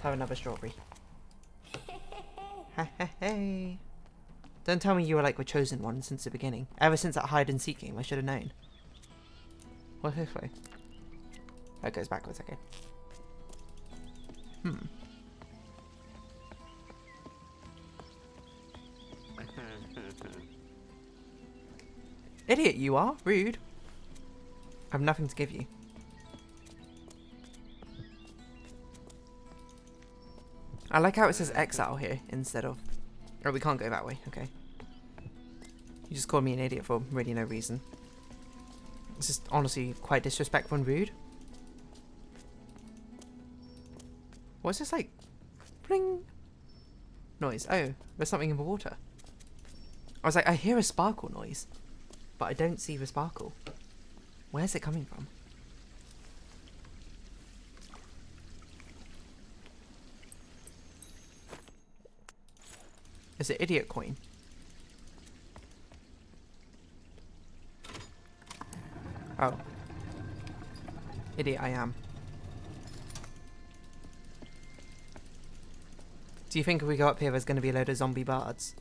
Have another strawberry. Hey. Don't tell me you were like the chosen one since the beginning. Ever since that hide and seek game, I should have known. What's this way? Oh, it goes backwards, okay. Idiot you are, rude. I have nothing to give you. I like how it says exile here instead of... Oh, we can't go that way, okay. You just called me an idiot for really no reason. It's just honestly quite disrespectful and rude. What's this like? Bling! Noise. Oh, there's something in the water. I was like, I hear a sparkle noise, but I don't see the sparkle. Where's it coming from? Is it idiot coin? Oh. Idiot I am. Do you think if we go up here there's going to be a load of zombie bards?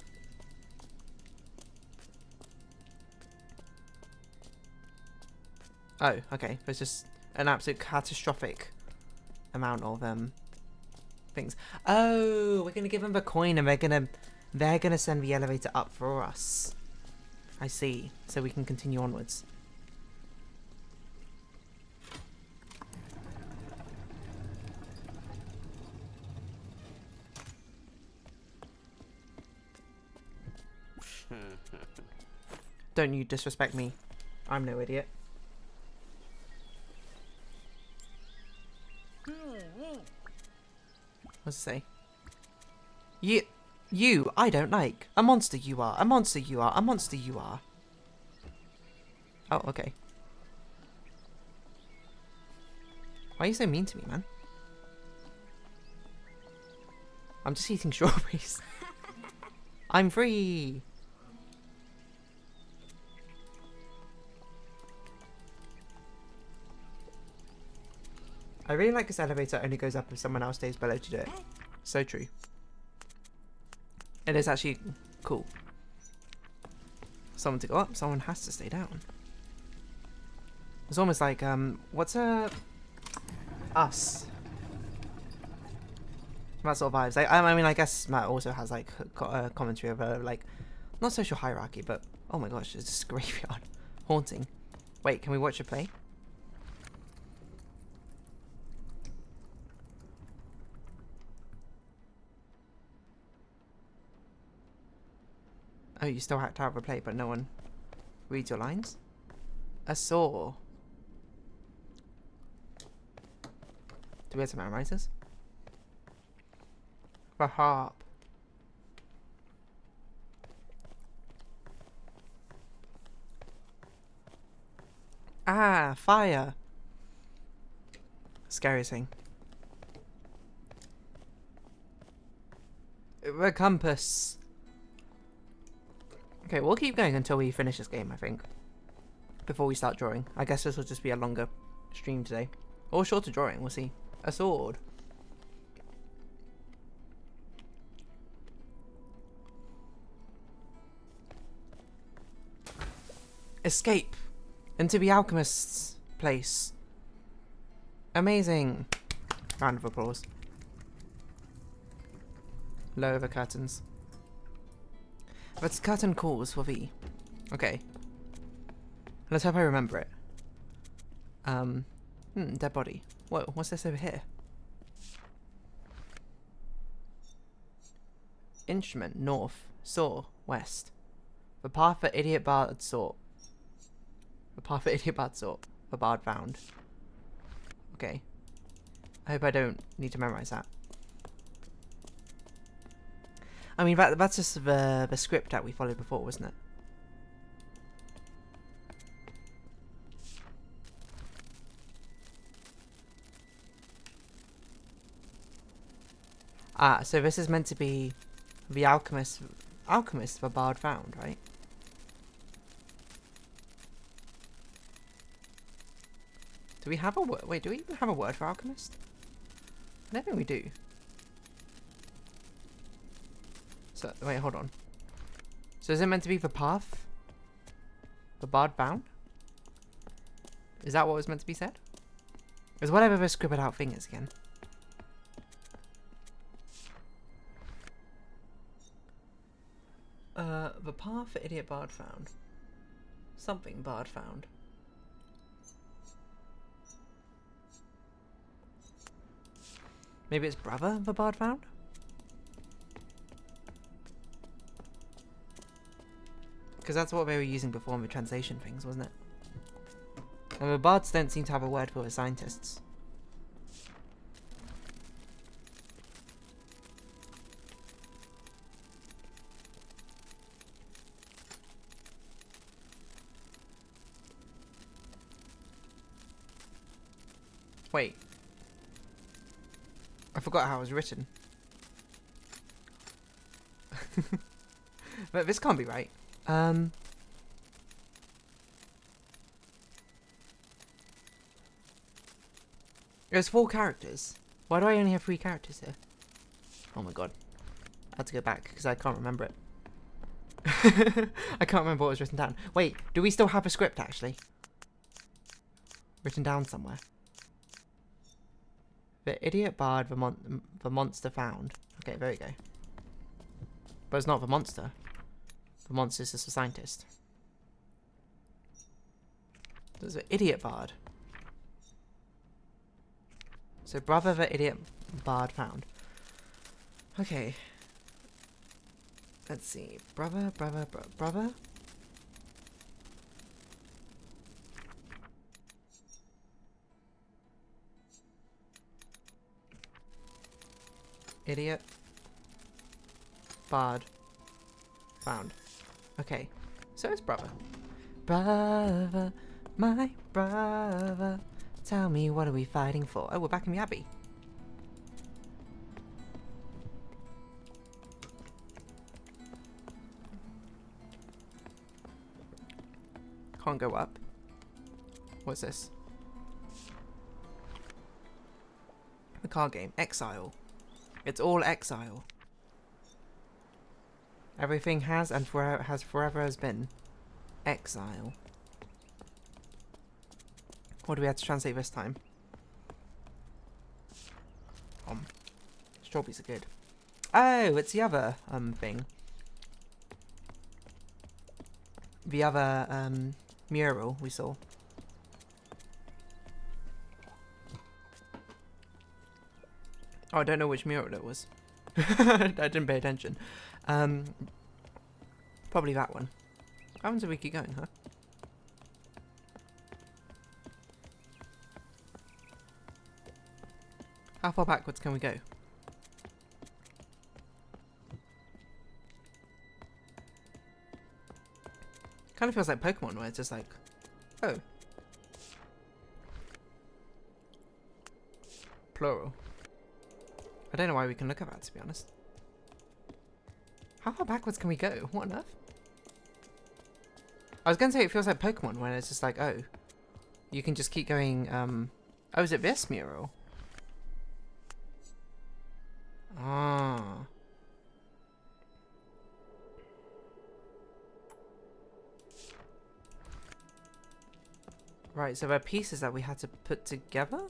Oh, okay. There's just an absolute catastrophic amount of things. Oh, we're going to give them the coin and they're going to send the elevator up for us. I see. So we can continue onwards. Don't you disrespect me. I'm no idiot. What's it say? You, I don't like. A monster you are. A monster you are. A monster you are. Oh, okay. Why are you so mean to me, man? I'm just eating strawberries. I'm free. I really like this elevator only goes up if someone else stays below to do it. So true. It is actually cool. Someone to go up, someone has to stay down. It's almost like, what's Us? That sort of vibes. Like, I mean, I guess Matt also has like a commentary of like, not social hierarchy, but oh my gosh, it's just graveyard. Haunting. Wait, can we watch it play? Oh, you still hacked out of a play, but no one reads your lines? A saw. Do we have to memorize this? The harp. Ah, fire. Scariest thing. The compass. Okay, we'll keep going until we finish this game, I think. Before we start drawing. I guess this will just be a longer stream today. Or shorter drawing, we'll see. A sword. Escape into the alchemist's place. Amazing. Round of applause. Lower the curtains. But curtain calls for thee. Okay. Let's hope I remember it. Dead body. Whoa, what's this over here? Instrument, north. Saw, west. The path that idiot bard sought. The path that idiot bard sought. The bard found. Okay. I hope I don't need to memorize that. I mean, that's just the script that we followed before, wasn't it? Ah, so this is meant to be the alchemist the bard found, right? Do we have a word? Wait, do we even have a word for alchemist? I don't think we do. So, wait, hold on. So is it meant to be the path the bard found? Is that what was meant to be said? Is whatever the scribbled out thing is again? The path the idiot bard found. Something bard found. Maybe it's brother the bard found? Because that's what they were using before in the translation things, wasn't it? And the bards don't seem to have a word for the scientists. Wait. I forgot how it was written. But this can't be right. There's 4 characters. Why do I only have 3 characters here? Oh my god. I had to go back because I can't remember it. I can't remember what was written down. Wait, do we still have a script actually? Written down somewhere. The idiot bard, the monster found. Okay, there we go. But it's not the monster. The monster's just a scientist. There's an idiot bard. So brother the idiot bard found. Okay. Let's see. Brother. Idiot bard found. Okay. So it's brother. Brother, my brother. Tell me, what are we fighting for? Oh, we're back in the Abbey. Can't go up. What's this? The card game. Exile. It's all exile. Everything has and forever has been exile. What do we have to translate this time? Strawberries are good. Oh, it's the other thing. The other mural we saw. Oh, I don't know which mural it was. I didn't pay attention. Probably that one. How happens if we keep going, huh? How far backwards can we go? Kind of feels like Pokemon, where it's just like, oh. Plural. I don't know why we can look at that, to be honest. How far backwards can we go? What on earth? I was going to say it feels like Pokemon, when it's just like, oh. You can just keep going, oh, is it this mural? Ah. Right, so there are pieces that we had to put together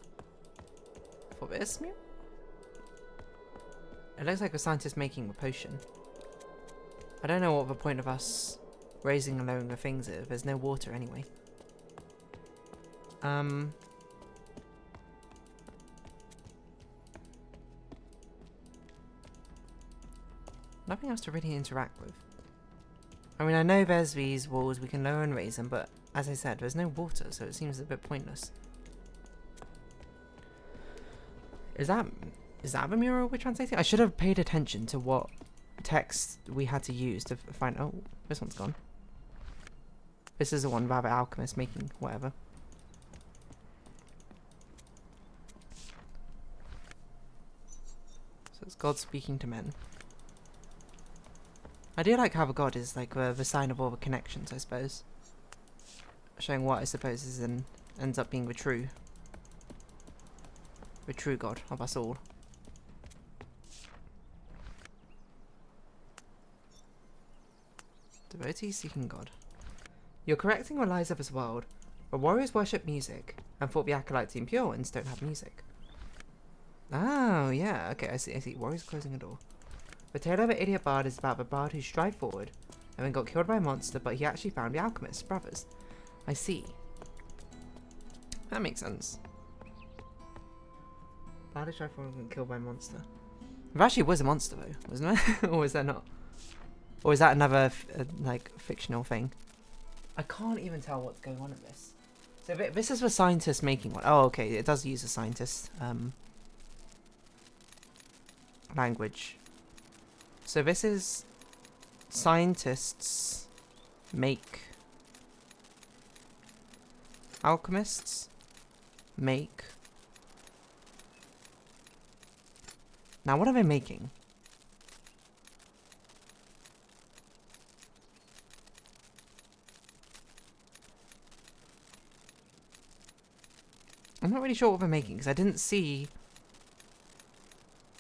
for this mural? It looks like a scientist making a potion. I don't know what the point of us raising and lowering the things is. There's no water anyway. Nothing else to really interact with. I mean, I know there's these walls, we can lower and raise them, but as I said, there's no water, so it seems a bit pointless. Is that the mural we're translating? I should have paid attention to what text we had to use to find... Oh, this one's gone. This is the one about the alchemist making whatever. So it's God speaking to men. I do like how the God is like the sign of all the connections, I suppose. Showing what I suppose is ends up being the true God of us all. Devotees seeking God. You're correcting the lies of this world, where warriors worship music, and thought the acolytes and pure ones don't have music. Oh, yeah, okay, I see. Warriors closing a door. The tale of an idiot bard is about the bard who strived forward, and then got killed by a monster, but he actually found the alchemist's brothers. I see. That makes sense. Bard who strived forward and got killed by a monster. There actually was a monster though, wasn't there? Or was there not? Or is that another like fictional thing? I can't even tell what's going on in this. So this is the scientist making one. Oh, okay. It does use a scientist language. So this is scientists make alchemists make. Now, what are they making? I'm not really sure what they're making, because I didn't see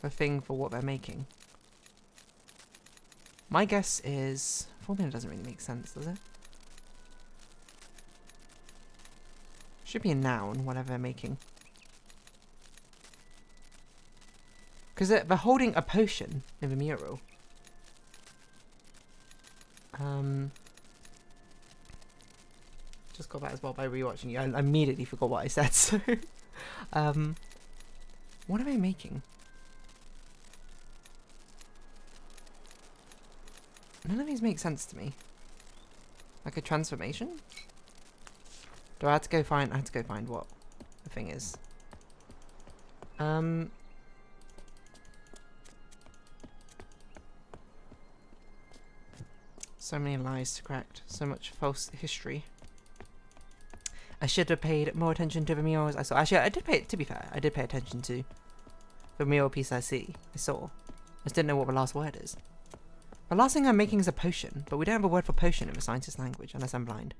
the thing for what they're making. My guess is... Formula doesn't really make sense, does it? Should be a noun, whatever they're making. Because they're holding a potion in the mural. Just got that as well by rewatching it. I immediately forgot what I said, so... what are they making? None of these make sense to me. Like a transformation? Do I have to go find... I have to go find what the thing is. So many lies to correct. So much false history. I should have paid more attention to the murals I saw. Actually, I did pay... To be fair, I did pay attention to the mural piece I saw. I just didn't know what the last word is. The last thing I'm making is a potion, but we don't have a word for potion in the scientist language, unless I'm blind.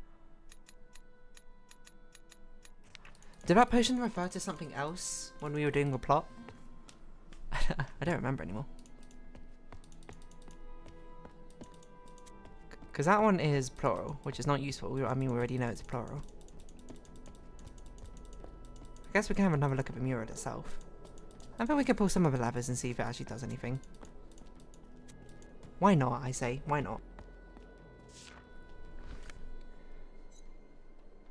Did that potion refer to something else when we were doing the plot? I don't remember anymore. Because that one is plural, which is not useful. I mean, we already know it's plural. I guess we can have another look at the mural itself. I think we can pull some of the levers and see if it actually does anything. Why not, I say? Why not?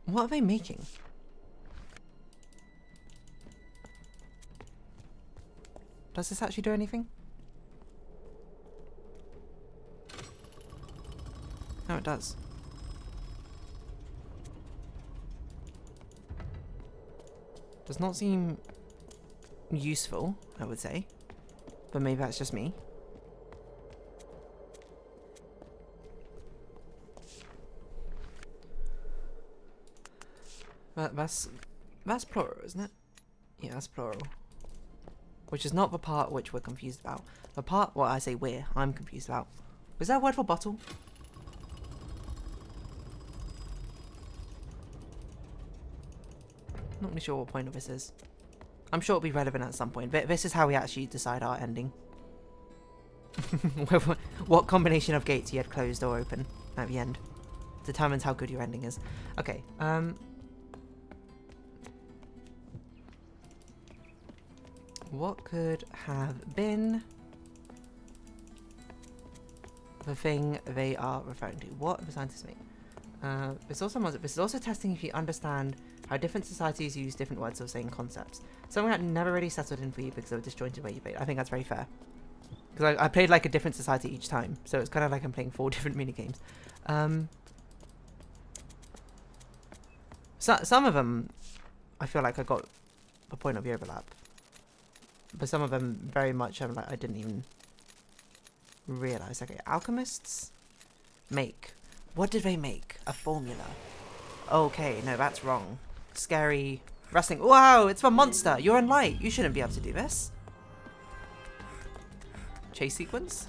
What are they making? Does this actually do anything? No, it does. Does not seem useful, I would say. But maybe that's just me. That's plural, isn't it? Yeah, that's plural. Which is not the part which we're confused about. The part, well, I say I'm confused about. Was that a word for bottle? Not really sure what point of this is. I'm sure it'll be relevant at some point, but this is how we actually decide our ending. What combination of gates you had closed or open at the end determines how good your ending is. Okay, what could have been the thing they are referring to? What the scientists make? This is also testing if you understand how different societies use different words or saying concepts. Something that never really settled in for you because they were disjointed where you played. I think that's very fair. Because I played like a different society each time, so it's kind of like I'm playing 4 different minigames. Some of them, I feel like I got a point of the overlap. But some of them very much I didn't even realize. Okay, alchemists make. What did they make? A formula. Okay, no, that's wrong. Scary wrestling. Wow, it's a monster. You're in light. You shouldn't be able to do this. Chase sequence?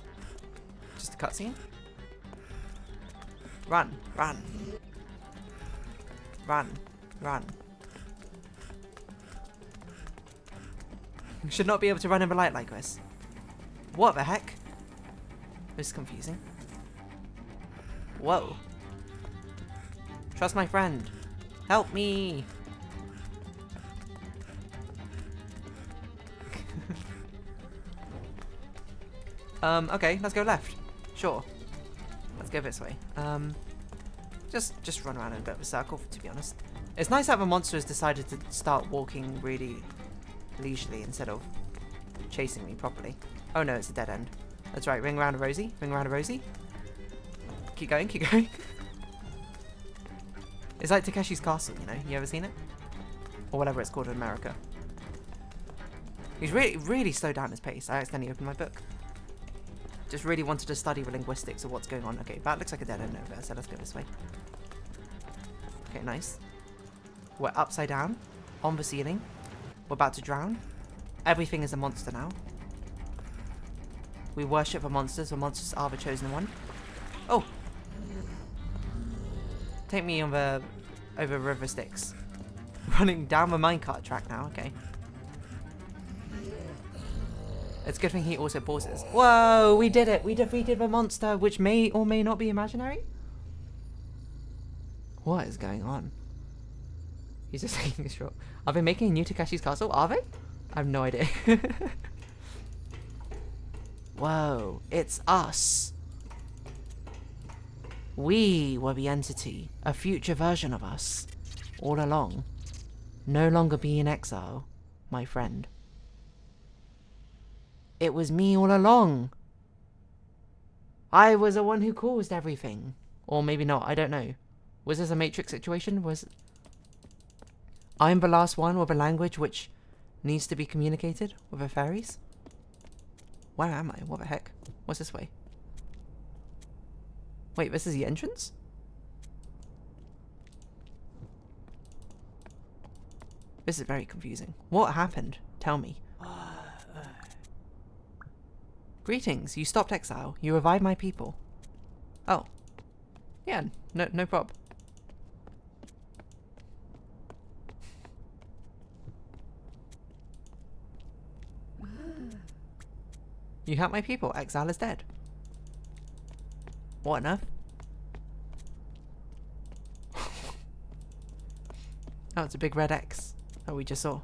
Just a cutscene? Run, run. Run, run. You should not be able to run in the light like this. What the heck? This is confusing. Whoa. Trust my friend. Help me. Okay, let's go left. Sure. Let's go this way. Just run around in a bit of a circle, to be honest. It's nice that the monster has decided to start walking really leisurely instead of chasing me properly. Oh no, it's a dead end. That's right, ring around a rosy, ring around a rosy. Keep going, keep going. It's like Takeshi's Castle, you know? You ever seen it? Or whatever it's called in America. He's really slowed down his pace. I accidentally opened my book. Just really wanted to study the linguistics of what's going on. Okay, that looks like a dead end over there, so let's go this way. Okay, nice. We're upside down, on the ceiling. We're about to drown. Everything is a monster now. We worship the monsters. The monsters are the chosen one. Oh! Take me over river Styx. Running down the minecart track now, okay. It's a good thing he also pauses. Whoa, we did it! We defeated the monster, which may or may not be imaginary? What is going on? He's just taking a shot. Are they making a new Takeshi's Castle? Are they? I have no idea. Whoa, it's us. We were the entity, a future version of us, all along. No longer be in exile, my friend. It was me all along. I was the one who caused everything. Or maybe not, I don't know. Was this a Matrix situation? I'm the last one with a language which needs to be communicated with the fairies? Where am I? What the heck? What's this way? Wait, this is the entrance? This is very confusing. What happened? Tell me. Greetings, you stopped exile. You revived my people. Oh. Yeah, no prob. You help my people. Exile is dead. What on earth? Oh, it's a big red X that we just saw.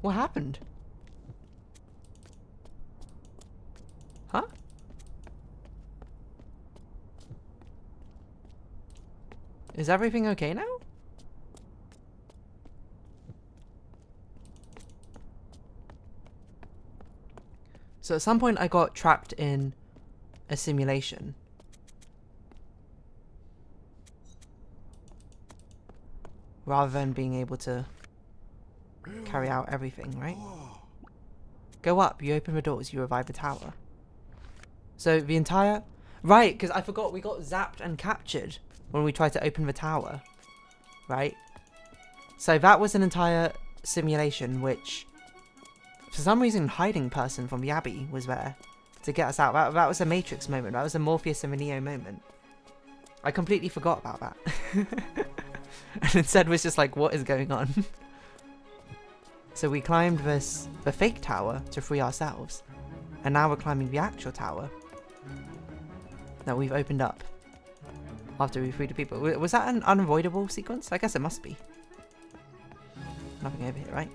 What happened? Huh? Is everything okay now? So at some point I got trapped in a simulation. Rather than being able to carry out everything, right? Go up, you open the doors, you revive the tower. So the entire... Right, because I forgot we got zapped and captured when we tried to open the tower. Right? So that was an entire simulation which... For some reason, hiding person from the Abbey was there to get us out. That was a Matrix moment. That was a Morpheus and a Neo moment. I completely forgot about that. And instead was just like, what is going on? So we climbed the fake tower to free ourselves. And now we're climbing the actual tower that we've opened up after we freed the people. Was that an unavoidable sequence? I guess it must be. Nothing over here, right?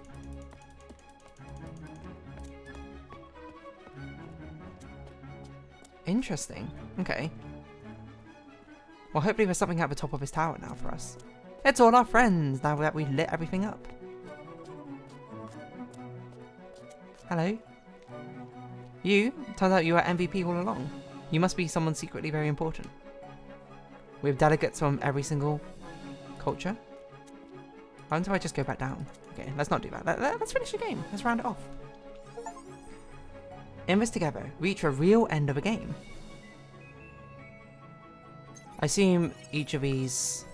Interesting. Okay. Well, hopefully there's something at the top of this tower now for us. It's all our friends now that we lit everything up. Hello. You? Turns out you were MVP all along. You must be someone secretly very important. We have delegates from every single culture. Why don't I just go back down? Okay, let's not do that. Let's finish the game. Let's round it off. In this together, reach a real end of a game. I assume each of these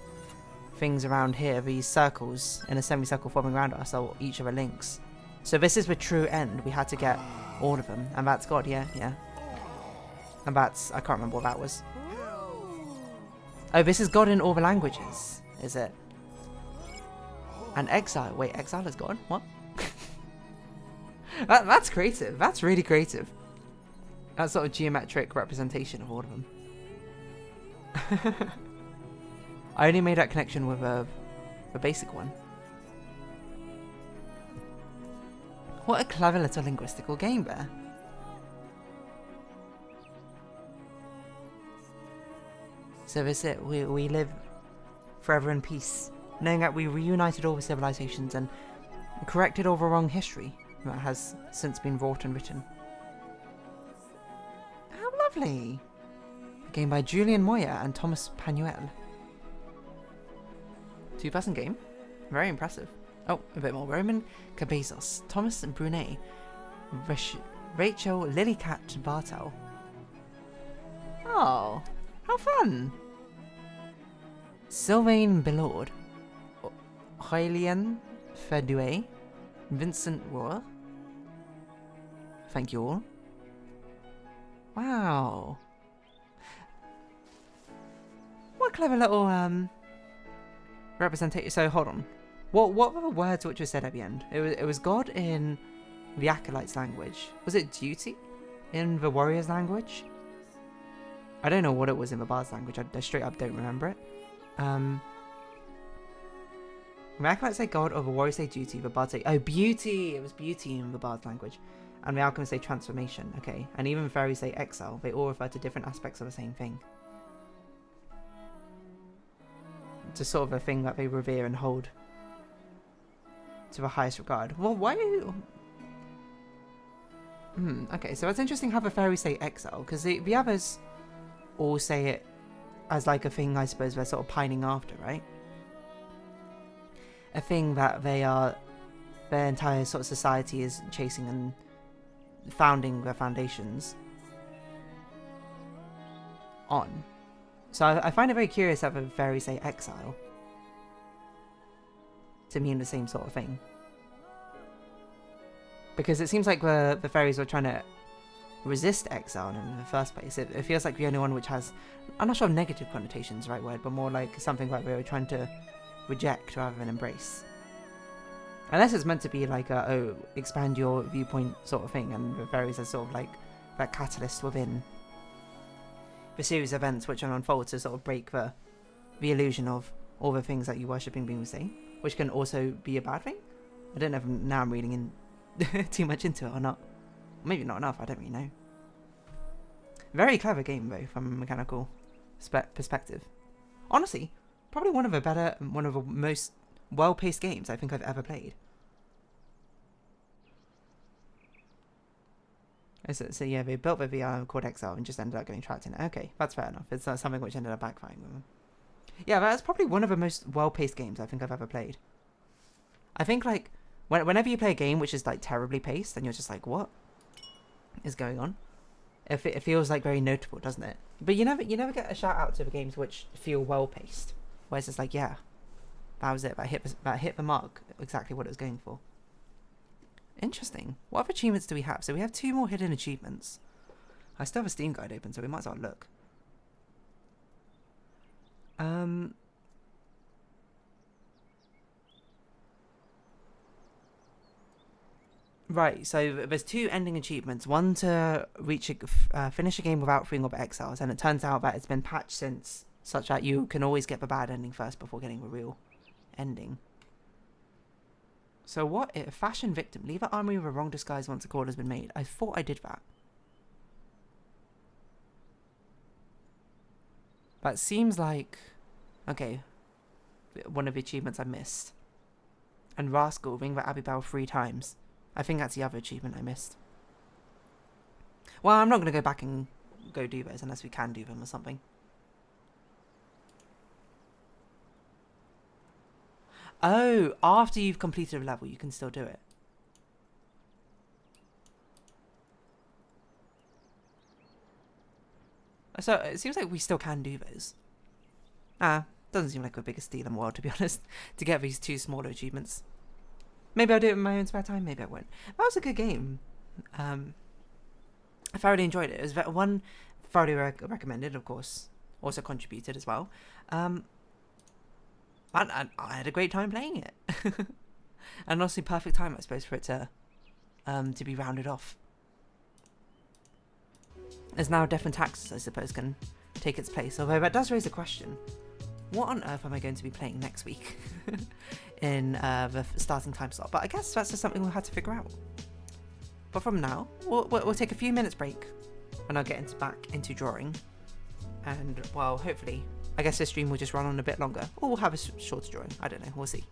things around here, these circles in a semicircle forming around us, are each of the links. So this is the true end. We had to get all of them. And that's God, yeah. And that's... I can't remember what that was. Oh, this is God in all the languages, is it? And exile. Wait, exile is God? What? That's creative. That's really creative. That sort of geometric representation of all of them. I only made that connection with the basic one. What a clever little linguistical game there. So that's it. We live forever in peace, knowing that we reunited all the civilizations and corrected all the wrong history that has since been wrought and written. How lovely! A game by Julian Moya and Thomas Panuel. 2-person game. Very impressive. Oh, a bit more. Roman Cabezos, Thomas Brunet, Rachel Lilycat Bartel. Oh, how fun! Sylvain Billord, Aurélien Ferdouet, Vincent Rohr. Thank you all. Wow. What a clever little representation. So hold on. What were the words which were said at the end? It was God in the Acolyte's language. Was it duty in the Warrior's language? I don't know what it was in the Bard's language. I straight up don't remember it. The Acolytes say God, or the Warriors say duty, the Bards say... Oh, beauty! It was beauty in the Bard's language. And the Alchemists say transformation, okay. And even the Fairies say exile. They all refer to different aspects of the same thing. It's a sort of a thing that they revere and hold to the highest regard. Well, why do you... Okay, so it's interesting how the Fairies say exile, because the others all say it as like a thing, I suppose, they're sort of pining after, right? A thing that their entire sort of society is chasing and founding their foundations on. So I find it very curious that the Fairies say exile to mean the same sort of thing. Because it seems like the Fairies were trying to resist exile in the first place. It feels like the only one which has, I'm not sure if negative connotations is the right word, but more like something like they were trying to reject rather than embrace. Unless it's meant to be like a, oh, expand your viewpoint sort of thing, and the Fairies are sort of like that catalyst within the series of events which will unfold to sort of break the illusion of all the things that you worshipping being saying, which can also be a bad thing. I don't know if now I'm reading in too much into it or not. Maybe not enough, I don't really know. Very clever game though, from a mechanical perspective. Honestly, probably one of the most well-paced games I think I've ever played. So yeah, they built the VR called XL and just ended up getting trapped in it. Okay, that's fair enough. It's something which ended up backfiring with them. Yeah, that's probably one of the most well-paced games I think I've ever played. I think like whenever you play a game which is like terribly paced, and you're just like, what is going on? It feels like very notable, doesn't it? But you never get a shout out to the games which feel well-paced. Whereas it's like, yeah, that was it. That hit the mark, exactly what it was going for. Interesting. What other achievements do we have? So we have 2 more hidden achievements. I still have a Steam guide open, so we might as well look. Right, so there's 2 ending achievements. One to finish a game without freeing up exiles, and it turns out that it's been patched since, such that you can always get the bad ending first before getting the real ending. So what if fashion victim, leave an army with a wrong disguise once a call has been made? I thought I did that. That seems like, okay, one of the achievements I missed. And Rascal, ring the Abbey Bell 3 times. I think that's the other achievement I missed. Well, I'm not going to go back and go do those unless we can do them or something. Oh, after you've completed a level, you can still do it. So, it seems like we still can do those. Doesn't seem like the biggest deal in the world, to be honest, to get these 2 smaller achievements. Maybe I'll do it in my own spare time, maybe I won't. That was a good game. I thoroughly enjoyed it. It was one thoroughly recommended, of course. Also contributed as well. I had a great time playing it. And also perfect time, I suppose, for it to be rounded off. As now Death and Taxes, I suppose, can take its place. Although that does raise a question. What on earth am I going to be playing next week in the starting time slot? But I guess that's just something we'll have to figure out. But from now, we'll take a few minutes break, and I'll get back into drawing. And, well, hopefully, I guess this stream will just run on a bit longer. Or we'll have a shorter drawing. I don't know. We'll see.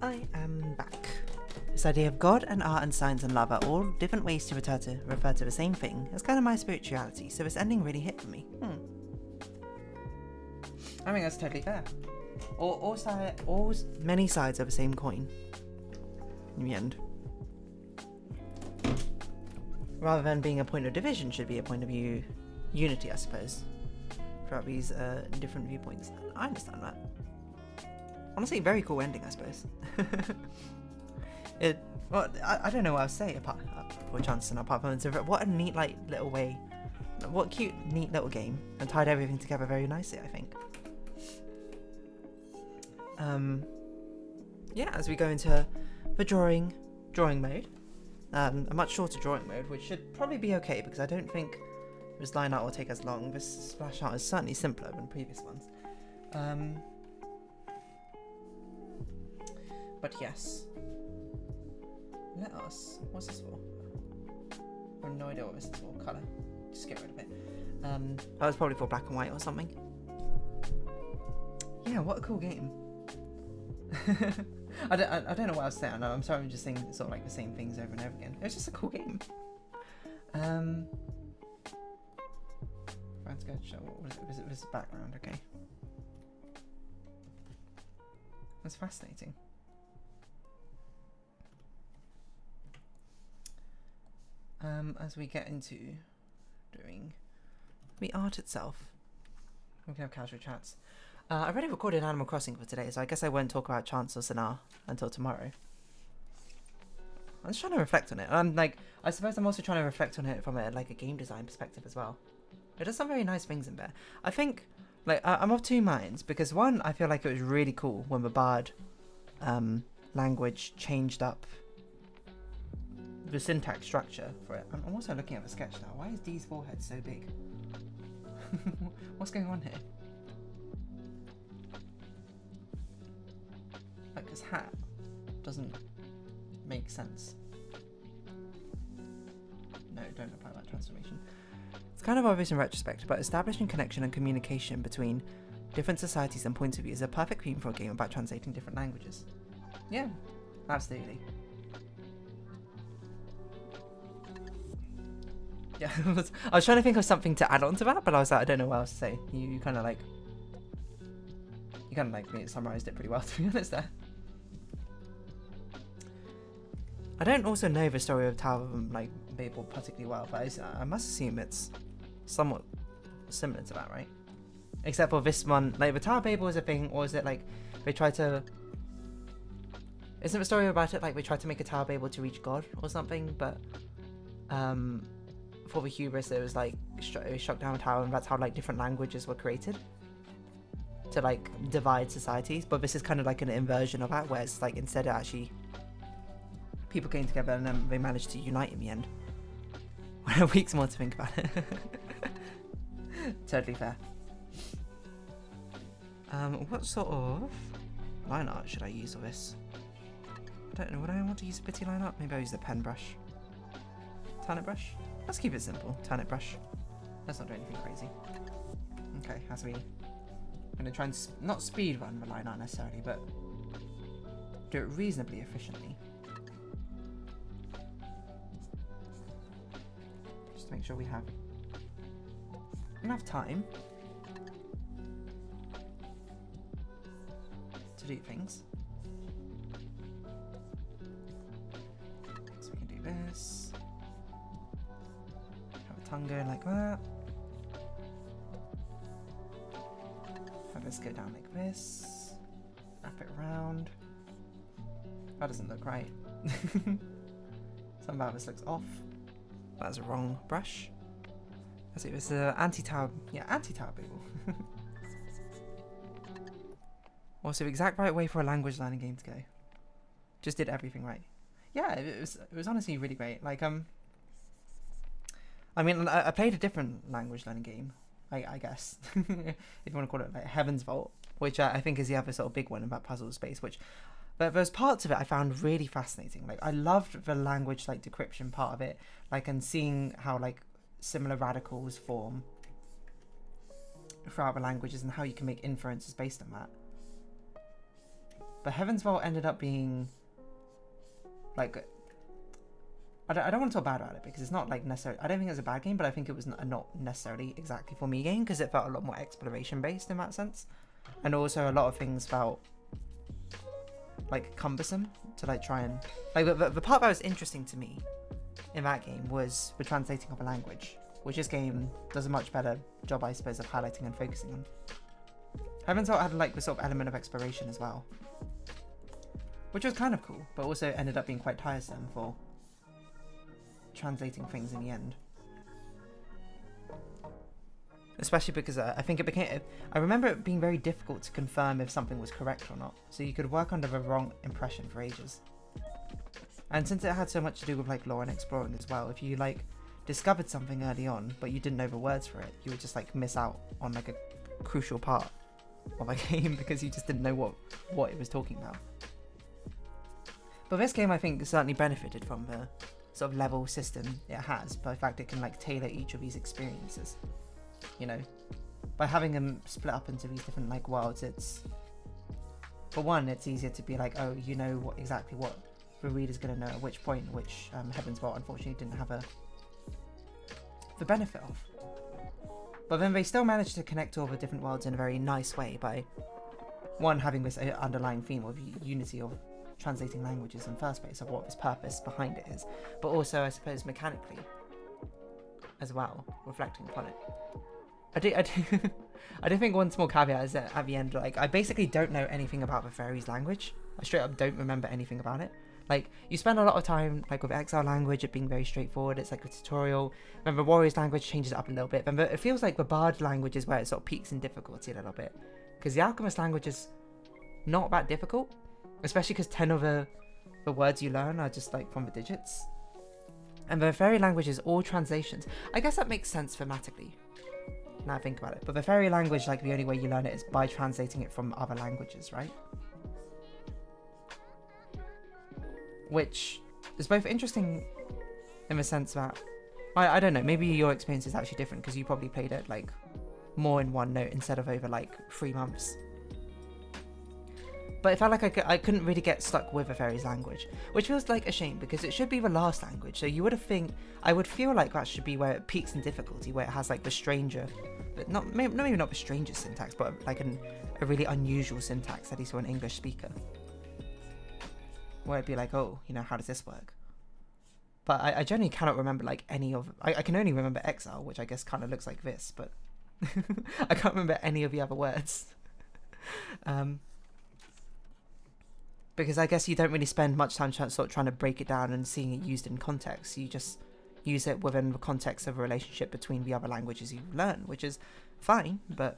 I am back. This idea of God and art and science and love are all different ways to refer to the same thing. It's kind of my spirituality, so this ending really hit for me. I think that's totally fair. All many sides of the same coin. In the end. Rather than being a point of division, should be a point of view unity, I suppose. Throughout these different viewpoints. I understand that. Honestly, very cool ending, I suppose. I don't know what I'll say apart for Chants and apart from it. What a neat little way. What cute, neat little game. And tied everything together very nicely, I think. Yeah, as we go into the drawing mode. A much shorter drawing mode, which should probably be okay because I don't think this line art will take as long. This splash art is certainly simpler than previous ones. But yes. Let us... What's this for? I have no idea what this is for. Colour. Just get rid of it. That was probably for black and white or something. Yeah, what a cool game. I don't know what I was saying. I'm sorry, I'm just saying sort of like the same things over and over again. It was just a cool game. Let's go show what is it? This is background, okay. That's fascinating. As we get into doing the art itself, we can have casual chats. I've already recorded Animal Crossing for today, so I guess I won't talk about Chants or Sennaar until tomorrow. I'm just trying to reflect on it. I suppose I'm also trying to reflect on it from a game design perspective as well. It does some very nice things in there. I think, I'm of two minds, because one, I feel like it was really cool when the Bard language changed up the syntax structure for it. I'm also looking at the sketch now. Why is Dee's forehead so big? What's going on here? His hat doesn't make sense. No, don't apply that transformation. It's kind of obvious in retrospect, but establishing connection and communication between different societies and points of view is a perfect theme for a game about translating different languages. Yeah, absolutely. Yeah, I was trying to think of something to add on to that, but I was like, I don't know what else to say. You kind of summarized it pretty well, to be honest there. I don't also know the story of Tower of Babel particularly well, but I must assume it's somewhat similar to that, right? Except for this one, the Tower of Babel is a thing, or is it they try to... Isn't the story about it they tried to make a Tower of Babel to reach God or something, but for the hubris it was it shut down a tower, and that's how different languages were created to divide societies. But this is kind of an inversion of that, where it's instead it actually... people came together and then they managed to unite in the end. Weeks more to think about it. Totally fair. What sort of line art should I use for this? I don't know. Would I want to use a bitty line art? Maybe I'll use the pen brush. Turn it brush? Let's keep it simple. Turn it brush. Let's not do anything crazy. Okay, I'm going to try and not speed run the line art necessarily, but do it reasonably efficiently. To make sure we have enough time to do things. So we can do this. Have a tongue going like that. Have this go down like this. Wrap it around. That doesn't look right. Some about this looks off. That's a wrong brush. Let's see, it's anti-tower. Yeah, anti-tower Babel. Also, exact right way for a language learning game to go. Just did everything right. Yeah, it was honestly really great. I mean, I played a different language learning game, I guess, if you want to call it Heaven's Vault, which I think is the other sort of big one about puzzle space. But there's parts of it I found really fascinating. I loved the language decryption part of it, and seeing how similar radicals form throughout the languages and how you can make inferences based on that. But Heaven's Vault ended up being like, I don't want to talk bad about it because it's not like necessarily, I don't think it's a bad game, but I think it was not necessarily exactly for me game because it felt a lot more exploration based in that sense. And also a lot of things felt like cumbersome to like try and, like the part that was interesting to me in that game was the translating of a language, which this game does a much better job, I suppose, of highlighting and focusing on. Heaven's Vault had like the sort of element of exploration as well, which was kind of cool, but also ended up being quite tiresome for translating things in the end. Especially because I think it became, I remember it being very difficult to confirm if something was correct or not, so you could work under the wrong impression for ages. And since it had so much to do with like lore and exploring as well, if you like discovered something early on but you didn't know the words for it, you would just like miss out on like a crucial part of a game because you just didn't know what it was talking about. But this game I think certainly benefited from the sort of level system it has, by the fact it can like tailor each of these experiences. You know, by having them split up into these different like worlds, it's, for one, it's easier to be like, oh, you know exactly what the reader's going to know at which point, which Heaven's Vault unfortunately didn't have the benefit of. But then they still managed to connect all the different worlds in a very nice way by, one, having this underlying theme of unity of translating languages in the first place, of what this purpose behind it is, but also I suppose mechanically as well, reflecting upon it. I do think one small caveat is that at the end, like, I basically don't know anything about the fairies' language. I straight up don't remember anything about it. Like, you spend a lot of time, like, with Exile language, it being very straightforward, it's like a tutorial. Then the Warriors language changes it up a little bit. Then it feels like the Bard language is where it sort of peaks in difficulty a little bit. Because the Alchemist language is not that difficult, especially because 10 of the words you learn are just, like, from the digits. And the fairy language is all translations. I guess that makes sense thematically, now I think about it. But the fairy language, like, the only way you learn it is by translating it from other languages, right? Which is both interesting in the sense that, I don't know, maybe your experience is actually different because you probably played it, like, more in one note instead of over, like, 3 months. But it felt like I couldn't really get stuck with a fairy's language, which feels like a shame because it should be the last language. So you would have I would feel like that should be where it peaks in difficulty, where it has like the stranger, but maybe not the stranger syntax, but like a really unusual syntax, at least for an English speaker. Where it'd be like, oh, you know, how does this work? But I generally cannot remember like any of, I can only remember Exile, which I guess kind of looks like this, but I can't remember any of the other words. Because I guess you don't really spend much time sort of trying to break it down and seeing it used in context. You just use it within the context of a relationship between the other languages you learn, which is fine, but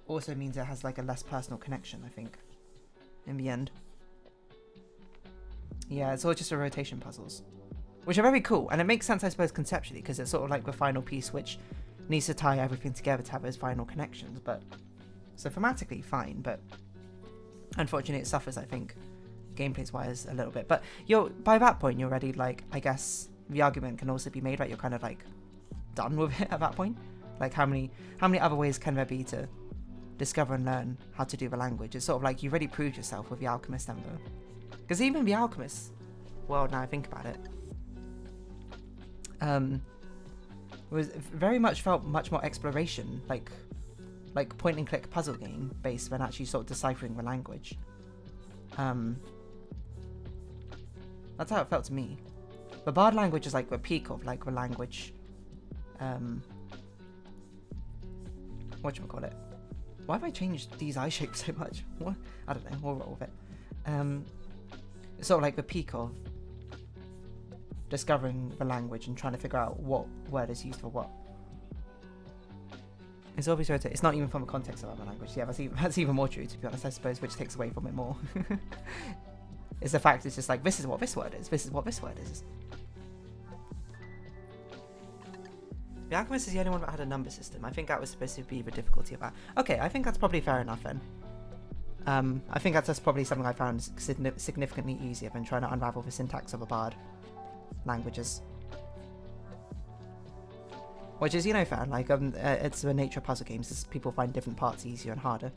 also means it has like a less personal connection, I think, in the end. Yeah, it's all just a rotation puzzles, which are very cool, and it makes sense, I suppose, conceptually, because it's sort of like the final piece which needs to tie everything together to have those final connections. But so thematically, fine, but unfortunately, it suffers, I think, gameplays wise a little bit. But by that point you're already, like, I guess the argument can also be made that you're kind of like done with it at that point. Like, how many other ways can there be to discover and learn how to do the language? It's sort of like you've already proved yourself with the Alchemist Ember, because even the Alchemist world, now I think about it, was very much felt much more exploration, like point and click puzzle game based than actually sort of deciphering the language. That's how it felt to me. The Bard language is like the peak of like the language. Whatchamacallit? Why have I changed these eye shapes so much? What? I don't know. We'll roll with it. It's sort of like the peak of discovering the language and trying to figure out what word is used for what. It's obviously rotated. It's not even from the context of other language. Yeah, that's even more true, to be honest, I suppose, which takes away from it more. It's the fact it's just like, this is what this word is, this is what this word is. The Alchemist is the only one that had a number system. I think that was supposed to be the difficulty of that. Okay, I think that's probably fair enough then. I think that's probably something I found significantly easier than trying to unravel the syntax of a Bard languages. Which is, you know, fair. Like, it's the nature of puzzle games. Is people find different parts easier and harder,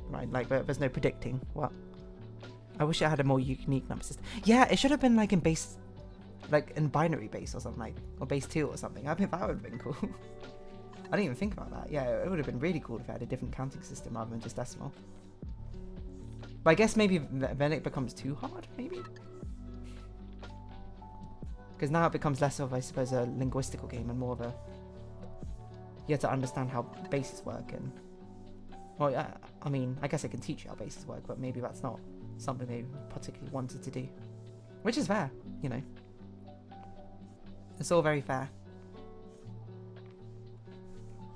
right? Like, there's no predicting what I wish it had a more unique number system. Yeah, it should have been like in base, like in binary base or something, like, or base 2 or something. I think that would have been cool. I didn't even think about that. Yeah, it would have been really cool if it had a different counting system rather than just decimal. But I guess maybe then it becomes too hard, maybe? Because now it becomes less of, I suppose, a linguistical game and more of a... You have to understand how bases work and... Well, yeah, I mean, I guess I can teach you how bases work, but maybe that's not something they particularly wanted to do. Which is fair, you know. It's all very fair.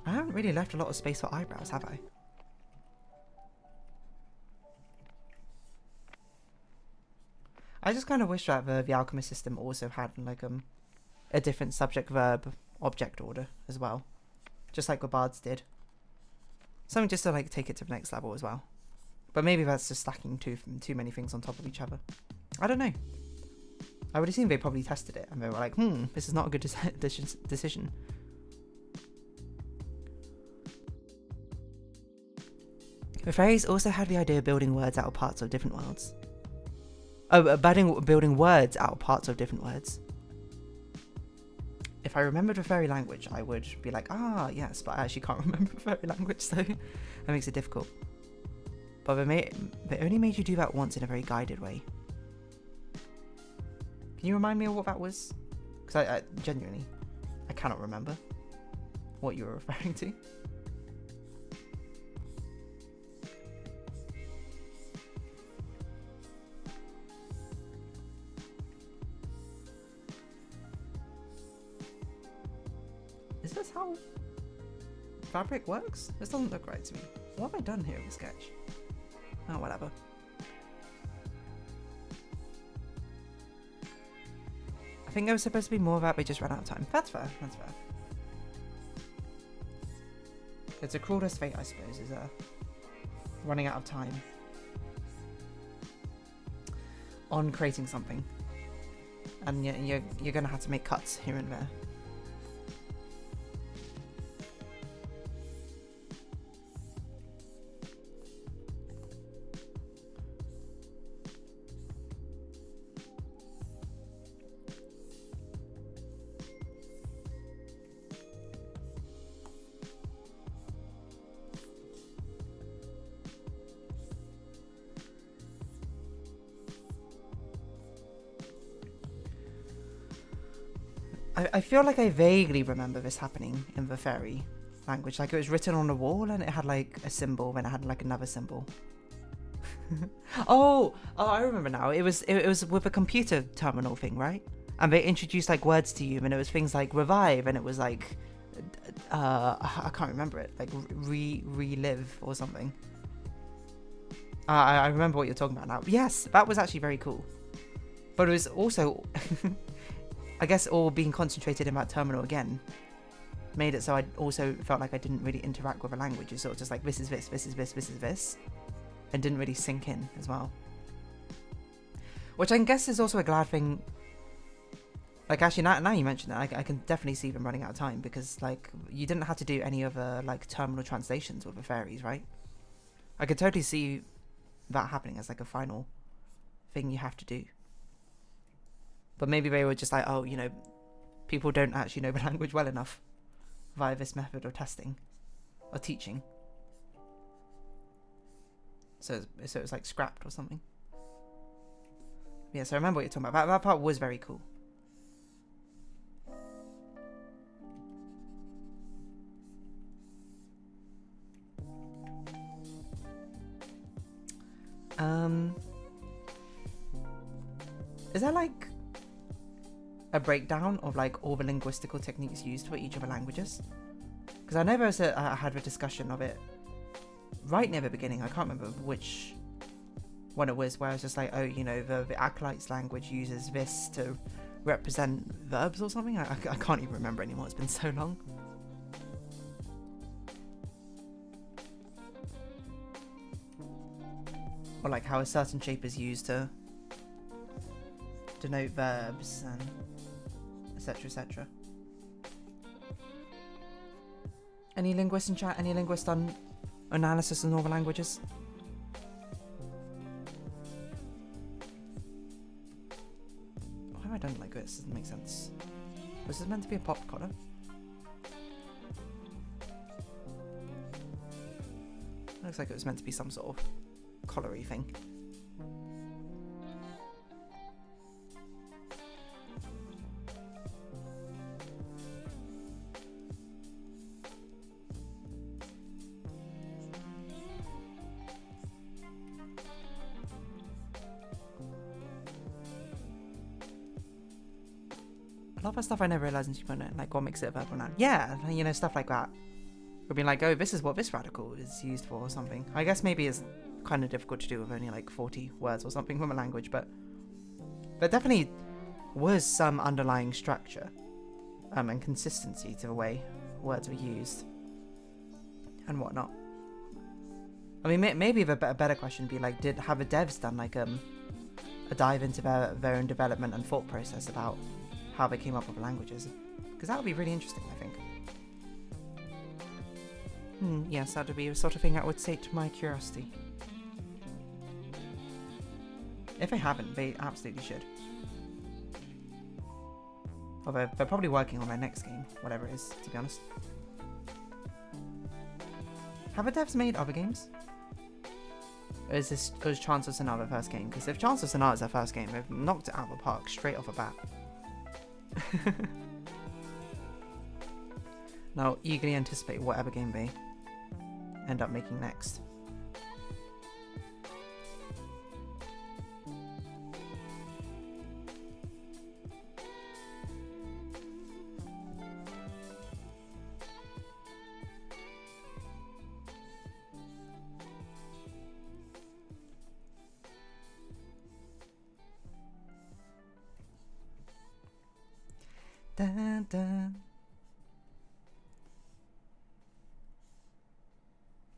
I haven't really left a lot of space for eyebrows, have I? I just kind of wish that the alchemist system also had like a different subject-verb-object order as well. Just like the bards did. Something just to like take it to the next level as well. But maybe that's just stacking too many things on top of each other. I don't know. I would assume they probably tested it and they were like, this is not a good decision. The fairies also had the idea of building words out of parts of different worlds. Oh, building words out of parts of different words. If I remembered the fairy language, I would be like, yes, but I actually can't remember the fairy language, so that makes it difficult. But they only made you do that once in a very guided way. Can you remind me of what that was? Because I genuinely, I cannot remember what you were referring to. Is this how fabric works? This doesn't look right to me. What have I done here in the sketch? Oh, whatever. I think there was supposed to be more of that, we just ran out of time. That's fair, that's fair. It's a cruelest fate, I suppose, is running out of time on creating something. And you're gonna have to make cuts here and there. I feel like I vaguely remember this happening in the fairy language. Like it was written on a wall and it had like a symbol, then it had like another symbol. oh, I remember now. It was with a computer terminal thing, right? And they introduced like words to you, and it was things like revive, and it was like I can't remember it, like relive or something. I remember what you're talking about now. Yes, that was actually very cool. But it was also I guess all being concentrated in that terminal again made it so I also felt like I didn't really interact with the language. It's sort of just like this is this, this is this, this is this, and didn't really sink in as well. Which I guess is also a glad thing. Like actually now you mention that, I can definitely see them running out of time, because like you didn't have to do any other like terminal translations with the fairies, right? I could totally see that happening as like a final thing you have to do. But maybe they were just like, oh, you know, people don't actually know the language well enough via this method of testing or teaching. So it was like scrapped or something. Yeah, so I remember what you're talking about. That part was very cool. Is there like a breakdown of like all the linguistical techniques used for each of the languages? Because I know there was I had a discussion of it right near the beginning. I can't remember which one it was, where I was just like, oh, you know, the Acolyte's language uses this to represent verbs or something. I can't even remember anymore. It's been so long. Or like how a certain shape is used to denote verbs and etc, etc. Any linguists in chat? Any linguists done analysis in all the languages? I don't like this? Doesn't make sense. Was this meant to be a pop collar? Looks like it was meant to be some sort of collary thing. A lot of stuff I never realised in 2.0, like what makes it a verbal noun. Yeah, you know, stuff like that. We've been like, oh, this is what this radical is used for or something. I guess maybe it's kind of difficult to do with only like 40 words or something from a language, but there definitely was some underlying structure and consistency to the way words were used and whatnot. I mean, maybe a better question would be like, have the devs done like a dive into their own development and thought process about how they came up with languages? Because that would be really interesting, I think. Yes, that would be the sort of thing that would sate my curiosity. If they haven't, they absolutely should. Although they're probably working on their next game, whatever it is, to be honest. Have the devs made other games? Or is Chants of Sennaar their first game? Because if Chants of Sennaar is their first game, they've knocked it out of the park straight off the bat. Now, eagerly anticipate whatever game they end up making next. Dun, dun.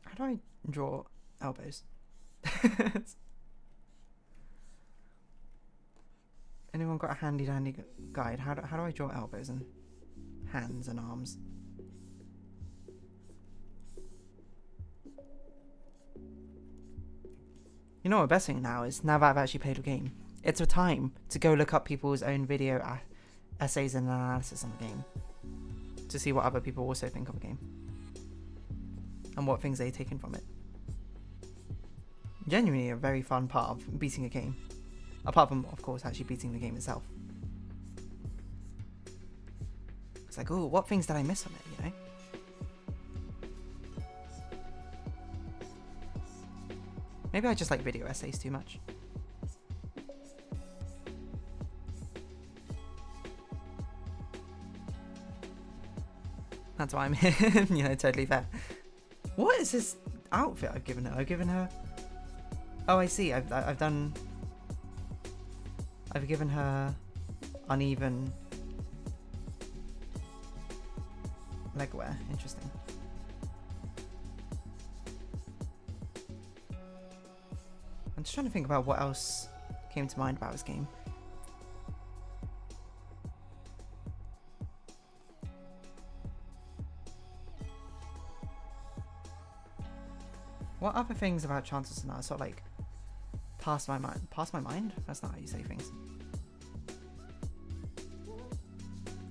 How do I draw elbows? Anyone got a handy dandy guide? How do I draw elbows and hands and arms? You know what the best thing now is, now that I've actually played a game, it's a time to go look up people's own video essays and analysis on the game to see what other people also think of a game and what things they've taken from it. Genuinely a very fun part of beating a game, apart from of course actually beating the game itself. It's like, oh, what things did I miss on it, you know? Maybe I just like video essays too much. That's why I'm here. You know, totally fair. What is this outfit I've given her? I've given her... Oh, I see. I've given her uneven legwear. Interesting. I'm just trying to think about what else came to mind about this game. What other things about Chants of Sennaar sort of like passed my mind? Passed my mind? That's not how you say things.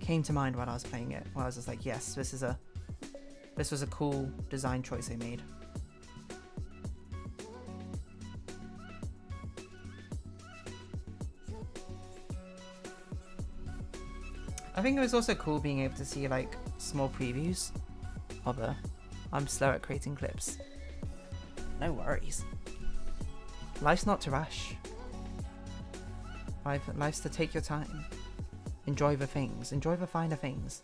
Came to mind when I was playing it. When I was just like, yes, this was a cool design choice they made. I think it was also cool being able to see like small previews of I'm slow at creating clips. No worries. Life's not to rush. Life's to take your time. Enjoy the things. Enjoy the finer things.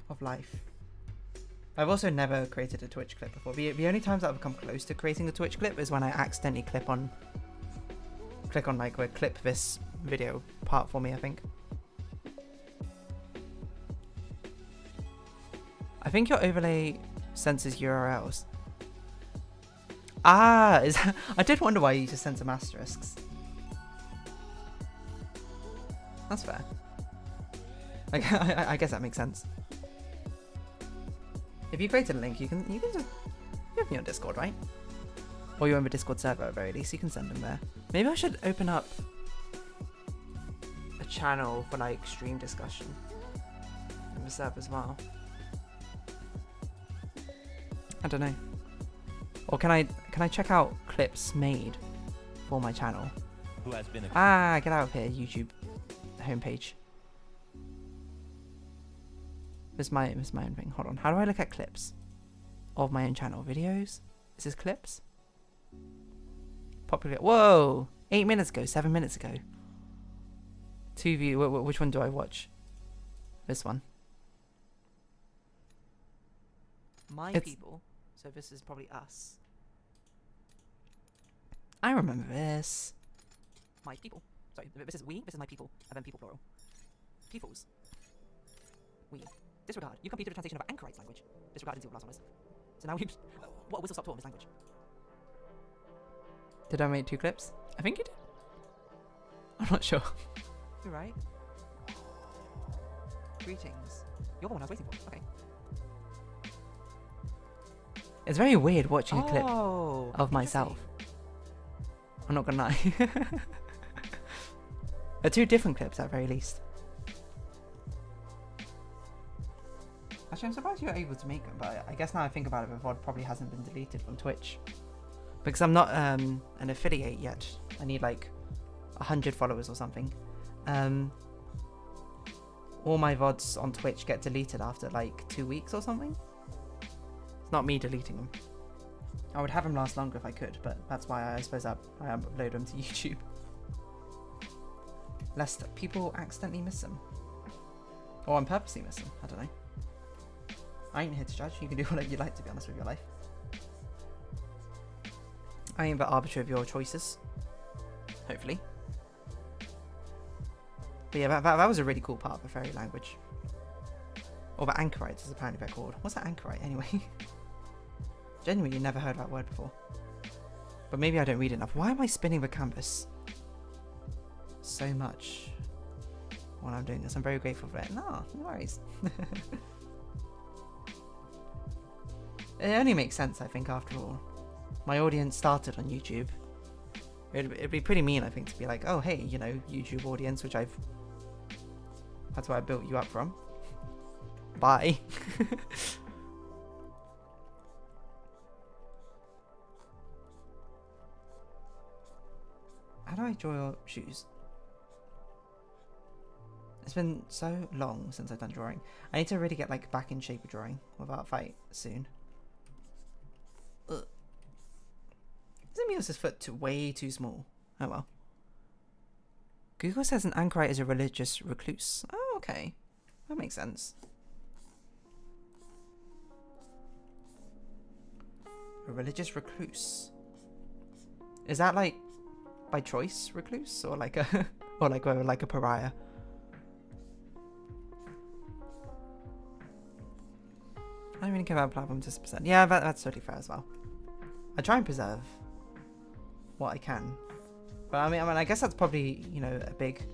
Of life. I've also never created a Twitch clip before. The only times I've come close to creating a Twitch clip is when I accidentally click on like where clip this video part for me, I think. I think your overlay censors URLs. Ah, I did wonder why you just censor asterisks. That's fair. Like, I guess that makes sense. If you created a link, you can just you have me on Discord, right? Or you're on the Discord server at the very least. You can send them there. Maybe I should open up a channel for like stream discussion in the server as well. I don't know. Or can I check out clips made for my channel? Who has been get out of here, YouTube homepage. This is my own thing. Hold on. How do I look at clips of my own channel? Videos? Is this clips? Popular. Whoa! 8 minutes ago. 7 minutes ago. 2 view. Which one do I watch? This one. People. So this is probably us. I remember this. My people. Sorry, this is we. This is my people. And then people plural. Peoples. We. Disregard. You completed a translation of an anchorite's language. Disregard didn't see what the last one was. So now we... What whistle stop taught in this language? Did I make 2 clips? I think you did. I'm not sure. You're right. Greetings. You're the one I was waiting for. Okay. It's very weird watching a clip of myself. I'm not gonna lie. They're 2 different clips at the very least. Actually, I'm surprised you were able to make them, but I guess now I think about it, the VOD probably hasn't been deleted from Twitch. Because I'm not an affiliate yet. I need like 100 followers or something. All my VODs on Twitch get deleted after like 2 weeks or something. It's not me deleting them. I would have them last longer if I could, but that's why I suppose I upload them to YouTube. Lest people accidentally miss them. Or on purposely miss them, I don't know. I ain't here to judge, you can do whatever you like, to be honest with your life. I am the arbiter of your choices. Hopefully. But yeah, that was a really cool part of the fairy language. Or the anchorites, as apparently they're called. What's that anchorite, anyway? Genuinely never heard that word before. But maybe I don't read enough. Why am I spinning the canvas so much while I'm doing this? I'm very grateful for it. No worries. It only makes sense, I think, after all. My audience started on YouTube. It'd be pretty mean, I think, to be like, oh, hey, you know, YouTube audience, which that's where I built you up from. Bye. How do I draw your shoes? It's been so long since I've done drawing. I need to really get like back in shape of drawing without fight soon. Ugh. Zemios' foot way too small. Oh well. Google says an anchorite is a religious recluse. Oh, okay. That makes sense. A religious recluse. Is that like by choice recluse, or like a or like a pariah? I don't really care about platform to percent. Yeah, that's totally fair as well. I try and preserve what I can, but I mean, I guess that's probably, you know, a big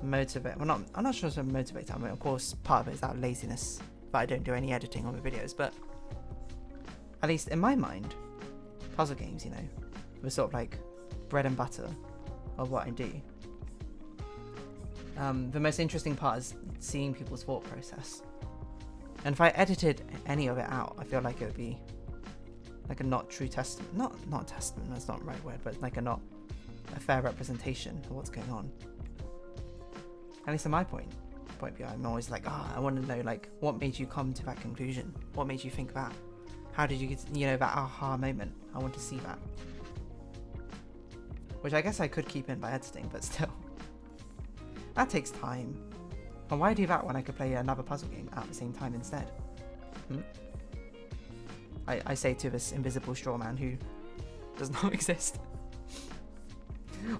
motivate. Well, I'm not sure it's a motivator. I mean, of course, part of it is that laziness, but I don't do any editing on the videos. But at least in my mind, puzzle games, you know, were sort of like bread and butter of what I do. The most interesting part is seeing people's thought process. And if I edited any of it out, I feel like it would be like a not true testament. Not testament, that's not the right word, but like a fair representation of what's going on. At least in my point of view, I'm always like, I want to know, like, what made you come to that conclusion? What made you think that? How did you get, you know, that aha moment? I want to see that. Which I guess I could keep in by editing, but still. That takes time. And why do that when I could play another puzzle game at the same time instead? I say to this invisible straw man who does not exist.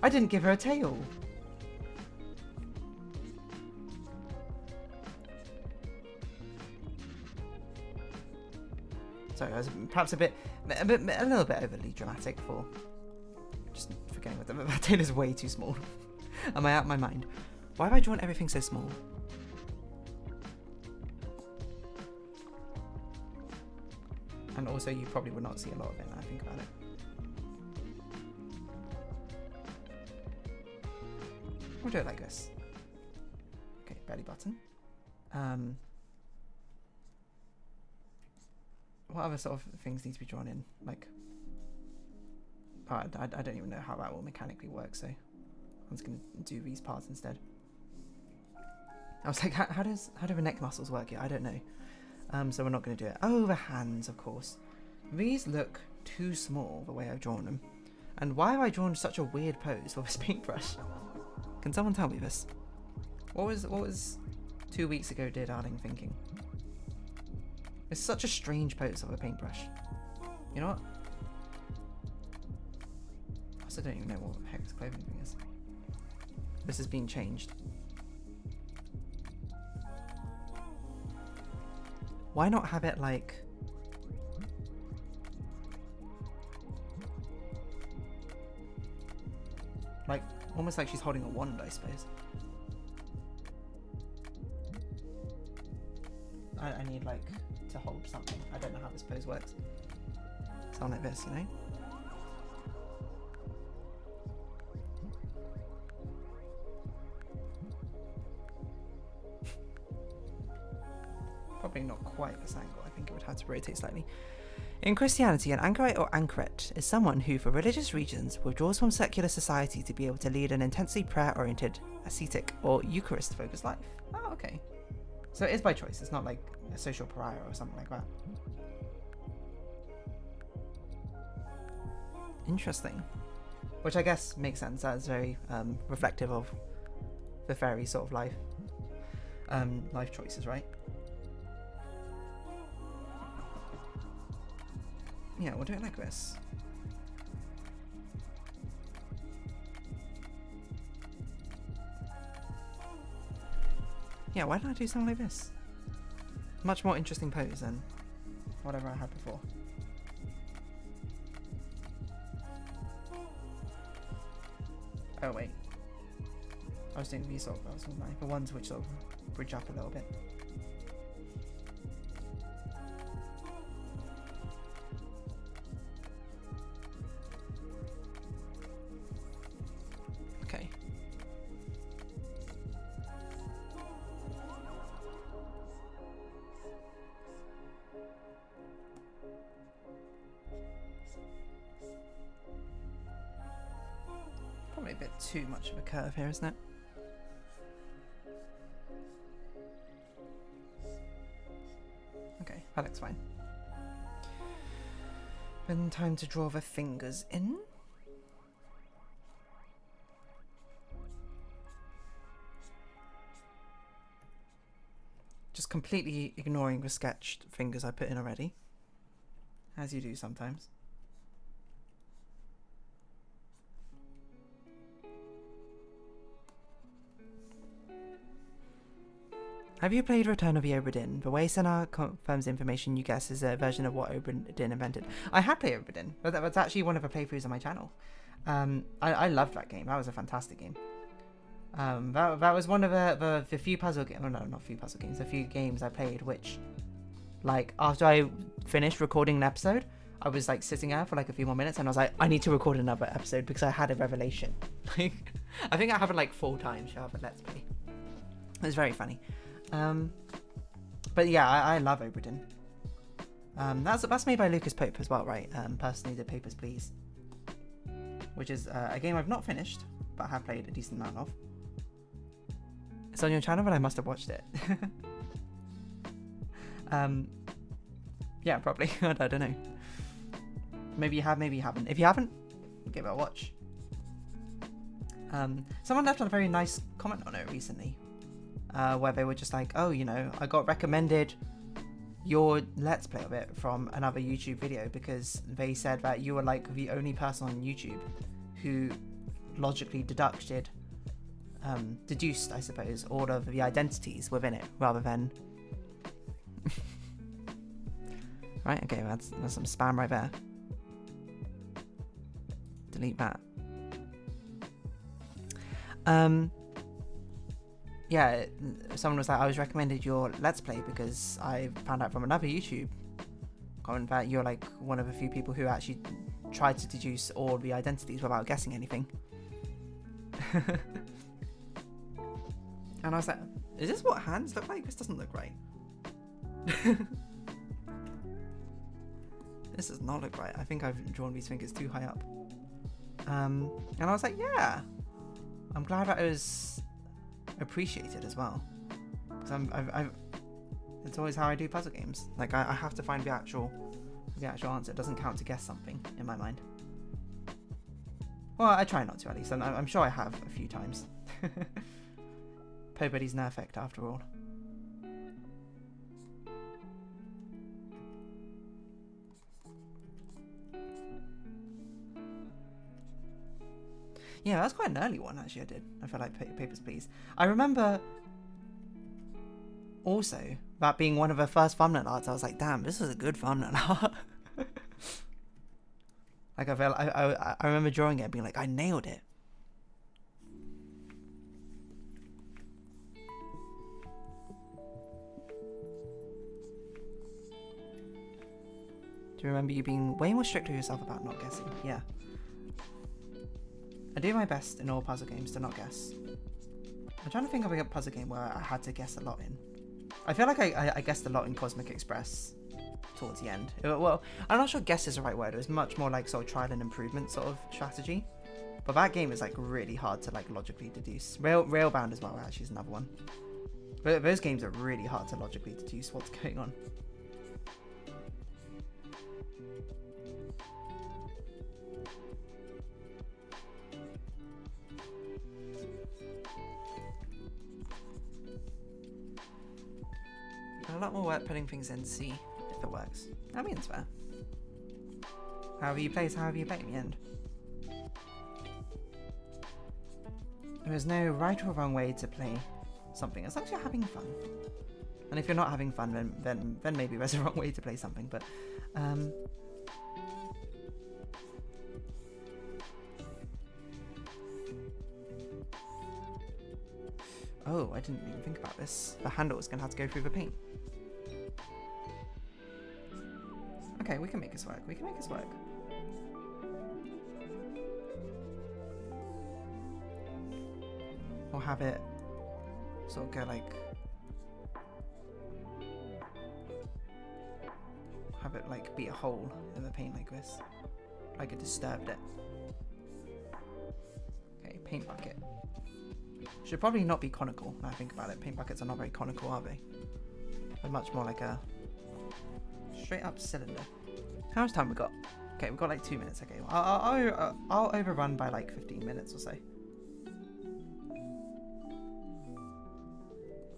I didn't give her a tail. Sorry, I was perhaps a little bit overly dramatic for just forgetting with them. That tail is way too small. Am I out of my mind? Why have I drawn everything so small? And also, you probably would not see a lot of it now I think about it. We'll do it like this. Okay, belly button. What other sort of things need to be drawn in? Like, I don't even know how that will mechanically work, so I'm just going to do these parts instead. I was like, how do the neck muscles work? Yeah, I don't know. So we're not going to do it. Oh, the hands, of course. These look too small, the way I've drawn them. And why have I drawn such a weird pose with this paintbrush? Can someone tell me this? What was 2 weeks ago DeerDarling thinking? It's such a strange pose of a paintbrush. You know what? I also don't even know what the heck this clothing thing is. This has been changed. Why not have it like... almost like she's holding a wand, I suppose. I need like to hold something. I don't know how this pose works. Sound like this, you know? Probably not quite this angle. I think it would have to rotate slightly. In Christianity, an anchorite or anchoret is someone who, for religious reasons, withdraws from secular society to be able to lead an intensely prayer-oriented, ascetic, or Eucharist-focused life. Oh, okay. So it is by choice. It's not like a social pariah or something like that. Interesting. Which I guess makes sense. That's very reflective of the fairy sort of life choices, right? Yeah, we'll do it like this. Yeah, why didn't I do something like this? Much more interesting pose than whatever I had before. Oh wait. I was doing these sort of, the ones which sort of bridge up a little bit. Okay. Probably a bit too much of a curve here, isn't it? Okay, that looks fine. Then time to draw the fingers in. Just completely ignoring the sketched fingers I put in already. As you do sometimes. Have you played Return of the Obra Dinn? The way Sennaar confirms information you guess is a version of what Obra Dinn invented. I had played Obra Dinn, but that was actually one of the playthroughs on my channel. I loved that game. That was a fantastic game. That was one of the few puzzle games. Oh no, not few puzzle games. A few games I played which, like, after I finished recording an episode, I was like sitting there for like a few more minutes and I was like, I need to record another episode because I had a revelation. Like, I think that happened like 4 times. You have a Let's Play. It was very funny. But yeah, I love Obra Dinn. That's made by Lucas Pope as well, right? Personally did Papers, Please, which is a game I've not finished, but I have played a decent amount of. It's on your channel, but I must have watched it. Yeah, probably. I don't know. Maybe you have, maybe you haven't. If you haven't, give it a watch. Someone left a very nice comment on it recently. Where they were just like, oh, you know, I got recommended your Let's Play of it from another YouTube video because they said that you were like the only person on YouTube who logically deduced, I suppose, all of the identities within it rather than... Right, okay, that's some spam right there. Delete that. Yeah, someone was like, I was recommended your Let's Play because I found out from another YouTube comment that you're like one of a few people who actually tried to deduce all the identities without guessing anything. And I was like, is this what hands look like? This doesn't look right. This does not look right. I think I've drawn these fingers too high up. And I was like, yeah. I'm glad that it was appreciated as well. Because it's always how I do puzzle games. Like, I have to find the actual answer. It doesn't count to guess something in my mind. Well, I try not to, at least. And I'm sure I have a few times. Nobody's no effect after all. Yeah, that's quite an early one, actually, I did. I felt like Papers, Please. I remember also that being one of the first thumbnail arts. I was like, damn, this is a good thumbnail art. Like, I remember drawing it and being like, I nailed it. Do you remember you being way more strict with yourself about not guessing? Yeah. I do my best in all puzzle games to not guess. I'm trying to think of a puzzle game where I had to guess a lot in. I feel like I guessed a lot in Cosmic Express towards the end. Well, I'm not sure guess is the right word. It was much more like sort of trial and improvement sort of strategy. But that game is like really hard to like logically deduce. Railbound as well actually is another one. But those games are really hard to logically deduce what's going on. A lot more work putting things in C if it works. I mean, it's fair. However you play is however you play in the end. There is no right or wrong way to play something as long as you're having fun. And if you're not having fun, then maybe there's a wrong way to play something. But oh, I didn't even think about this. The handle is going to have to go through the paint. Okay, we can make this work. We can make this work. Or have it sort of go like... have it like be a hole in the paint like this. Like it disturbed it. Okay, paint bucket. Should probably not be conical when I think about it. Paint buckets are not very conical, are they? They're much more like a straight up cylinder. How much time we got? Okay, we've got like 2 minutes. Okay, I'll overrun by like 15 minutes or so.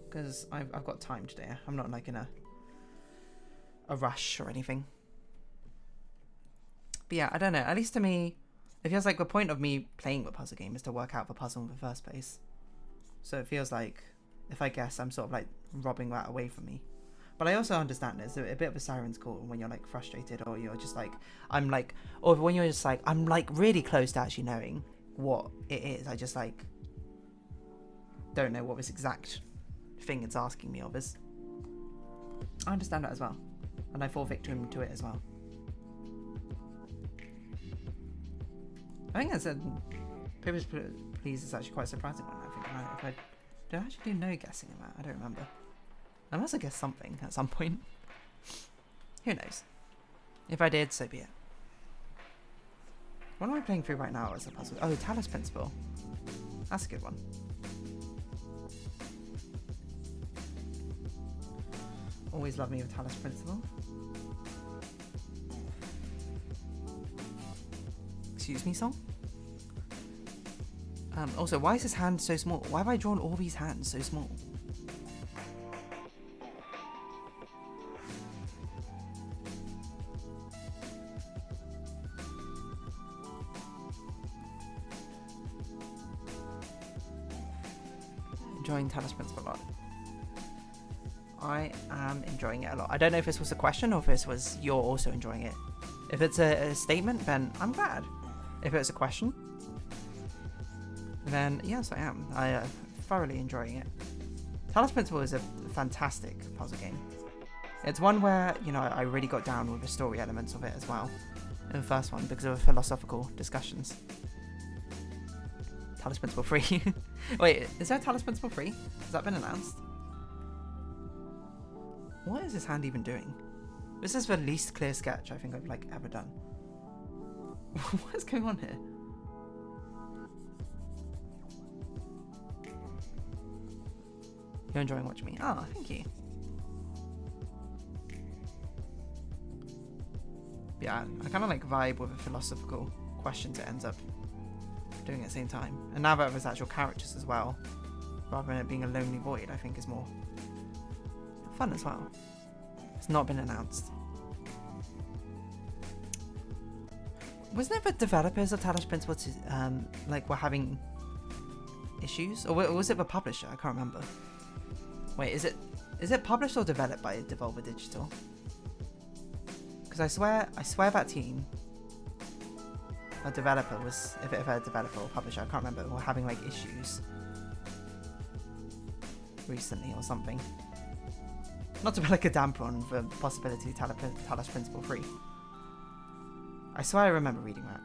Because I've got time today. I'm not like in a rush or anything. But yeah, I don't know. At least to me, it feels like the point of me playing the puzzle game is to work out the puzzle in the first place. So it feels like if I guess, I'm sort of like robbing that away from me. But I also understand there's a bit of a siren's call when you're like frustrated, or you're just like, I'm like, or when you're just like, I'm like really close to actually knowing what it is. I just like don't know what this exact thing it's asking me of is. I understand that as well, and I fall victim to it as well. I think that's a Papers, Please is actually quite a surprising one. I think if I did I actually do no guessing in that? I don't remember. I must have guessed something at some point. Who knows? If I did, so be it. What am I playing through right now as a puzzle? Oh, Talos Principle. That's a good one. Always love me with Talos Principle. Excuse me, song? Also, why is his hand so small? Why have I drawn all these hands so small? Enjoying Talos Principle a lot. I am enjoying it a lot. I don't know if this was a question or if this was you're also enjoying it. If it's a statement, then I'm glad. If it's a question, then yes, I am. I thoroughly enjoying it. Talos Principle is a fantastic puzzle game. It's one where, you know, I really got down with the story elements of it as well. In the first one, because of the philosophical discussions. Talos Principle 3. Wait, is there a Talos Principle 3? Has that been announced? What is this hand even doing? This is the least clear sketch I think I've like ever done. What is going on here? You're enjoying watching me? Oh, thank you. Yeah, I kind of like vibe with the philosophical questions it ends up doing at the same time. And now that there's actual characters as well, rather than it being a lonely void, I think is more fun as well. It's not been announced. Wasn't it the developers of Talos Principle like were having issues? Or was it the publisher? I can't remember. Wait, is it published or developed by Devolver Digital? Because I swear that team, a developer was, if it a developer or publisher, I can't remember, were having like issues recently or something. Not to be like a damper on the possibility of Talos Principle 3. I swear I remember reading that.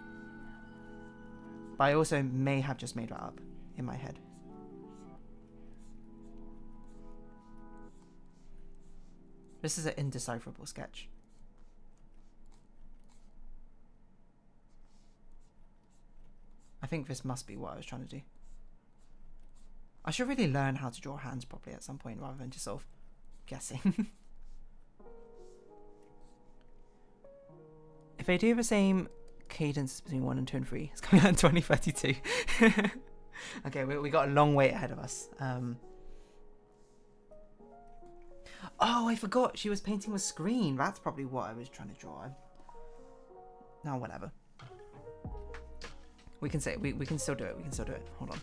But I also may have just made that up in my head. This is an indecipherable sketch. I think this must be what I was trying to do. I should really learn how to draw hands properly at some point rather than just sort of guessing. If they do the same cadence between 1 and 2 and 3, it's coming out in 2032. Okay, we got a long wait ahead of us. Oh, I forgot she was painting the screen. That's probably what I was trying to draw. No, whatever. We can say we can still do it. We can still do it. Hold on.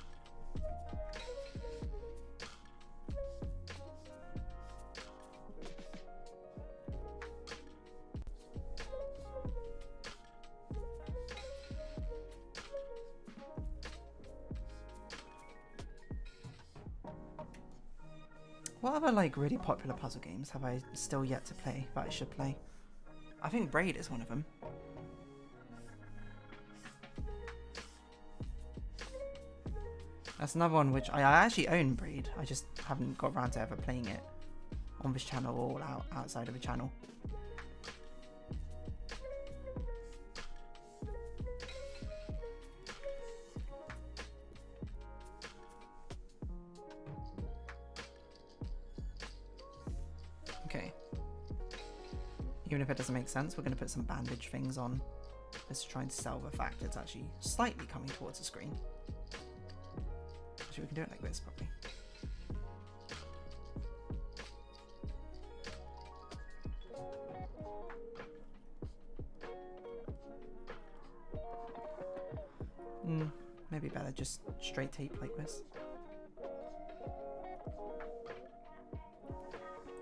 What other like really popular puzzle games have I still yet to play that I should play? I think Braid is one of them. That's another one which I actually own Braid. I just haven't got around to ever playing it on this channel or outside of the channel. Okay. Even if it doesn't make sense, we're going to put some bandage things on. Let's try and sell the fact it's actually slightly coming towards the screen. Actually, we can do it like this, probably. Maybe better just straight tape like this.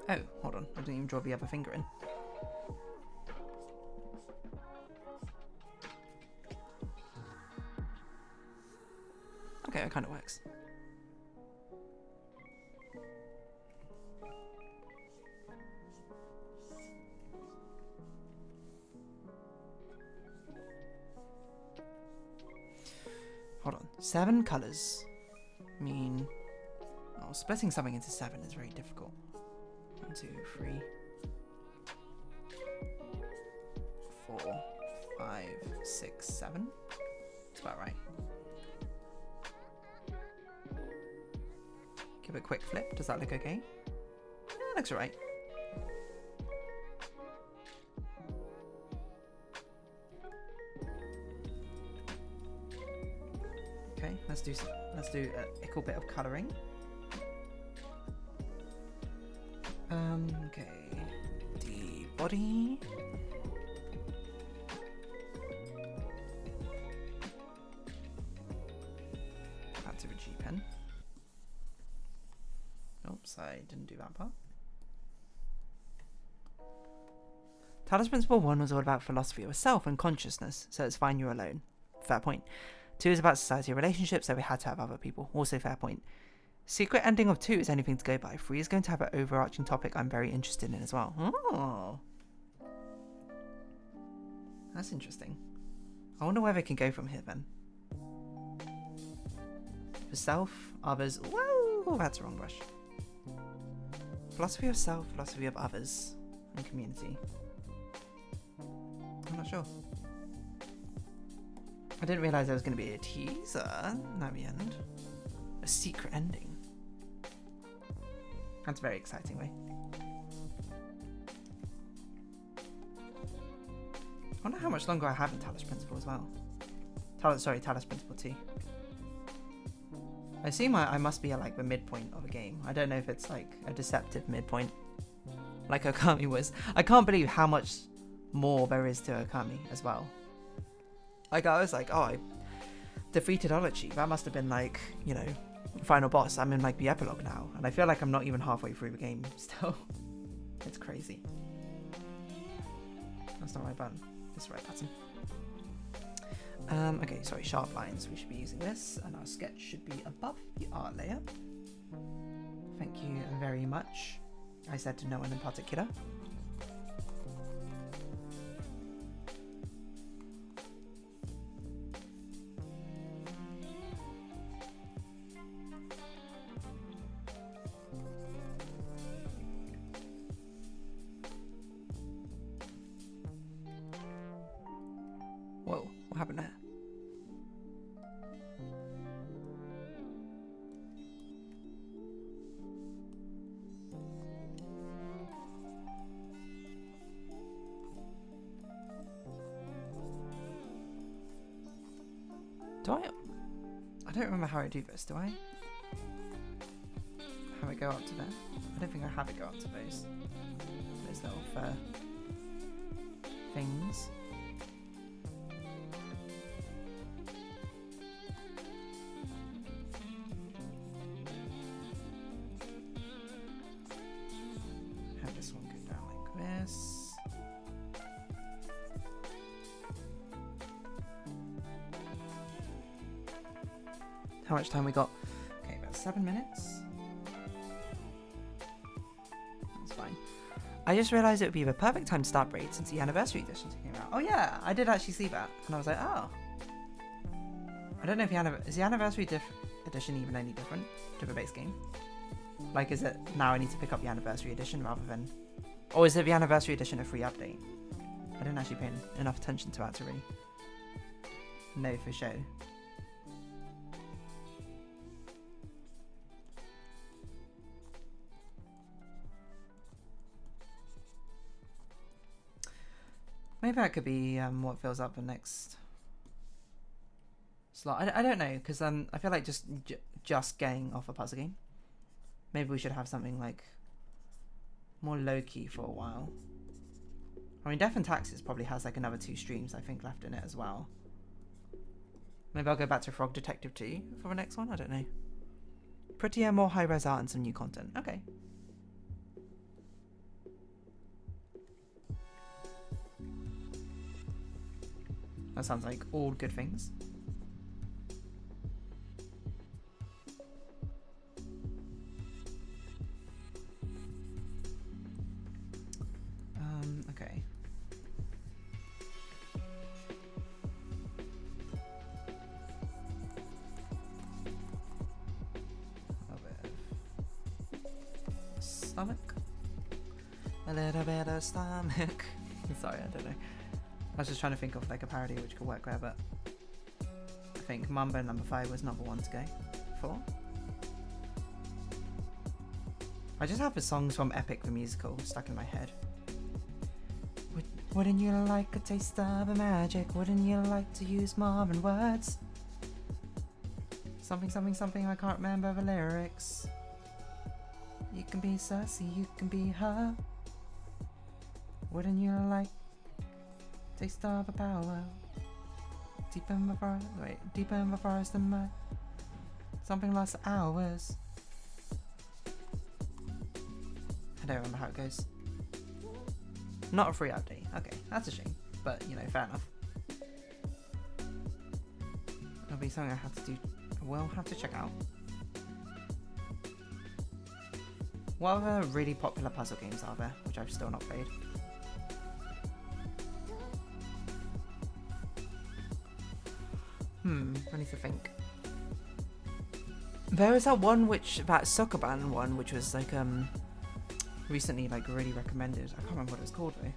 Oh, hold on. I didn't even draw the other finger in. Okay, it kind of works. Hold on. 7 colors mean... Oh, splitting something into 7 is very difficult. 1, 2, 3, 4, 5, 6, 7. That's about right. Give it a quick flip. Does that look okay? Yeah, it looks alright. Okay, let's do a equal bit of colouring. Okay, the body. Add to the G pen. Oops, I didn't do that part. Talos Principle 1 was all about philosophy of self and consciousness, so it's fine you're alone. Fair point. 2 is about society and relationships, so we had to have other people. Also fair point. Secret ending of 2 is anything to go by. 3 is going to have an overarching topic I'm very interested in as well. Oh. That's interesting. I wonder where they can go from here then. For self, others. Whoa, that's the wrong brush. Philosophy of self, philosophy of others, and community. I'm not sure. I didn't realise there was going to be a teaser at the end. A secret ending. That's very exciting, way. I wonder how much longer I have in Talos Principle as well. Talos Principle 2. I assume I must be at like the midpoint of a game. I don't know if it's like a deceptive midpoint, like Okami was. I can't believe how much more there is to Okami as well. Like I was like, oh, I defeated Olochi. That must have been like, you know, final boss. I'm in like the epilogue now, and I feel like I'm not even halfway through the game still. It's crazy. That's not the right button. That's the right button. Okay, sorry, sharp lines. We should be using this, and our sketch should be above the art layer. Thank you very much. I said to no one in particular. Whoa, what happened there? Do I don't remember how I do this, do I? How I go up to there? I don't think I have it go up to those little things. Have this one go down like this. How much time we got? Okay, about 7 minutes. That's fine. I just realised it would be the perfect time to start Braid since the anniversary edition came out. Oh yeah, I did actually see that, and I was like, oh. I don't know if is the anniversary edition even any different to the base game? Like, is it now I need to pick up the anniversary edition rather than, or is it the anniversary edition a free update? I didn't actually pay enough attention to that to really know for sure. Maybe that could be what fills up the next slot. I don't know, because I feel like just getting off a puzzle game. Maybe we should have something like more low-key for a while. I mean, Death and Taxes probably has like another 2 streams, I think, left in it as well. Maybe I'll go back to Frog Detective 2 for the next one, I don't know. Prettier, more high-res art and some new content. Okay. That sounds like all good things. Okay. Stomach? A little bit of stomach. Sorry, I don't know. I was just trying to think of like a parody which could work there, but I think Mambo number 5 was not the one to go for. I just have the songs from Epic the Musical stuck in my head. Wouldn't you like a taste of a magic? Wouldn't you like to use modern words? Something, something, something, I can't remember the lyrics. You can be Cersei, you can be her. Wouldn't you like taste of a power? Deep in the forest, deep in the forest and mud. Something lasts hours. I don't remember how it goes. Not a free update. Okay, that's a shame. But, you know, fair enough. It'll be something I have to do. I will have to check out. What other really popular puzzle games are there, which I've still not played? I need to think. There was that one that Sokoban one, which was like recently like really recommended. I can't remember what it was called though.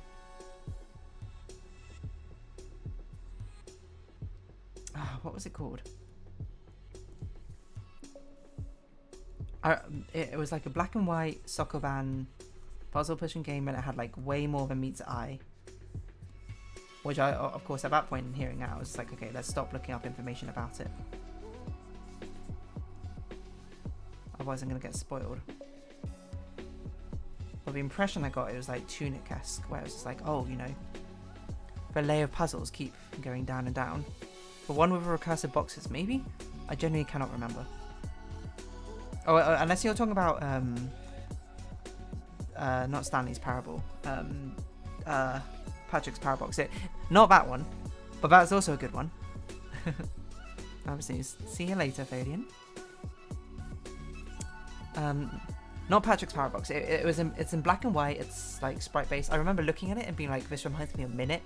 What was it called? It was like a black and white Sokoban puzzle pushing game, and it had like way more than meets the eye. Which I, of course, at that point in hearing out, I was like, okay, let's stop looking up information about it. Otherwise I'm going to get spoiled. But the impression I got, it was like Tunic-esque, where it was just like, oh, you know, the layer of puzzles keep going down and down. But one with recursive boxes, maybe? I genuinely cannot remember. Oh, unless you're talking about, not Stanley's Parable. Patrick's Parabox. Not that one, but that's also a good one. See you later, Fadian. Not Patrick's Parabox. It's in black and white. It's like sprite based. I remember looking at it and being like, this reminds me of Minute,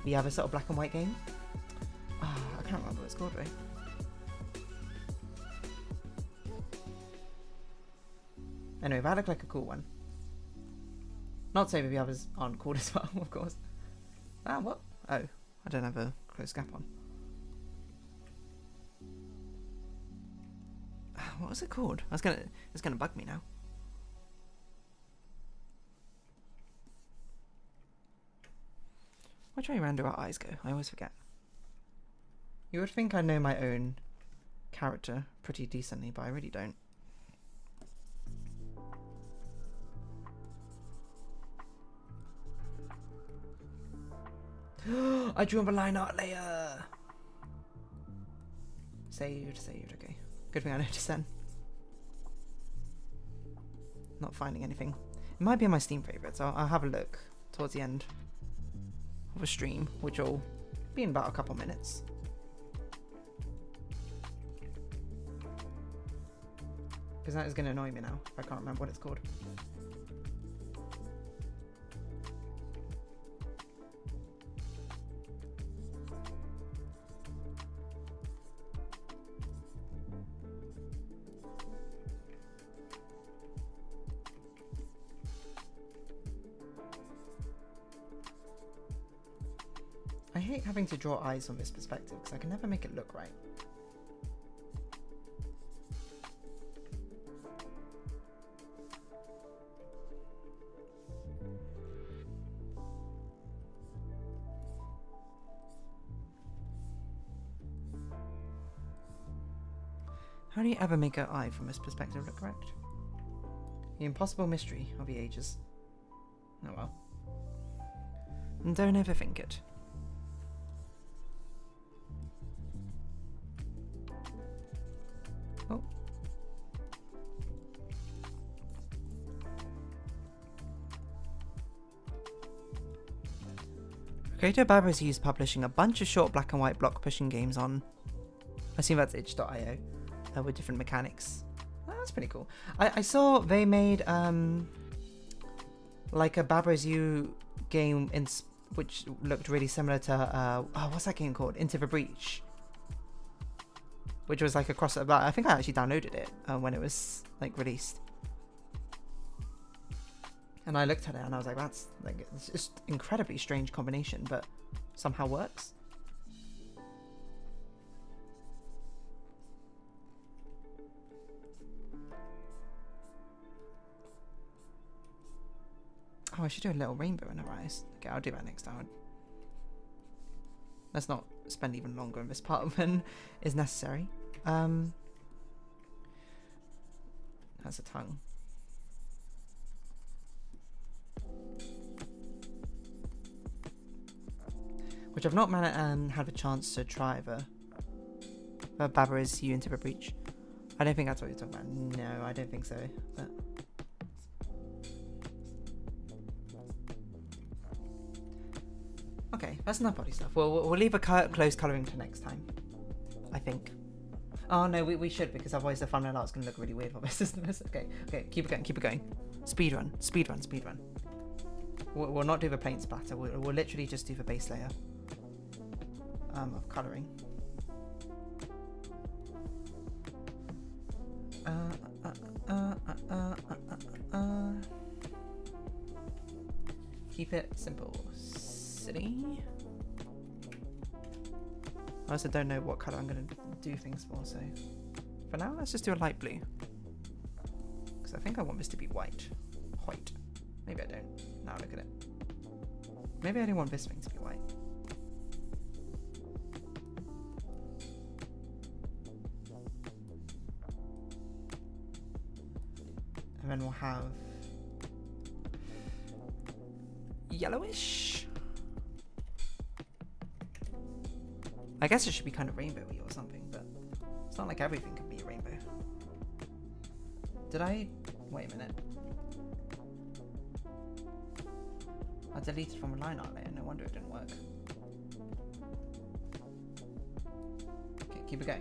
the other sort of black and white game. I can't remember what it's called, right? Anyway, that looked like a cool one. Not to say that the others aren't cool as well, of course. What? Oh, I don't have a close gap on. What was it called? It's gonna bug me now. Which way around do our eyes go? I always forget. You would think I know my own character pretty decently, but I really don't. I drew on the line art layer. Saved. Okay. Good thing I noticed then. Not finding anything. It might be in my Steam favorites. I'll have a look towards the end of a stream, which will be in about a couple minutes. Because that is going to annoy me now if I can't remember what it's called. I hate having to draw eyes from this perspective because I can never make it look right. How do you ever make an eye from this perspective look correct? The impossible mystery of the ages. Oh well. And don't overthink it. Oh. Creator Barbara's used publishing a bunch of short black and white block pushing games on, I assume that's itch.io, with different mechanics. Oh, that's pretty cool. I saw they made like a Barbara's U game which looked really similar to what's that game called? Into the Breach. Which was like a crossover. I think I actually downloaded it when it was like released. And I looked at it and I was like, that's like, it's just incredibly strange combination, but somehow works. Oh, I should do a little rainbow in her eyes. Okay, I'll do that next time. Let's not spend even longer in this part than is necessary. That's a tongue. Which I've not had a chance to try the Barbara's U Into the Breach. I don't think that's what you're talking about. No, I don't think so. But okay, that's enough body stuff. We'll leave a close colouring to next time, I think. Oh no, we should, because otherwise the thumbnail art's gonna look really weird for this, isn't it? Okay, keep it going. Speed run. We'll not do the paint splatter. We'll literally just do the base layer of colouring. Keep it simple. City. I also don't know what colour I'm going to do things for, so for now let's just do a light blue. Because I think I want this to be white. White. Maybe I don't. Now look at it. Maybe I only want this thing to be white. And then we'll have yellowish. I guess it should be kind of rainbowy or something, but it's not like everything can be a rainbow. Did I? Wait a minute. I deleted from a line art layer, no wonder it didn't work. Okay, keep it going.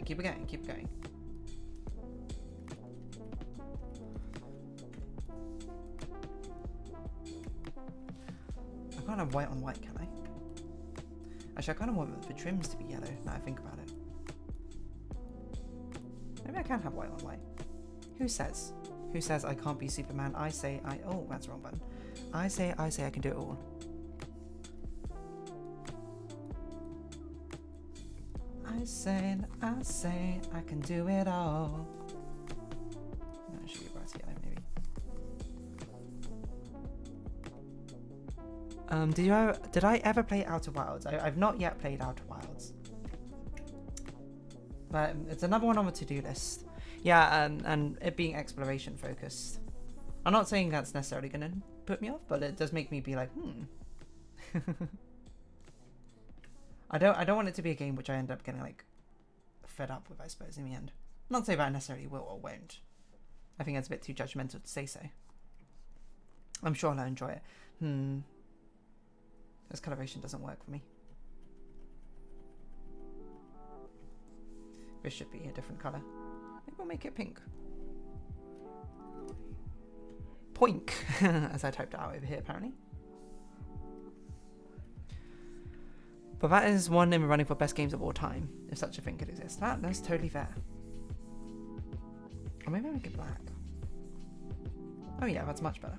I can't have white on white, can I? Actually, I kind of want the trims to be yellow, now I think about it. Maybe I can have white on white. Who says? Who says I can't be Superman? I say oh, that's the wrong button. I say I can do it all. I say I can do it all. No, it should be bright yellow, maybe. Did I ever play Outer Wilds? I've not yet played Outer Wilds. But it's another one on the to-do list. Yeah, and it being exploration focused. I'm not saying that's necessarily going to put me off, but it does make me be like, I don't want it to be a game which I end up getting like fed up with, I suppose, in the end. Not say that I necessarily will or won't. I think that's a bit too judgmental to say so. I'm sure I'll enjoy it. This coloration doesn't work for me. This should be a different colour. Maybe we'll make it pink. Poink, as I typed it out over here, apparently. But that is one in the running for best games of all time, if such a thing could exist. That's totally fair. Or maybe I'll make it black. Oh yeah, that's much better.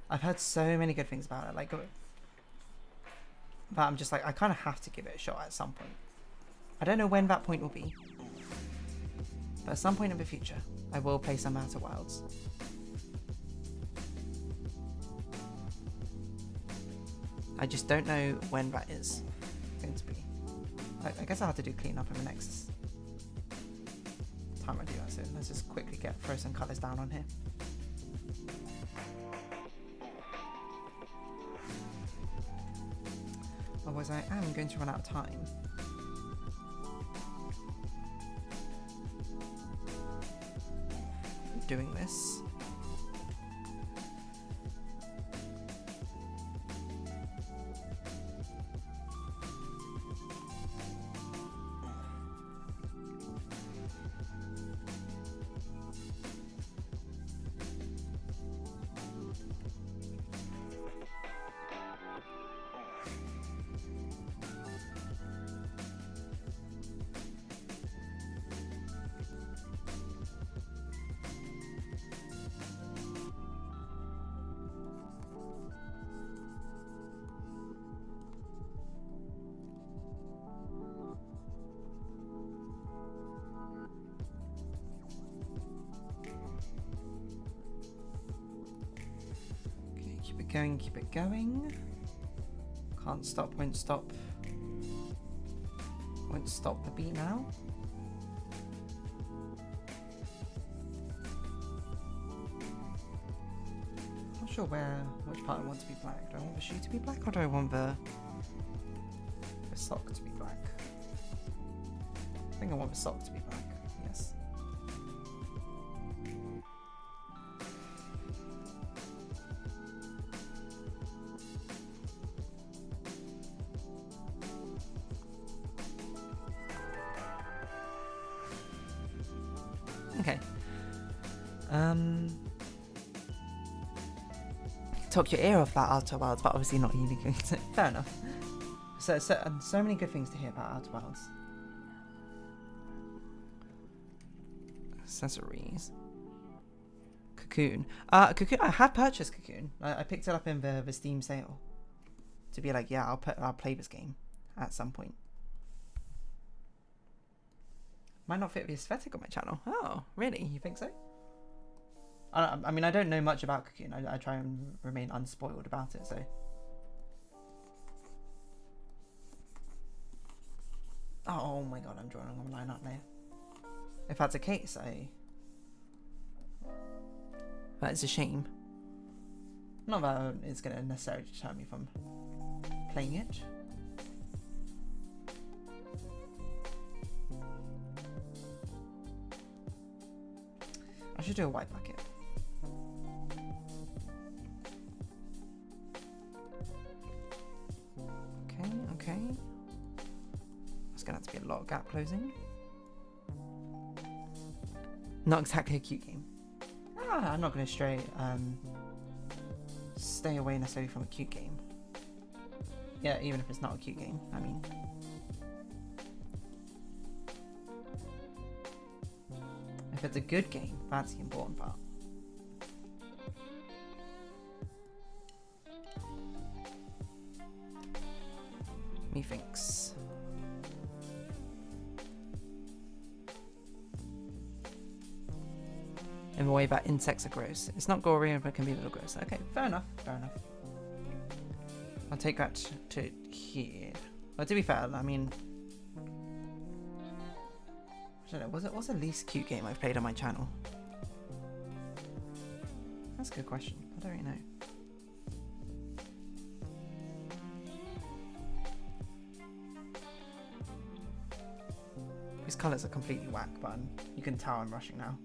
I've heard so many good things about it, like, but I'm just like, I kind of have to give it a shot at some point. I don't know when that point will be, but at some point in the future, I will play some Outer Wilds. I just don't know when that is going to be. I guess I'll have to do cleanup in the next time I do that, so let's just quickly throw some colours down on here. Otherwise I am going to run out of time. Doing this. Keep it going. Can't stop, won't stop. Won't stop the beat now. Not sure which part I want to be black. Do I want the shoe to be black or do I want the sock to be black? I think I want the sock to be black, yes. Talk your ear off about Outer Wilds, but obviously not unique. Fair enough. So many good things to hear about Outer Wilds. Accessories. Cocoon. Cocoon. I have purchased Cocoon. I picked it up in the Steam sale. To be like, yeah, I'll play this game at some point. Might not fit the aesthetic on my channel. Oh, really? You think so? I mean, I don't know much about Cocoon. I try and remain unspoiled about it, so. Oh my god, I'm drawing on line up there. If that's the case, that is a shame. Not that it's going to necessarily deter me from playing it. I should do a white bucket. Okay. It's going to have to be a lot of gap closing. Not exactly a cute game. I'm not going to stay away necessarily from a cute game. Yeah, even if it's not a cute game, I mean. If it's a good game, that's the important part. Methinks. In the way that insects are gross. It's not gory, but it can be a little gross. Okay, fair enough. I'll take that to here. But to be fair, I mean, I don't know. What's the least cute game I've played on my channel? That's a good question. I don't really know. These colours are completely whack, but you can tell I'm rushing now.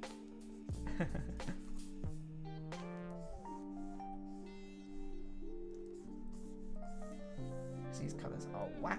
These colours are whack.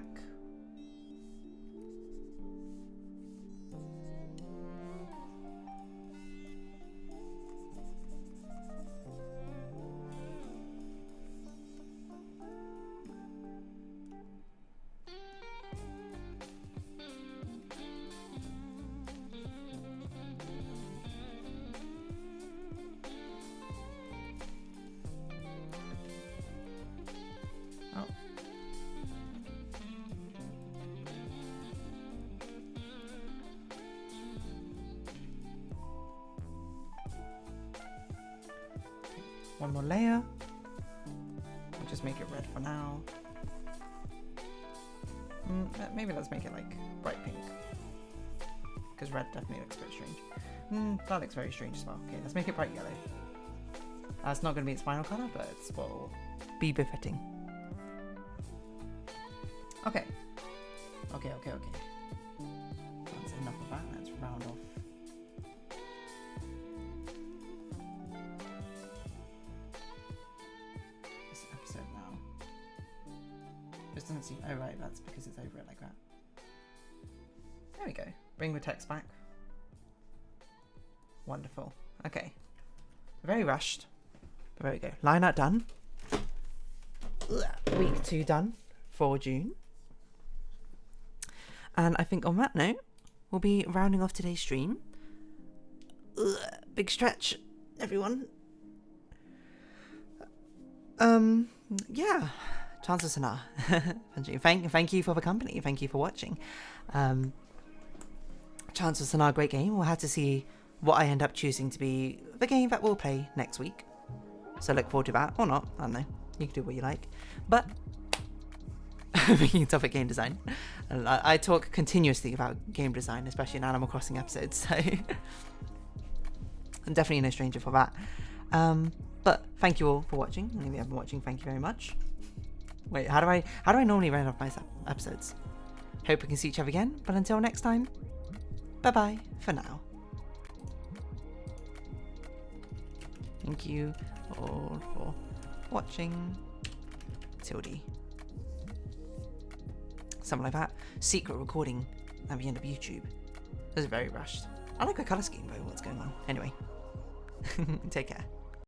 One more layer. We'll just make it red for now. Maybe let's make it like bright pink. Because red definitely looks very strange. That looks very strange as well. Okay, let's make it bright yellow. That's not going to be its final colour, but it's what will be befitting. Okay. Okay. That's enough of that. Let's round off. Doesn't seem. Oh right, that's because it's over it like that. There we go. Bring the text back. Wonderful. Okay. Very rushed. But there we go. Line art done. Week 2 done for June. And I think on that note, we'll be rounding off today's stream. Big stretch, everyone. Yeah. Chants of Sennaar. Thank you for the company. Thank you for watching. Chants of Sennaar, great game. We'll have to see what I end up choosing to be the game that we'll play next week. So look forward to that. Or not. I don't know. You can do what you like. But, making topic game design. I talk continuously about game design, especially in Animal Crossing episodes. So, I'm definitely no stranger for that. But thank you all for watching. And if you have been watching, thank you very much. Wait, how do I normally round off my episodes? Hope we can see each other again, but until next time, bye bye for now. Thank you all for watching. Tilde. Something like that. Secret recording at the end of YouTube. This is very rushed. I like a colour scheme though, what's going on. Anyway. Take care.